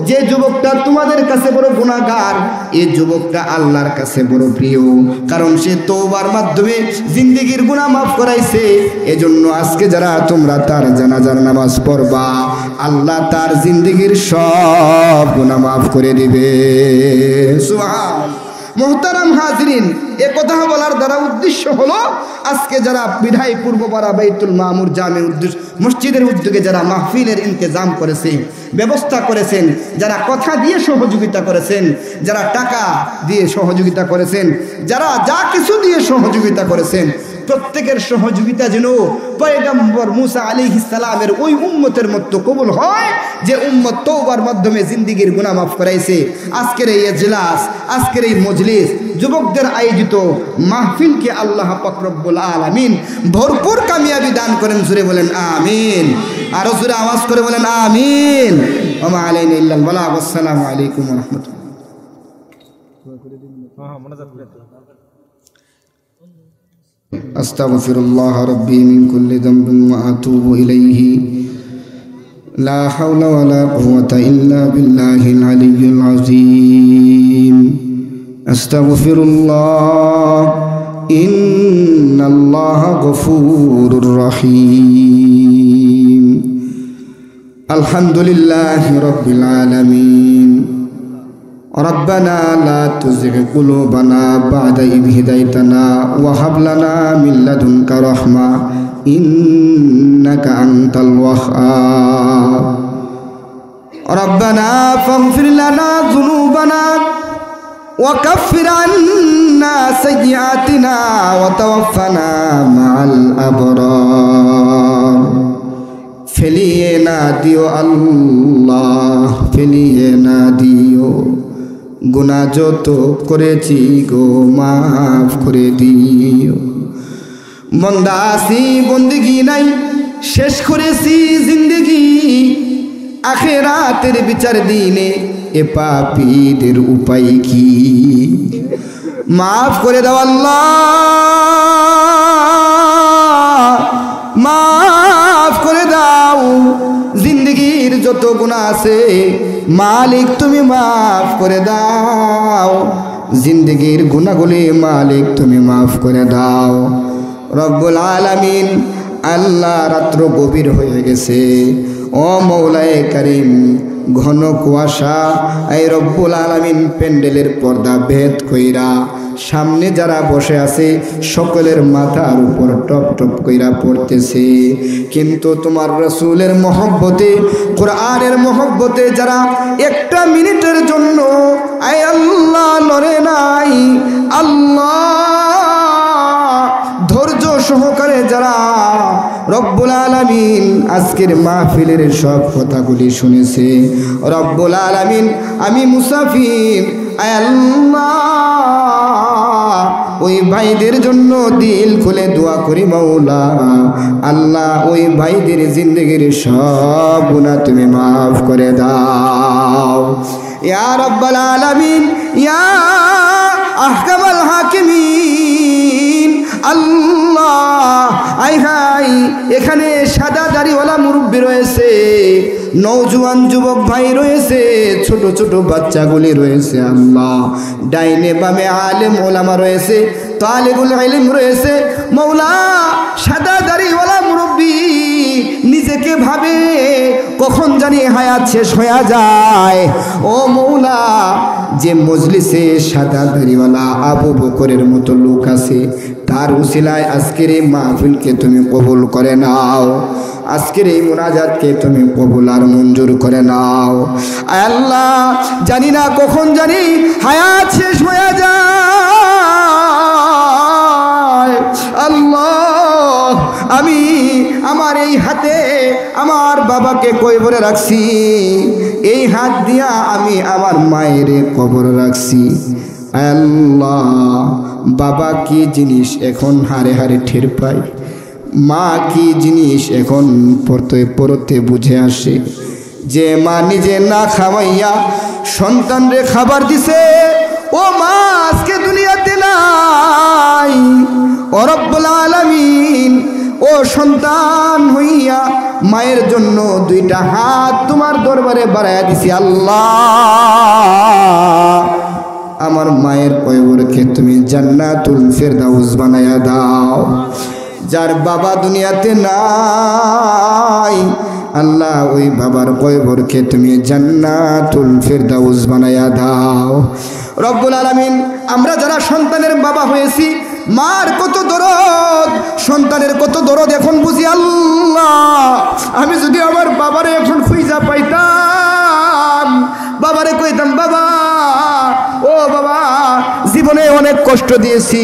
যে যুবকটা তোমাদের কাছে বড় গুনাহগার এই যুবকটা আল্লাহর কাছে বড় প্রিয়, কারণ সে তওবার মাধ্যমে জিন্দেগির গুনাহ মাফ করাইছে। এজন্য আজকে যারা তোমরা তার জানাজার নামাজ পড়বা আল্লাহ তার জিন্দেগির সব গুনাহ মাফ করে দিবে। সুবহানাল্লাহ। মুহতারাম হাজিরিন, এ কথা বলার দ্বারা উদ্দেশ্য হলো আজকে যারা বিধায় পূর্বপাড়া বাইতুল মামুর জামে মসজিদের উদ্যোগে যারা মাহফিলের ইন্তজাম করেছে, ব্যবস্থা করেছেন, যারা কথা দিয়ে সহযোগিতা করেছেন, যারা টাকা দিয়ে সহযোগিতা করেছেন, যারা যা কিছু দিয়ে সহযোগিতা করেছেন, প্রত্যেকের সহযোগিতা যেন পয়গম্বর মুসা আলাইহিস সালামের ওই উম্মতের মতো কবুল হয় যে উম্মত তওবার মাধ্যমে জিন্দেগির গুনাহ মাফ করাইছে। আজকের এই ইজলাস, আজকের এই মজলিস, যুবকদের আয়োজিত মাহফিলকে আল্লাহ পাক রব্বুল আলামিন ভরপুর কামিয়াবি দান করেন। জোরে বলেন আমিন, আরো জোরে আওয়াজ করে বলেন আমিন। ওয়া মা আলাইনা ইল্লাল বালাগ। আসসালামু আলাইকুম ওয়া রাহমাতুল্লাহ। আস্তাগফিরুল্লাহ রাব্বি মিন কুল্লি যামবিন ওয়া আতুবু ইলাইহি লা হাওলা ওয়া লা কুওয়াতা ইল্লা বিল্লাহিল আলিয়্যিল আযীম। আস্তাগফিরুল্লাহ ইন্নাল্লাহা গফুরুর রহিম। আলহামদুলিল্লাহি রাব্বিল আলামিন। ربنا لا تزغ قلوبنا بعد إذ هديتنا وهب لنا من لدنك رحمة إنك أنت الوهاب. ربنا فاغفر لنا ذنوبنا وكفر عنا سيئاتنا وتوفنا مع الأبرار. ফেলিয়ে না দিও আল্লাহ, ফেলিয়ে না দিও, গুনাহ যত করেছি গো মাফ করে দিও। বন্দা আছি বন্দেগি নাই, শেষ করেছি জিন্দেগি, আখিরাতের বিচার দিনে এ পাপীদের উপায় কি? মাফ করে দাও আল্লাহ, মাফ করে দাও। জিন্দেগির যত গুনাহ আছে মালিক তুমি মাফ করে দাও, জিন্দেগির গুনাহগুলি মালিক তুমি মাফ করে দাও। রব্বুল আলামিন, আল্লাহ রাত্র গভীর হয়ে গেছে, ও মৌলায়ে কারীম ঘন কুয়াশা, এই রব্বুল আলামিন প্যান্ডেলের পর্দা ভেদ কইরা সামনে যারা বসে আছে সকলের মাথার উপর টপ টপ কইরা পড়তেছে, কিন্তু তোমার রাসূলের মহব্বতে, কোরআনের মহব্বতে যারা একটা মিনিটের জন্য আয় আল্লাহ লড়ে নাই, আল্লাহ সহকারে যারা রব্বুল আলামিন আজকের মাহফিলের সব কথাগুলি শুনেছে, রব্বুল আলামিন আমি মুসাফির, আয় আল্লাহ ওই ভাইদের জন্য দিল খুলে দোয়া করি মাওলা, আল্লাহ ওই ভাইদের জিন্দেগির সব গুনাহ তুমি মাফ করে দাও ইয়া রাব্বাল আলামিন, ইয়া আহকামাল হাকিমিন। আল্লাহ আই হাই, এখানে সাদা দাড়িওয়ালা মুরব্বী রয়েছে, নওজোয়ান যুবক ভাই রয়েছে, ছোট ছোট বাচ্চাগুলি রয়েছে, আল্লাহ ডাইনে বামে আলেম ওলামা রয়েছে, তালিবুল ইলম রয়েছে। মৌলা সাদা দাড়িওয়ালা মুরব্বী নিজেকে ভাবে কখন জানি হায়াত শেষ হয়ে যায়। ও মৌলা, যে মজলিসে সাদা দাড়িওয়ালা আবু বকরের মতো লোক আছে, তার উসিলায় আজকের এই মাহফিলকে তুমি কবুল করে নাও, আজকের এই মুনাজাতকে তুমি কবুল আর মঞ্জুর করে নাও। আল্লাহ জানি না কখন জানি হায়াত শেষ হয়ে যায়। আল্লাহ আমি আমার এই হাতে আমার বাবাকে কবরে রাখছি, এই হাত দিয়া আমি আমার মায়ের কবরে রাখছি। আল্লাহ বাবা কি জিনিস এখন হারে হারে টের পাই, মা কি জিনিস এখন পড়তে পড়তে বুঝে আসে। যে মা নিজে না খাওয়াইয়া সন্তানরে খাবার দিছে, ও মা আজকে দুনিয়াতে নাই। ও রব্বুল আলামিন, ও সন্তান হইয়া মায়ের জন্য দুইটা হাত তোমার দরবারে বাড়াইয়া দিছি। আল্লাহ আমার মায়ের কবরকে তুমি জান্নাতুল ফেরদাউস বানায়া দাও। যার বাবা দুনিয়াতে নাই, আল্লাহ ওই বাবার কবরকে তুমি জান্নাতুল ফেরদাউস বানায়া দাও। রব্বুল আলামিন, আমরা যারা সন্তানের বাবা হয়েছি, মার কত দরদ, সন্তানের কত দরদ এখন বুঝি। আল্লাহ আমি যদি আমার বাবারে এখন খুঁজা পাইতাম, বাবারে কইতাম, বাবা ও বাবা জীবনে অনেক কষ্ট দিয়েছি,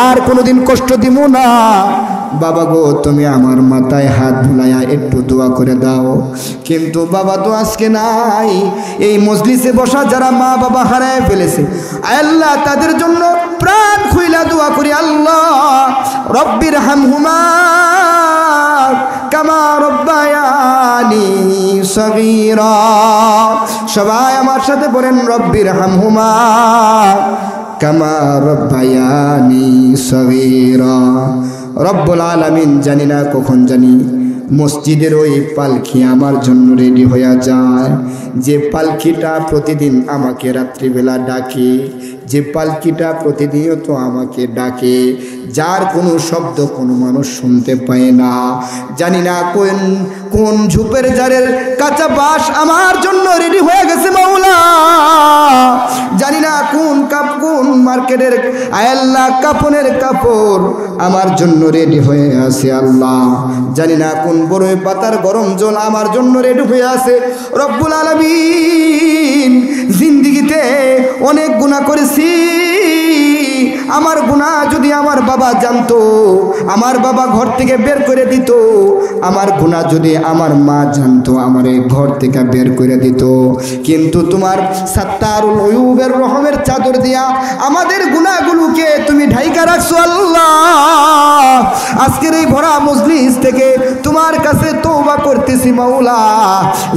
আর কোনোদিন কষ্ট দিব না, বাবা গো তুমি আমার মাথায় হাত বুলাইয়া একটু দোয়া করে দাও। কিন্তু বাবা তো আজকে নাই। এই মজলিসে বসা যারা মা বাবা হারায় ফেলেছে, আল্লাহ তাদের জন্য প্রাণ খুইলা দোয়া করি। আল্লাহ রব্বির হামহুমা কামা রব্বায়ানি সগীরা। সবাই আমার সাথে বলেন, রব্বির হামহুমা কামা রব্বায়ানি সগীরা। রব্বুল আলামিন, জানি না কখন জানি মসজিদের ওই পালকি আমার জন্য রেডি হয়ে যায়, যে পালকিটা প্রতিদিন আমাকে রাত্রিবেলা ডাকে, যে পালকিটা প্রতিনিয়ত আমাকে ডাকে, যার কোনো শব্দ কোনো মানুষ শুনতে পায় না। জানি না কোন কোন ঝুপের জারের কাঁচা বাঁশ আমার জন্য রেডি হয়ে গেছে মাওলা। জানি না কোন কোন মার্কেটের আল্লাহ কাপনের কাপড় আমার জন্য রেডি হয়ে আছে। আল্লাহ জানি না কোন বড়ই পাতার গরম জল আমার জন্য রেডি হয়ে আছে। রব্বুল আলামিন, জিন্দেগিতে অনেক গুনাহ করেছি, আমার গুনাহ যদি আমার বাবা জানতো, আমার বাবা ঘর থেকে বের করে দিত, আমার গুনাহ যদি আমার মা জানতো, আমার এই ঘর থেকে বের করে দিত। কিন্তু তোমার সাত্তারুল উয়ুবের রহমের চাদর দিয়া আমাদের গুনাহগুলোকে তুমি ঢাইকা রাখছো। আল্লাহ আজকের এই ভরা মজলিস থেকে তোমার কাছে তওবা করতেছি মাওলা,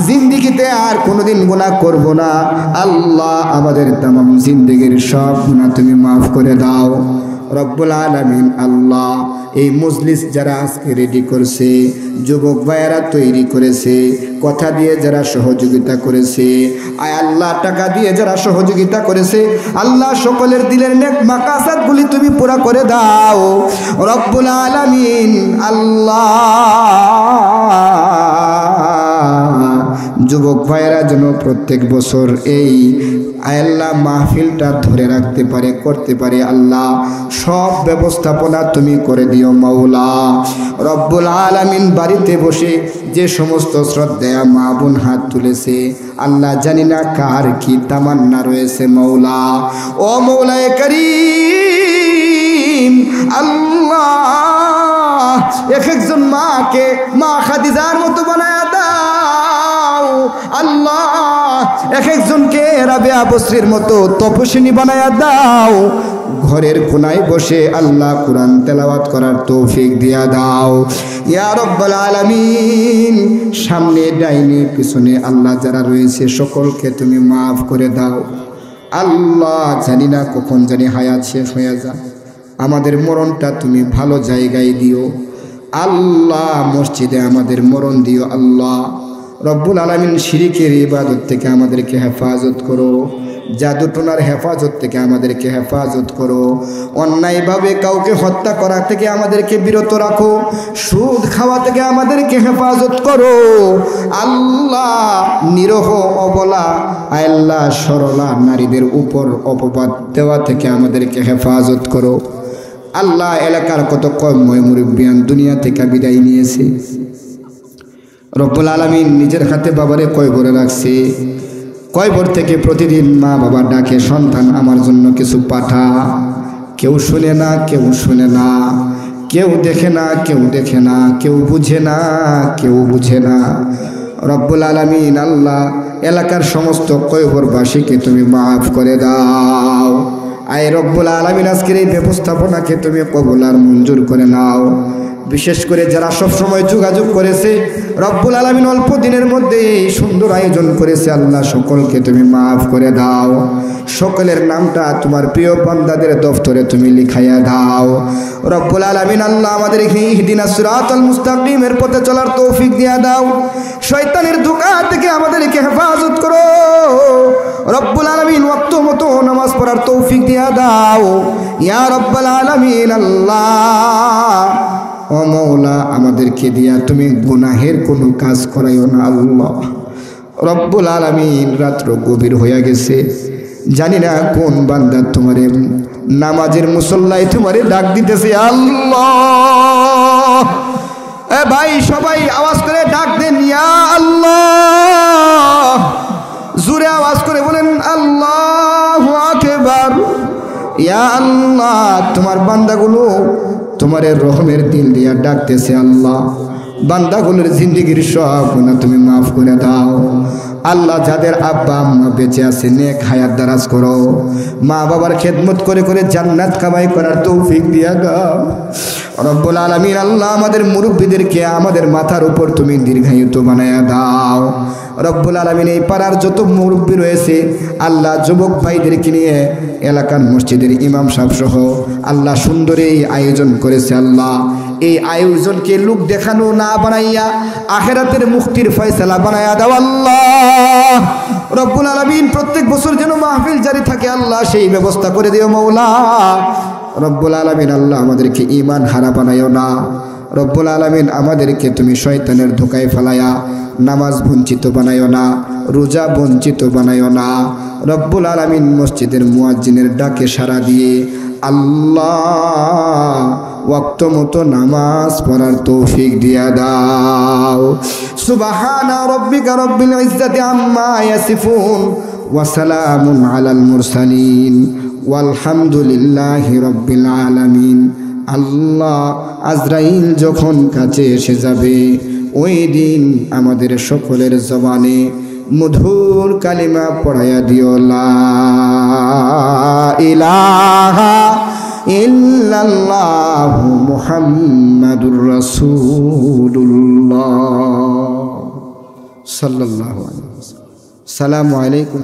জিন্দেগিতে আর কোনোদিন গুনাহ করব না। আল্লাহ আমাদের तमाम জিন্দেগির সব গুনাহ তুমি মাফ করে দাও রব্বুল আলামিন। আল্লাহ এই মজলিস যারা আজকে রেডি করছে, যুবক ভাইয়েরা তৈরি করেছে, কথা দিয়ে যারা সহযোগিতা করেছে, আয় আল্লাহ টাকা দিয়ে যারা সহযোগিতা করেছে, আল্লাহ সকলের দিলের নেক মাকাসাদগুলি তুমি পুরা করে দাও রব্বুল আলামিন। আল্লাহ যুবক ভাইয়েরা যেন প্রত্যেক বছর এই আল্লাহ মাহফিলটা ধরে রাখতে পারে, করতে পারে। আল্লাহ সব ব্যবস্থাপনা তুমি করে দিও মাওলা রব্বুল আলামিন। বাড়িতে বসে যে সমস্ত শ্রদ্ধেয়া মা বোন হাত তুলেছে, আল্লাহ জানি না কার কি তামান্না রয়েছে মাওলা। ও মাওলায়ে কারীম, আল্লাহ এক একজন মাকে মা খাদিজার মতো বানায়া দাও আল্লাহ, এক একজনকে রাবিয়া বসরির মতো তপস্বিনী বানায়া দাও, ঘরের কোনায় বসে আল্লাহ কুরআন তেলাওয়াত করার তৌফিক দিয়া দাও ইয়া রাব্বাল আলামিন। সামনে ডাইনে পিছনে আল্লাহ যারা রয়েছে সকলকে তুমি মাফ করে দাও আল্লাহ। জানি না কখন জানি হায়াত শেষ হয়ে যায়, আমাদের মরণটা তুমি ভালো জায়গায় দিও আল্লাহ, মসজিদে আমাদের মরণ দিও আল্লাহ রব্বুল আলামিন। শিরিকের ইবাদত থেকে আমাদেরকে হেফাজত করো, জাদুটোনার হেফাজত থেকে আমাদেরকে হেফাজত করো, অন্যায়ভাবে কাউকে হত্যা করা থেকে আমাদেরকে বিরত রাখো, সুদ খাওয়া থেকে আমাদেরকে হেফাজত করো আল্লাহ। নিরহ অবলা আল্লাহ সরলা নারীদের উপর অপবাদ দেওয়া থেকে আমাদেরকে হেফাজত করো আল্লাহ। এলাকার কত কর্ময় মুরব্বিয়ান দুনিয়া থেকে বিদায় নিয়েছে, রব্বুল আলামিন নিজের হাতে বাবারে কয়বরে রাখছে, কয়বর থেকে প্রতিদিন মা বাবা ডাকে সন্তান আমার জন্য কিছু পাঠা, কেউ শুনে না, কেউ শুনে না, কেউ দেখে না, কেউ দেখে না, কেউ বুঝে না, কেউ বুঝে না রব্বুল আলামিন আল্লাহ। এলাকার সমস্ত কয়বরবাসীকে তুমি মাফ করে দাও আয় রব্বুল আলামিন। আজকের এই ব্যবস্থাপনাকে তুমি কবুল আর মঞ্জুর করে নাও। বিশেষ করে যারা সব সময় যোগাযোগ করেছে রব্বুল আলামিন, অল্প দিনের মধ্যে সুন্দর আয়োজন করেছে আল্লাহ, সকলকে তুমি মাফ করে দাও। সকলের নামটা তোমার প্রিয় বান্দাদের দফতরে তুমি লিখাইয়া দাও রব্বুল আলামিন আল্লাহ। আমাদেরকে ইহদিনাস সিরাতাল মুস্তাকিমের পথে চলার তৌফিক দিয়া দাও, শয়তানের ধোঁকা থেকে আমাদেরকে হেফাজত করো রব্বুল আলামিন। ওয়াক্ত মতো নামাজ পড়ার তৌফিক দিয়া দাও ইয়া রব্বুল আলামিন আল্লাহ। ও মওলা, আমাদেরকে দিয়া তুমি গুনাহের কোনো কাজ করাইও না আল্লাহ রব্বুল আলামিন। রাত্র গভীর হয়ে গেছে, জানি না কোন বান্দা তোমারে নামাজের মুসল্লায় তোমারে ডাক দিতেছে আল্লাহ। এ ভাই সবাই আওয়াজ করে ডাক দেন ইয়া আল্লাহ, জোরে আওয়াজ করে বলেন আল্লাহু আকবার ইয়া আল্লাহ। তোমার বান্দাগুলো তোমার রহমের দিল দিয়া ডাকতেছে আল্লাহ, বান্দাগুলোর জিন্দেগির সব গুনাহ তুমি মাফ করে দাও আল্লাহ। যাদের আব্বা আম্মা বেঁচে আছে নেক হায়াত দারাজ করো, মা বাবার খেদমত করে করে জান্নাত কামাই করার তৌফিক দিয়া দাও রব্বুল আলামিন আল্লাহ। আমাদের মুরব্বীদেরকে আমাদের মাথার উপর তুমি দীর্ঘায়িত বানায়া দাও রব্বুল আলামিন। এই পাড়ার যত মুরব্বী রয়েছে আল্লাহ, যুবক ভাইদেরকে নিয়ে এলাকার মসজিদের ইমাম সাহেব সহ আল্লাহ সুন্দর এই আয়োজন করেছে আল্লাহ। এই আয়োজনকে লোক দেখানো না বানাইয়া আখিরাতের মুক্তির ফয়সালা বানায়া দাও আল্লাহ রব্বুল আলামিন। প্রত্যেক বছর যেন মাহফিল জারি থাকে আল্লাহ, সেই ব্যবস্থা করে দিও মওলা রব্বুল আলামিন আল্লাহ। আমাদেরকে ঈমান হারা বানাইও না রব্বুল আলামিন। আমাদেরকে তুমি শয়তানের ধোঁকায় ফেলায়া নামাজ বঞ্চিত বানাইও না, রোজা বঞ্চিত বানাইও না রব্বুল আলামিন। মসজিদের মুয়াজ্জিনের ডাকে সাড়া দিয়ে আল্লাহ ওয়াক্ত মতো নামাজ পড়ার তৌফিক দিয়া দাও। সুবহানা রাব্বিকা রাব্বিল ইজ্জাতি আম্মা ইয়াসিফুন ওয়া সালামুন আলাল মুরসালিন ওয়ালহামদুলিল্লাহি রাব্বিল আলামিন। আল্লাহ, আজরাইল যখন কাছে এসে যাবে ওই দিন আমাদের সকলের জবানে মধুর কালিমা পড়ায়া দিও লা ইলাহা ইল্লাল্লাহু মুহাম্মাদুর রাসূলুল্লাহ সাল্লাল্লাহু আলাইহি ওয়াসাল্লাম। আসসালামু আলাইকুম।